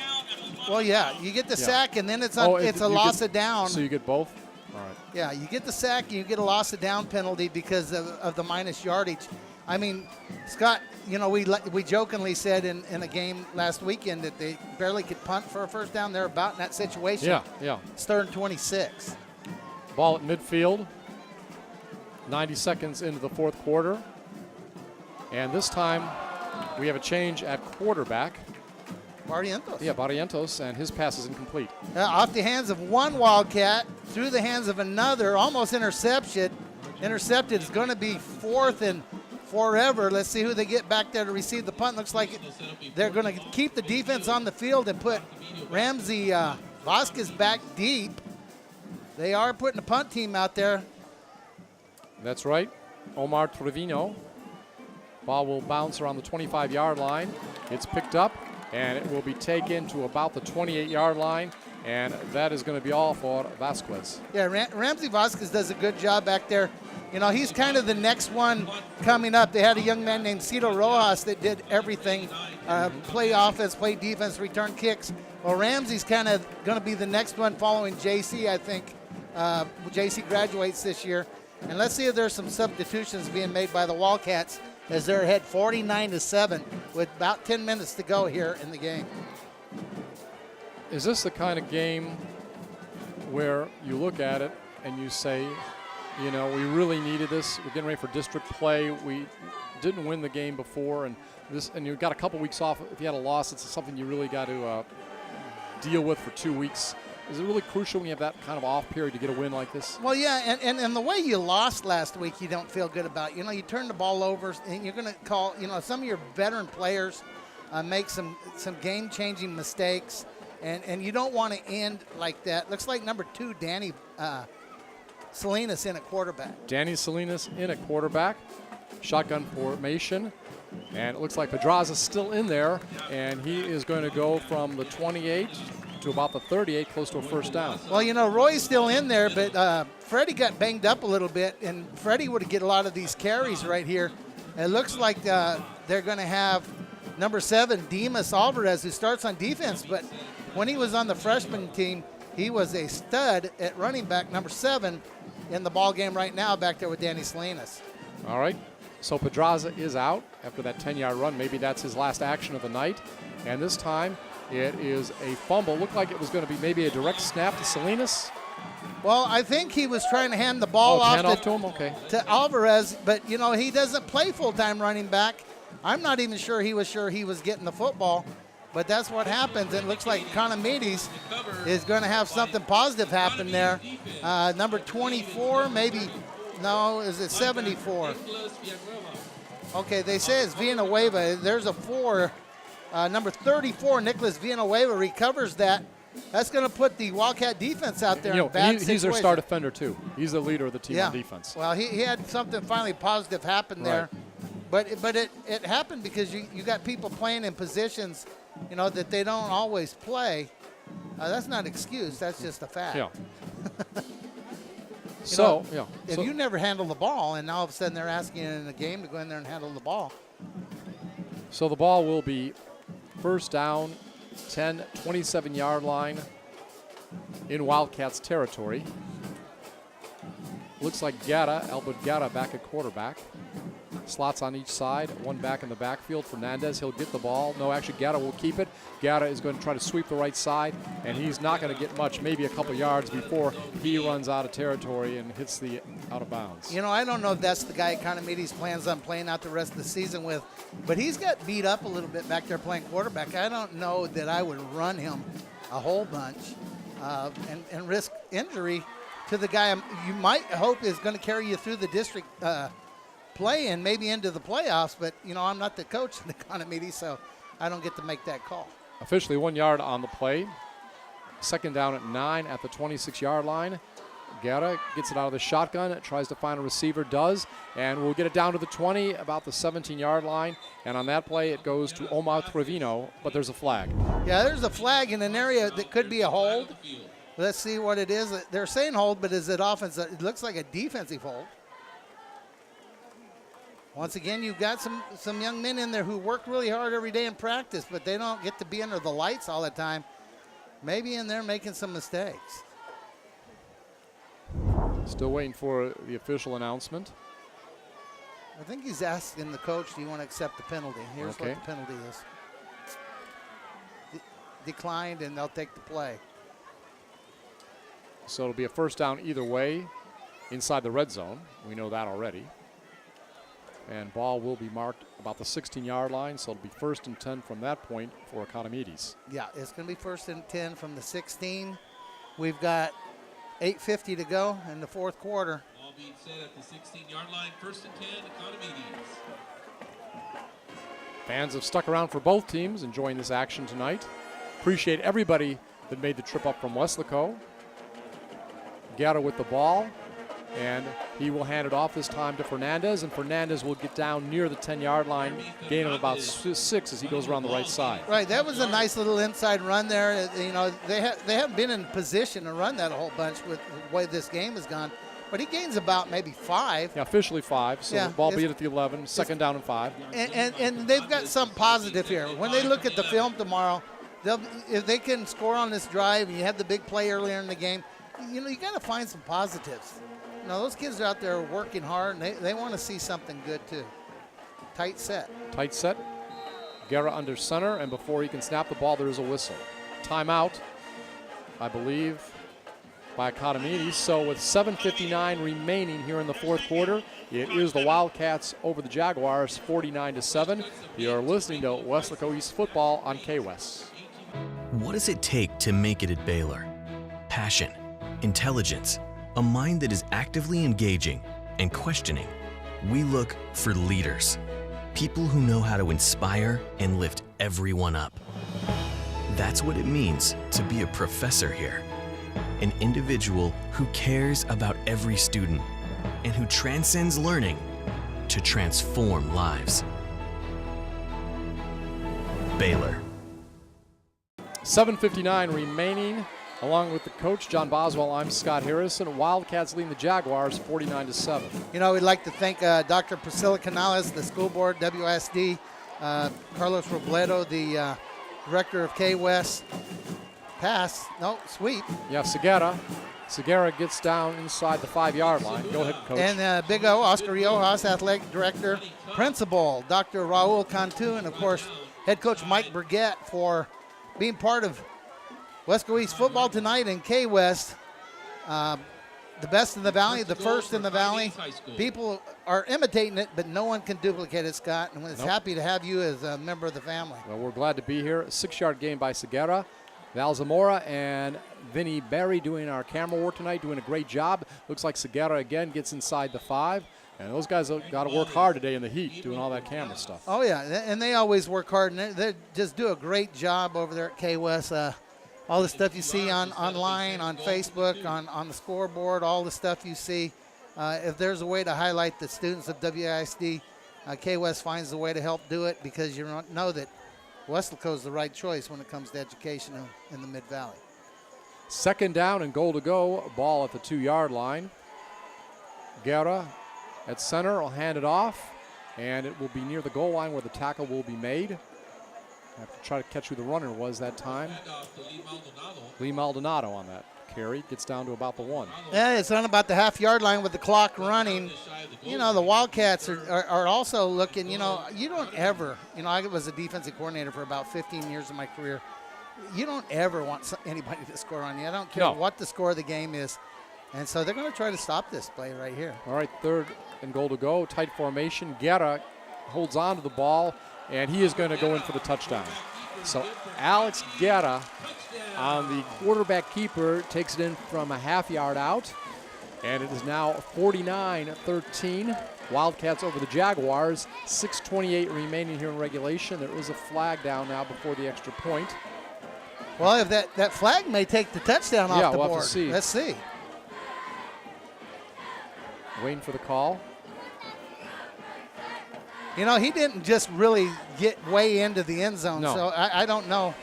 Well, yeah, you get the sack, and then it's a loss of down. So you get both? All right. Yeah, you get the sack, and you get a loss of down penalty because of the minus yardage. I mean, Scott, you know, we jokingly said in a game last weekend that they barely could punt for a first down. They're about in that situation. Yeah. It's 3rd and 26. Ball at midfield. 90 seconds into the 4th quarter. And this time we have a change at quarterback. Barrientos. Yeah, Barrientos, and his pass is incomplete. Off the hands of one Wildcat, through the hands of another, almost intercepted. Intercepted is going to be 4th and forever. Let's see who they get back there to receive the punt. Looks like they're going to keep the defense on the field and put Ramsey Vasquez back deep. They are putting the punt team out there. That's right. Omar Trevino. Ball will bounce around the 25-yard line. It's picked up, and it will be taken to about the 28-yard line, and that is going to be all for Vasquez. Yeah, Ramsey Vasquez does a good job back there. You know, he's kind of the next one coming up. They had a young man named Cito Rojas that did everything, play offense, play defense, return kicks. Well, Ramsey's kind of going to be the next one following JC, I think. JC graduates this year. And let's see if there's some substitutions being made by the Wildcats as they're ahead 49-7 with about 10 minutes to go here in the game. Is this the kind of game where you look at it and you say, you know, we really needed this. We're getting ready for district play. We didn't win the game before, and you've got a couple weeks off. If you had a loss, it's something you really got to deal with for 2 weeks. Is it really crucial when you have that kind of off period to get a win like this? Well, yeah, and the way you lost last week, you don't feel good about. You know, you turn the ball over, and you're going to call, you know, some of your veteran players make some game-changing mistakes, and you don't want to end like that. Looks like number 2, Danny Salinas in at quarterback. Danny Salinas in at quarterback. Shotgun formation. And it looks like Pedraza's still in there, and he is going to go from the 28 to about the 38, close to a first down. Well, you know, Roy's still in there, but Freddie got banged up a little bit, and Freddie would get a lot of these carries right here. It looks like they're going to have number 7, Dimas Alvarez, who starts on defense, but when he was on the freshman team, he was a stud at running back, number 7, in the ball game right now back there with Danny Salinas. All right. So Pedraza is out after that 10-yard run. Maybe that's his last action of the night. And this time it is a fumble. Looked like it was going to be maybe a direct snap to Salinas. Well, I think he was trying to hand the ball off to him. Okay. To Alvarez, but, you know, he doesn't play full-time running back. I'm not even sure he was getting the football, but that's what happens. It looks like Economedes is going to have something positive happen there. Number 24, maybe. No, is it 74? Okay, they say it's Villanueva. There's a 4. Number 34, Nicholas Villanueva, recovers that. That's going to put the Wildcat defense out there in a bad situation. He's their star defender, too. He's the leader of the team on defense. Well, he had something finally positive happen there. But it happened because you got people playing in positions, you know, that they don't always play. That's not an excuse. That's just a fact. Yeah. If you never handle the ball, and all of a sudden they're asking you in the game to go in there and handle the ball. So the ball will be first down, 10, 27-yard line in Wildcats territory. Looks like Albert Guerra back at quarterback. Slots on each side, one back in the backfield. Fernandez, he'll get the ball. No, actually, Guerra will keep it. Guerra is going to try to sweep the right side, and he's not going to get much, maybe a couple yards before he runs out of territory and hits the out of bounds. You know, I don't know if that's the guy Economedes plans on playing out the rest of the season with, but he's got beat up a little bit back there playing quarterback. I don't know that I would run him a whole bunch and risk injury to the guy you might hope is going to carry you through the district play and maybe into the playoffs, but, you know, I'm not the coach in the Economedes, so I don't get to make that call. Officially 1 yard on the play. Second down at 9 at the 26-yard line. Guerra gets it out of the shotgun, tries to find a receiver, does, and we'll get it down to the 20, about the 17-yard line, and on that play it goes to Omar Trevino, but there's a flag. Yeah, there's a flag in an area that could be a hold. Let's see what it is. They're saying hold, but is it offensive? It looks like a defensive hold. Once again, you've got some young men in there who work really hard every day in practice, but they don't get to be under the lights all the time. Maybe in there making some mistakes. Still waiting for the official announcement. I think he's asking the coach, do you want to accept the penalty? Here's Okay. what the penalty is. Declined, and they'll take the play. So it'll be a first down either way inside the red zone. We know that already. And ball will be marked about the 16-yard line, so it'll be 1st and 10 from that point for Economedes. Yeah, it's going to be 1st and 10 from the 16. We've got 8:50 to go in the fourth quarter. All being said at the 16-yard line, 1st and 10, Economedes. Fans have stuck around for both teams, enjoying this action tonight. Appreciate everybody that made the trip up from Weslaco. Guerra with the ball, and he will hand it off this time to Fernandez, and Fernandez will get down near the 10-yard line, gain of about 6 as he goes around the right side. Right, that was a nice little inside run there. You know, they haven't been in position to run that a whole bunch with the way this game has gone, but he gains about maybe 5. Yeah, officially 5, so Yeah, the ball be at the 11, 2nd down and 5. And they've got some positive here. When they look at the film tomorrow, if they can score on this drive and you have the big play earlier in the game, you know, you got to find some positives. You know, those kids are out there working hard, and they want to see something good too. Tight set. Tight set. Guerra under center, and before he can snap the ball, there is a whistle. Timeout, I believe, by Economedes. So with 7:59 remaining here in the fourth quarter, it is the Wildcats over the Jaguars, 49-7. You are listening to Weslaco East football on K-West. What does it take to make it at Baylor? Passion, intelligence, a mind that is actively engaging and questioning. We look for leaders, people who know how to inspire and lift everyone up. That's what it means to be a professor here, an individual who cares about every student and who transcends learning to transform lives. Baylor. 7:59 remaining. Along with the coach, John Boswell, I'm Scott Harrison. Wildcats leading the Jaguars 49-7. You know, we'd like to thank Dr. Priscilla Canales, the school board, WSD, Carlos Robledo, the director of K-West. Sweep. Yeah, Segura gets down inside the 5-yard line. Go ahead, coach. And Big O, Oscar Riojas, athletic director, principal, Dr. Raul Cantu, and of course, head coach Mike Burgett for being part of Weslaco East football tonight in K-West. The best in the valley, the first in the valley. People are imitating it, but no one can duplicate it, Scott. And it's happy to have you as a member of the family. Well, we're glad to be here. A 6-yard gain by Segura. Val Zamora and Vinny Barry doing our camera work tonight, doing a great job. Looks like Segura again gets inside the 5. And those guys have got to work hard today in the heat, doing all that camera stuff. Oh, yeah, and they always work hard, and they just do a great job over there at K-West. All the stuff you see online, on Facebook, on the scoreboard, all the stuff you see. If there's a way to highlight the students of WISD, K-West finds a way to help do it, because you know that Weslaco is the right choice when it comes to education in the Mid-Valley. 2nd down and goal to go. Ball at the 2-yard line. Guerra at center will hand it off, and it will be near the goal line where the tackle will be made. I have to try to catch who the runner was that time. Lee Maldonado on that carry. Gets down to about the 1. Yeah, it's on about the half-yard line with the clock running. You know, the Wildcats are also looking, you know, you don't ever, you know, I was a defensive coordinator for about 15 years of my career. You don't ever want anybody to score on you. I don't care what the score of the game is. And so they're going to try to stop this play right here. All right, 3rd and goal to go. Tight formation. Guerra holds on to the ball, and he is going to go in for the touchdown. So Alex Guerra on the quarterback keeper takes it in from a half-yard out, and it is now 49-13. Wildcats over the Jaguars. 6:28 remaining here in regulation. There is a flag down now before the extra point. Well, if that flag may take the touchdown off the board. Have to see. Let's see. Waiting for the call. You know, he didn't just really get way into the end zone, so I don't know.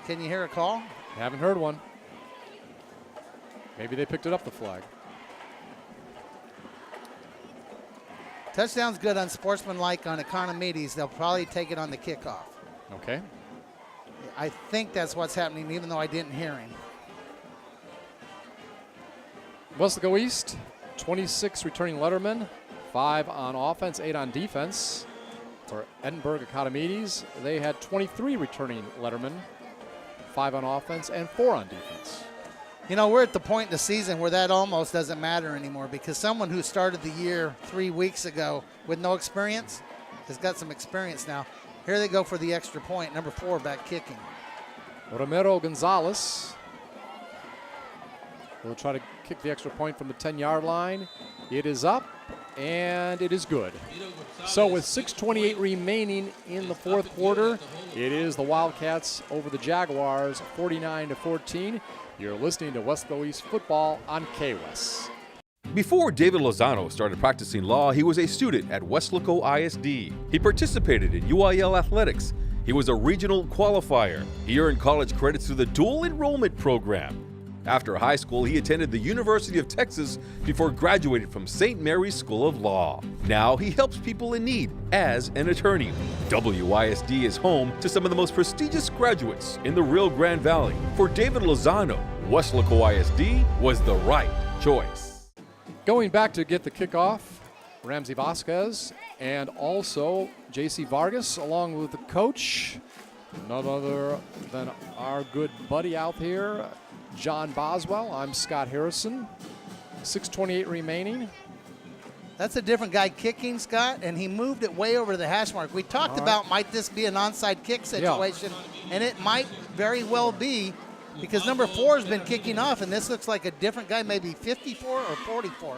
Can you hear a call? Haven't heard one. Maybe they picked it up, the flag. Touchdown's good on sportsmanlike on Economedes. They'll probably take it on the kickoff. Okay. I think that's what's happening, even though I didn't hear him. Weslaco East, 26 returning lettermen, 5 on offense, 8 on defense. For Edinburg Economedes, they had 23 returning lettermen, 5 on offense and 4 on defense. You know, we're at the point in the season where that almost doesn't matter anymore, because someone who started the year 3 weeks ago with no experience has got some experience now. Here they go for the extra point, number 4 back kicking. Romero Gonzalez will try to kick the extra point from the 10-yard line. It is up, and it is good. So with 6:28 remaining in the fourth quarter, it is the Wildcats over the Jaguars, 49-14. You're listening to Weslaco East football on KWES. Before David Lozano started practicing law, he was a student at Weslaco ISD. He participated in UIL athletics. He was a regional qualifier. He earned college credits through the dual enrollment program. After high school, he attended the University of Texas before graduating from St. Mary's School of Law. Now he helps people in need as an attorney. WISD is home to some of the most prestigious graduates in the Rio Grande Valley. For David Lozano, Weslaco ISD was the right choice. Going back to get the kickoff, Ramsey Vasquez and also J.C. Vargas along with the coach, none other than our good buddy out here, John Boswell. I'm Scott Harrison. 6:28 remaining. That's a different guy kicking, Scott, and he moved it way over the hash mark. We talked about might this be an onside kick situation, and it might very well be, because number 4 has been kicking off, and this looks like a different guy, maybe 54 or 44.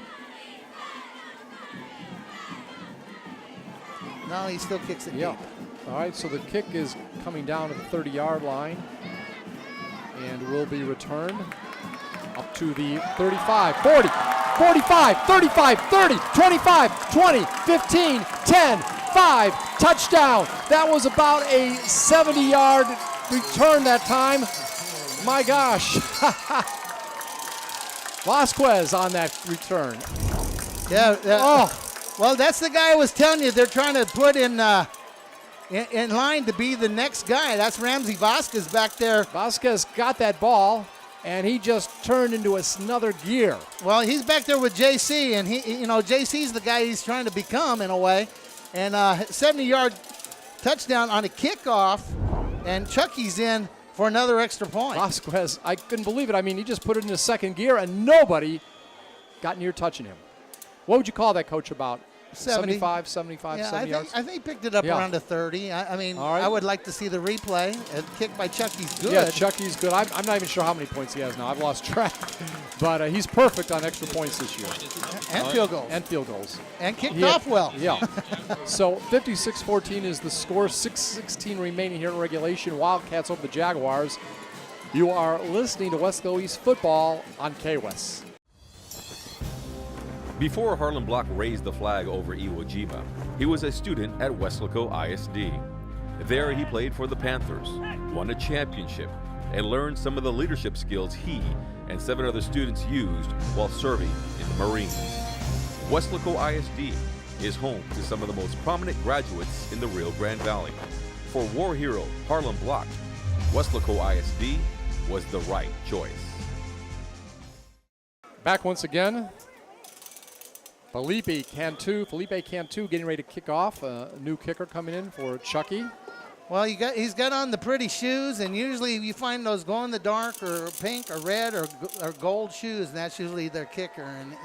No, he still kicks it deep. All right, so the kick is coming down to the 30-yard line and will be returned up to the 35, 40, 45, 35, 30, 25, 20, 15, 10, 5, touchdown. That was about a 70-yard return that time. My gosh. Vasquez on that return. Well, that's the guy I was telling you they're trying to put in line to be the next guy. That's Ramsey Vasquez back there. Vasquez got that ball, and he just turned into another gear. Well, he's back there with JC, and JC's the guy he's trying to become in a way. And 70-yard touchdown on a kickoff, and Chucky's in for another extra point. Vasquez, I couldn't believe it. I mean, he just put it into second gear, and nobody got near touching him. What would you call that, Coach, about 75, 70 yards? I think he picked it up around the 30. I would like to see the replay. A kick by Chucky's good. Yeah, Chucky's good. I'm not even sure how many points he has now. I've lost track. But he's perfect on extra points this year. And field goals. And field goals. And kicked off well. Yeah. So 56-14 is the score. 6:16 remaining here in regulation. Wildcats over the Jaguars. You are listening to Weslaco East football on KWES. Before Harlan Block raised the flag over Iwo Jima, he was a student at Weslaco ISD. There he played for the Panthers, won a championship, and learned some of the leadership skills he and 7 other students used while serving in the Marines. Weslaco ISD is home to some of the most prominent graduates in the Rio Grande Valley. For war hero Harlan Block, Weslaco ISD was the right choice. Back once again. Felipe Cantu getting ready to kick off. A new kicker coming in for Chucky. Well, he's got on the pretty shoes, and usually you find those glow in the dark or pink or red or gold shoes, and that's usually their kicker. And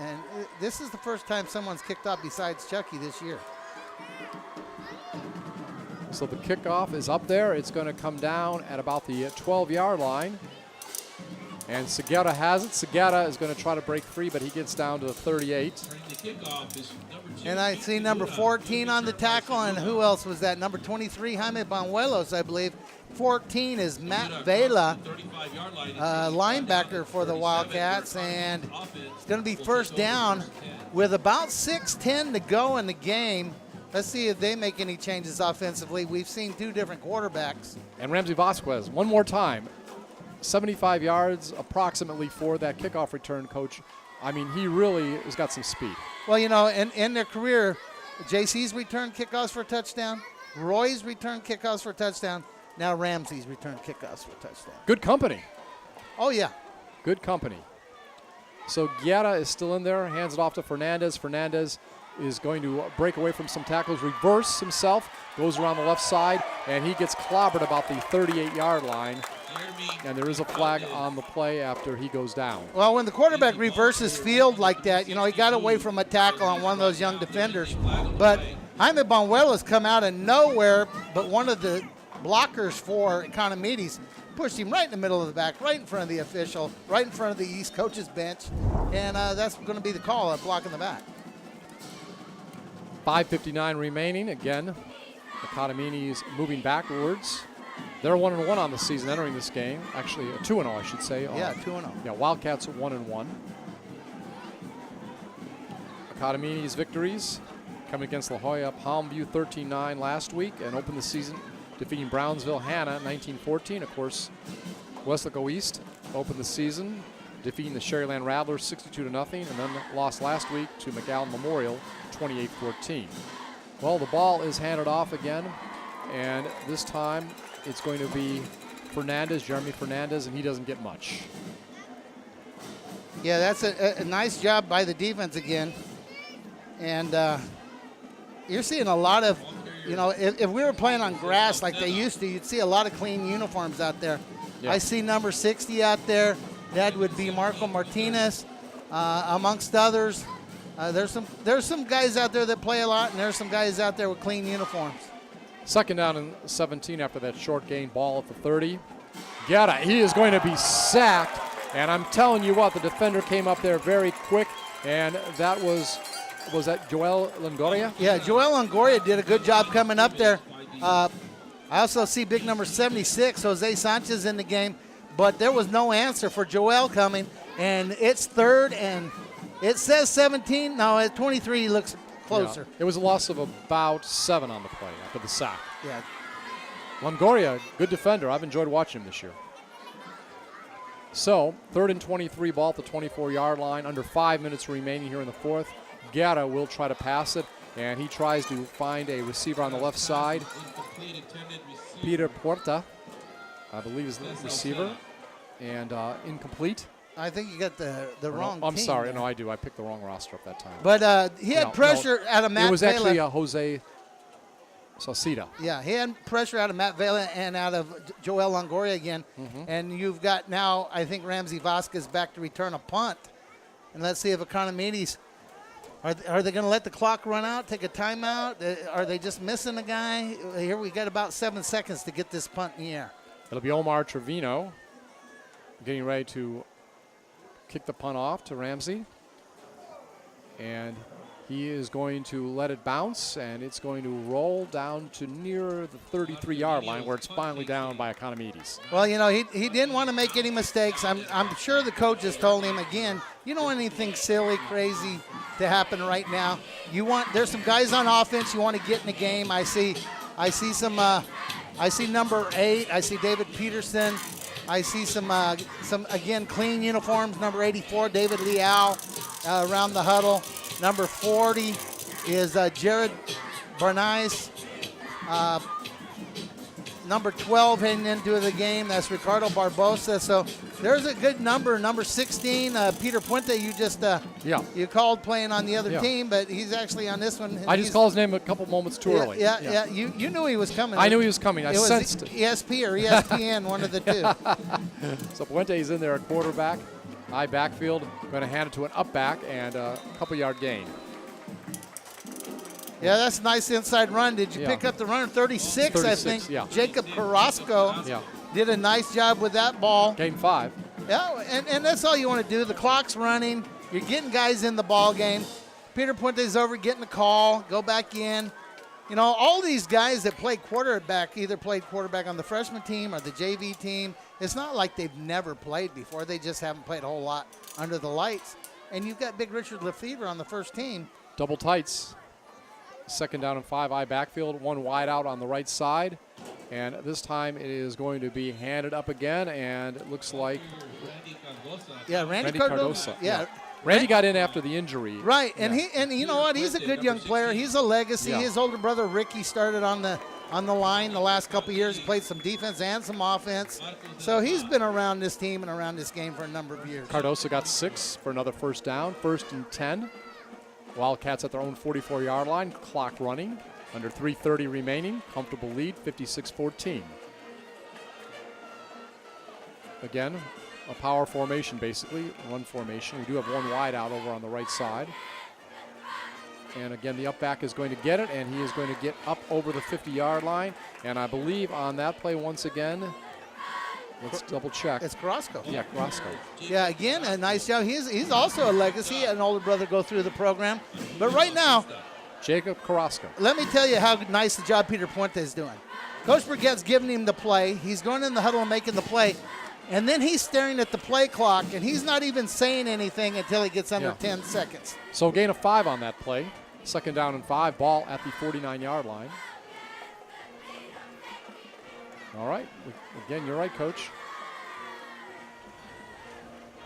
this is the first time someone's kicked off besides Chucky this year. So the kickoff is up there. It's going to come down at about the 12-yard line. And Segura has it. Segura is going to try to break free, but he gets down to the 38. And I see number 14 on the tackle, and who else was that? Number 23, Jaime Banuelos, I believe. 14 is Matt Vela, linebacker for the Wildcats, and it's going to be first down with about 6:10 to go in the game. Let's see if they make any changes offensively. We've seen 2 different quarterbacks. And Ramsey Vasquez, one more time. 75 yards approximately for that kickoff return, Coach. I mean, he really has got some speed. Well, in their career, JC's returned kickoffs for a touchdown. Roy's returned kickoffs for a touchdown. Now Ramsey's returned kickoffs for a touchdown. Good company. Oh, yeah. Good company. So Guerra is still in there, hands it off to Fernandez. Fernandez is going to break away from some tackles, reverse himself, goes around the left side, and he gets clobbered about the 38-yard line. And there is a flag on the play after he goes down. Well, when the quarterback reverses field like that, he got away from a tackle on one of those young defenders. But Jaime Banuelos come out of nowhere, but one of the blockers for Economedes pushed him right in the middle of the back, right in front of the official, right in front of the East coach's bench, and that's going to be the call, a block in the back. 5:59 remaining. Again, Economedes moving backwards. They're 1-1 on the season entering this game. Actually, 2-0, I should say. Yeah, 2-0. Yeah, Wildcats 1-1. Economedes victories coming against La Jolla Palmview 13-9 last week and opened the season defeating Brownsville Hanna 19-14. Of course, Weslaco East opened the season defeating the Sherryland Rattlers 62-0 and then lost last week to McAllen Memorial 28-14. Well, the ball is handed off again, and this time it's going to be Fernandez, Jeremy Fernandez, and he doesn't get much. Yeah, that's a nice job by the defense again. And you're seeing a lot of, if we were playing on grass like they used to, you'd see a lot of clean uniforms out there. Yeah. I see number 60 out there. That would be Marco Martinez, amongst others. There's some guys out there that play a lot, and there's some guys out there with clean uniforms. Second down and 17 after that short gain ball at the 30. Guerra, he is going to be sacked, and I'm telling you what, the defender came up there very quick, and that was that Joel Longoria? Yeah, Joel Longoria did a good job coming up there. I also see big number 76, Jose Sanchez, in the game, but there was no answer for Joel coming, and it's third, and it says 17. No, at 23 he looks closer. Yeah, it was a loss of about 7 on the play after the sack. Yeah. Longoria, good defender. I've enjoyed watching him this year. So, 3rd and 23, ball at the 24-yard line. Under 5 minutes remaining here in the fourth. Guerra will try to pass it, and he tries to find a receiver on the left side. Peter Puerta, I believe, is the receiver, and incomplete. I think you got the wrong team. I'm sorry. There. No, I do. I picked the wrong roster up that time. But he had pressure out of Matt Vela. It was actually Jose Sauceda. Yeah, he had pressure out of Matt Vela and out of Joel Longoria again. Mm-hmm. And you've got now, I think, Ramsey Vasquez back to return a punt. And let's see if Economedes, are they going to let the clock run out, take a timeout? Are they just missing a guy? Here we got about 7 seconds to get this punt in the air. It'll be Omar Trevino getting ready to kick the punt off to Ramsey. And he is going to let it bounce, and it's going to roll down to near the 33-yard line where it's finally down by Economedes. Well, he didn't want to make any mistakes. I'm sure the coach has told him again, you don't want anything silly, crazy to happen right now. There's some guys on offense you want to get in the game. I see number 8. I see David Peterson. I see some again, clean uniforms. Number 84, David Leal, around the huddle. Number 40 is Jared Barnice. Number 12 heading into the game, that's Ricardo Barbosa. So there's a good number. Number 16, Peter Puente, you called playing on the other team, but he's actually on this one. I just called his name a couple moments too early. Yeah. You knew he was coming. I knew he was coming. I sensed it. ESP or ESPN, one of the two. So Puente's in there at quarterback. High backfield. Going to hand it to an up back and a couple-yard gain. Yeah, that's a nice inside run. Did you pick up the runner? 36, I think. Yeah. Jacob Carrasco did a nice job with that ball. Game 5. Yeah, and that's all you want to do. The clock's running. You're getting guys in the ball game. Peter Puente's over getting the call. Go back in. All these guys that play quarterback either played quarterback on the freshman team or the JV team. It's not like they've never played before. They just haven't played a whole lot under the lights. And you've got Big Richard Lefevre on the first team. Double tights. 2nd down and 5, I backfield, 1 wide out on the right side. And this time it is going to be handed up again, and it looks like Randy Cardosa. Yeah. Randy got in after the injury. Right, and you know what? He's a good young player. He's a legacy. Yeah. His older brother Ricky started on the line the last couple of years. He played some defense and some offense. So he's been around this team and around this game for a number of years. Cardoso got 6 for another first down. 1st and 10. Wildcats at their own 44-yard line. Clock running. Under 3:30 remaining. Comfortable lead, 56-14. Again, a power formation basically, run formation. We do have one wide out over on the right side. And again, the up back is going to get it, and he is going to get up over the 50-yard line. And I believe on that play once again, let's double check. It's Carrasco. Yeah, Carrasco. Yeah, again, a nice job. He's also a legacy, an older brother go through the program. But right now, Jacob Carrasco. let me tell you how nice the job Peter Puente is doing. Coach Burgett's giving him the play. He's going in the huddle and making the play. And then he's staring at the play clock, and he's not even saying anything until he gets under 10 seconds. So gain of 5 on that play. 2nd down and 5, ball at the 49-yard line. All right, again, you're right, Coach.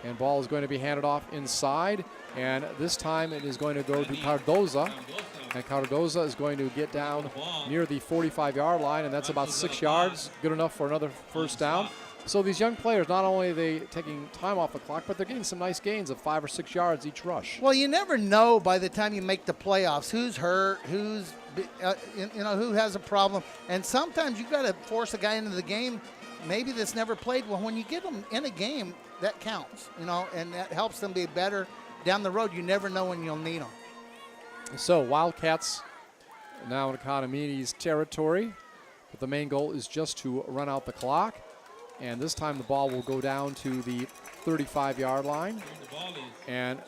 And ball is going to be handed off inside, and this time it is going to go to Cardoza. And Cardoza is going to get down near the 45-yard line, and that's about 6 yards, good enough for another first down. So these young players, not only are they taking time off the clock, but they're getting some nice gains of 5 or 6 yards each rush. Well, you never know by the time you make the playoffs who's hurt, who has a problem. And sometimes you've got to force a guy into the game, maybe that's never played. Well, when you get them in a game, that counts, and that helps them be better down the road. You never know when you'll need them. So Wildcats now in Economedes territory, but the main goal is just to run out the clock. And this time the ball will go down to the 35-yard line. And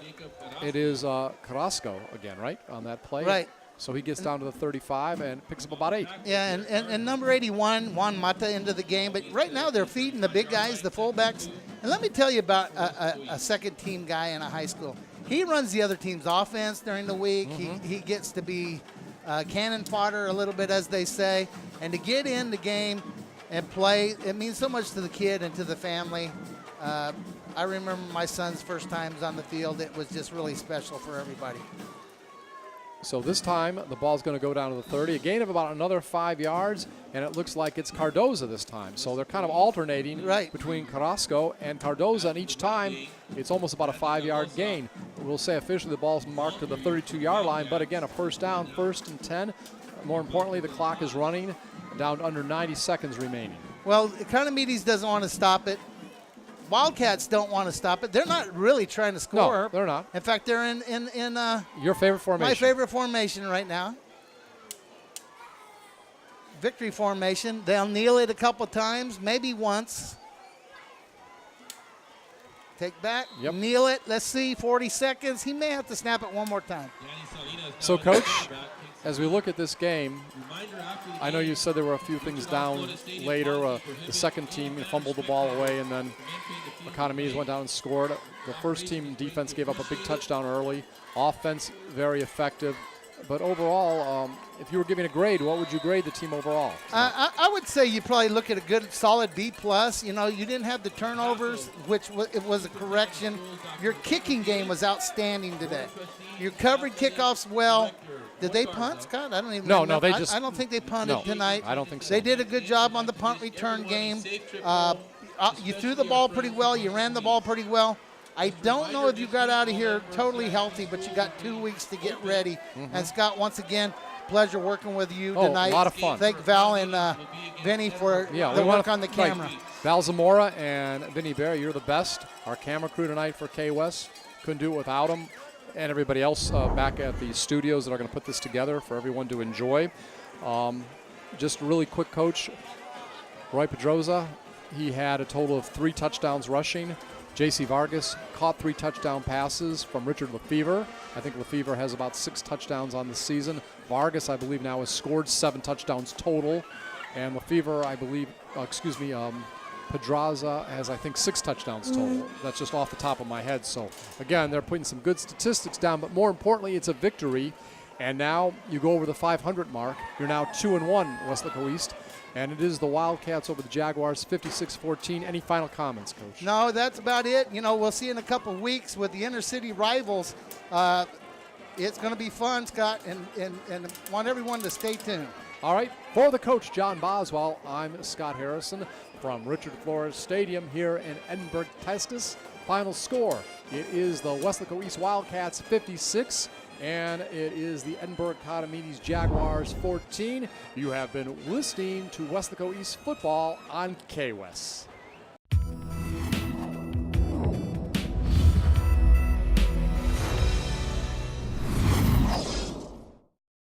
it is Carrasco again, right, on that play? Right. So he gets down to the 35 and picks up about 8. Yeah, and number 81, Juan Mata, into the game. But right now they're feeding the big guys, the fullbacks. And let me tell you about a second-team guy in a high school. He runs the other team's offense during the week. He gets to be cannon fodder a little bit, as they say. And to get in the game and play, it means so much to the kid and to the family. I remember my son's first times on the field. It was just really special for everybody. So this time the ball's going to go down to the 30. A gain of about another 5 yards, and it looks like it's Cardoza this time. So they're kind of alternating between Carrasco and Cardoza, and each time it's almost about a 5-yard gain. We'll say officially the ball's marked to the 32-yard line, but again, a first down, 1st and 10. More importantly, the clock is running down to under 90 seconds remaining. Well, Economedes doesn't want to stop it. Wildcats don't want to stop it. They're not really trying to score. No, they're not. In fact, they're in your favorite formation. My favorite formation right now. Victory formation. They'll kneel it a couple times, maybe once. Take back, kneel it. Let's see, 40 seconds. He may have to snap it one more time. So, Coach, as we look at this game, I know you said there were a few things down later. The second team fumbled the ball away, and then Economedes went down and scored. The first team defense gave up a big touchdown early. Offense, very effective. But overall, if you were giving a grade, what would you grade the team overall? I would say you probably look at a good, solid B+. You didn't have the turnovers, which it was a correction. Your kicking game was outstanding today. You covered kickoffs well. Did they punt, Scott? I don't even know. No, they just. I don't think they punted tonight. I don't think so. They did a good job on the punt return game. You threw the ball pretty well. You ran the ball pretty well. I don't know if you got out of here totally healthy, but you got 2 weeks to get ready. And Scott, once again, pleasure working with you tonight. A lot of fun. Thank Val and Vinny for the work on the camera. Right. Val Zamora and Vinny Berry, you're the best. Our camera crew tonight for K-West. Couldn't do it without them. And everybody else back at the studios that are going to put this together for everyone to enjoy. Just really quick, Coach. Roy Pedroza, he had a total of 3 touchdowns rushing. J.C. Vargas caught 3 touchdown passes from Richard Lefevre. I think Lefevre has about 6 touchdowns on the season. Vargas, I believe, now has scored 7 touchdowns total. And Lefevre, I believe, Pedraza has, I think, 6 touchdowns total. That's just off the top of my head. So, again, they're putting some good statistics down. But more importantly, it's a victory. And now you go over the 500 mark. You're now 2-1, Weslaco East. And it is the Wildcats over the Jaguars, 56-14. Any final comments, Coach? No, that's about it. You know, we'll see in a couple of weeks with the inner-city rivals. It's going to be fun, Scott, and want everyone to stay tuned. All right, for the coach, John Boswell, I'm Scott Harrison from Richard Flores Stadium here in Edinburg, Texas. Final score, it is the Weslaco East Wildcats 56, and it is the Edinburg Economedes Jaguars 14. You have been listening to Weslaco East Football on KWES.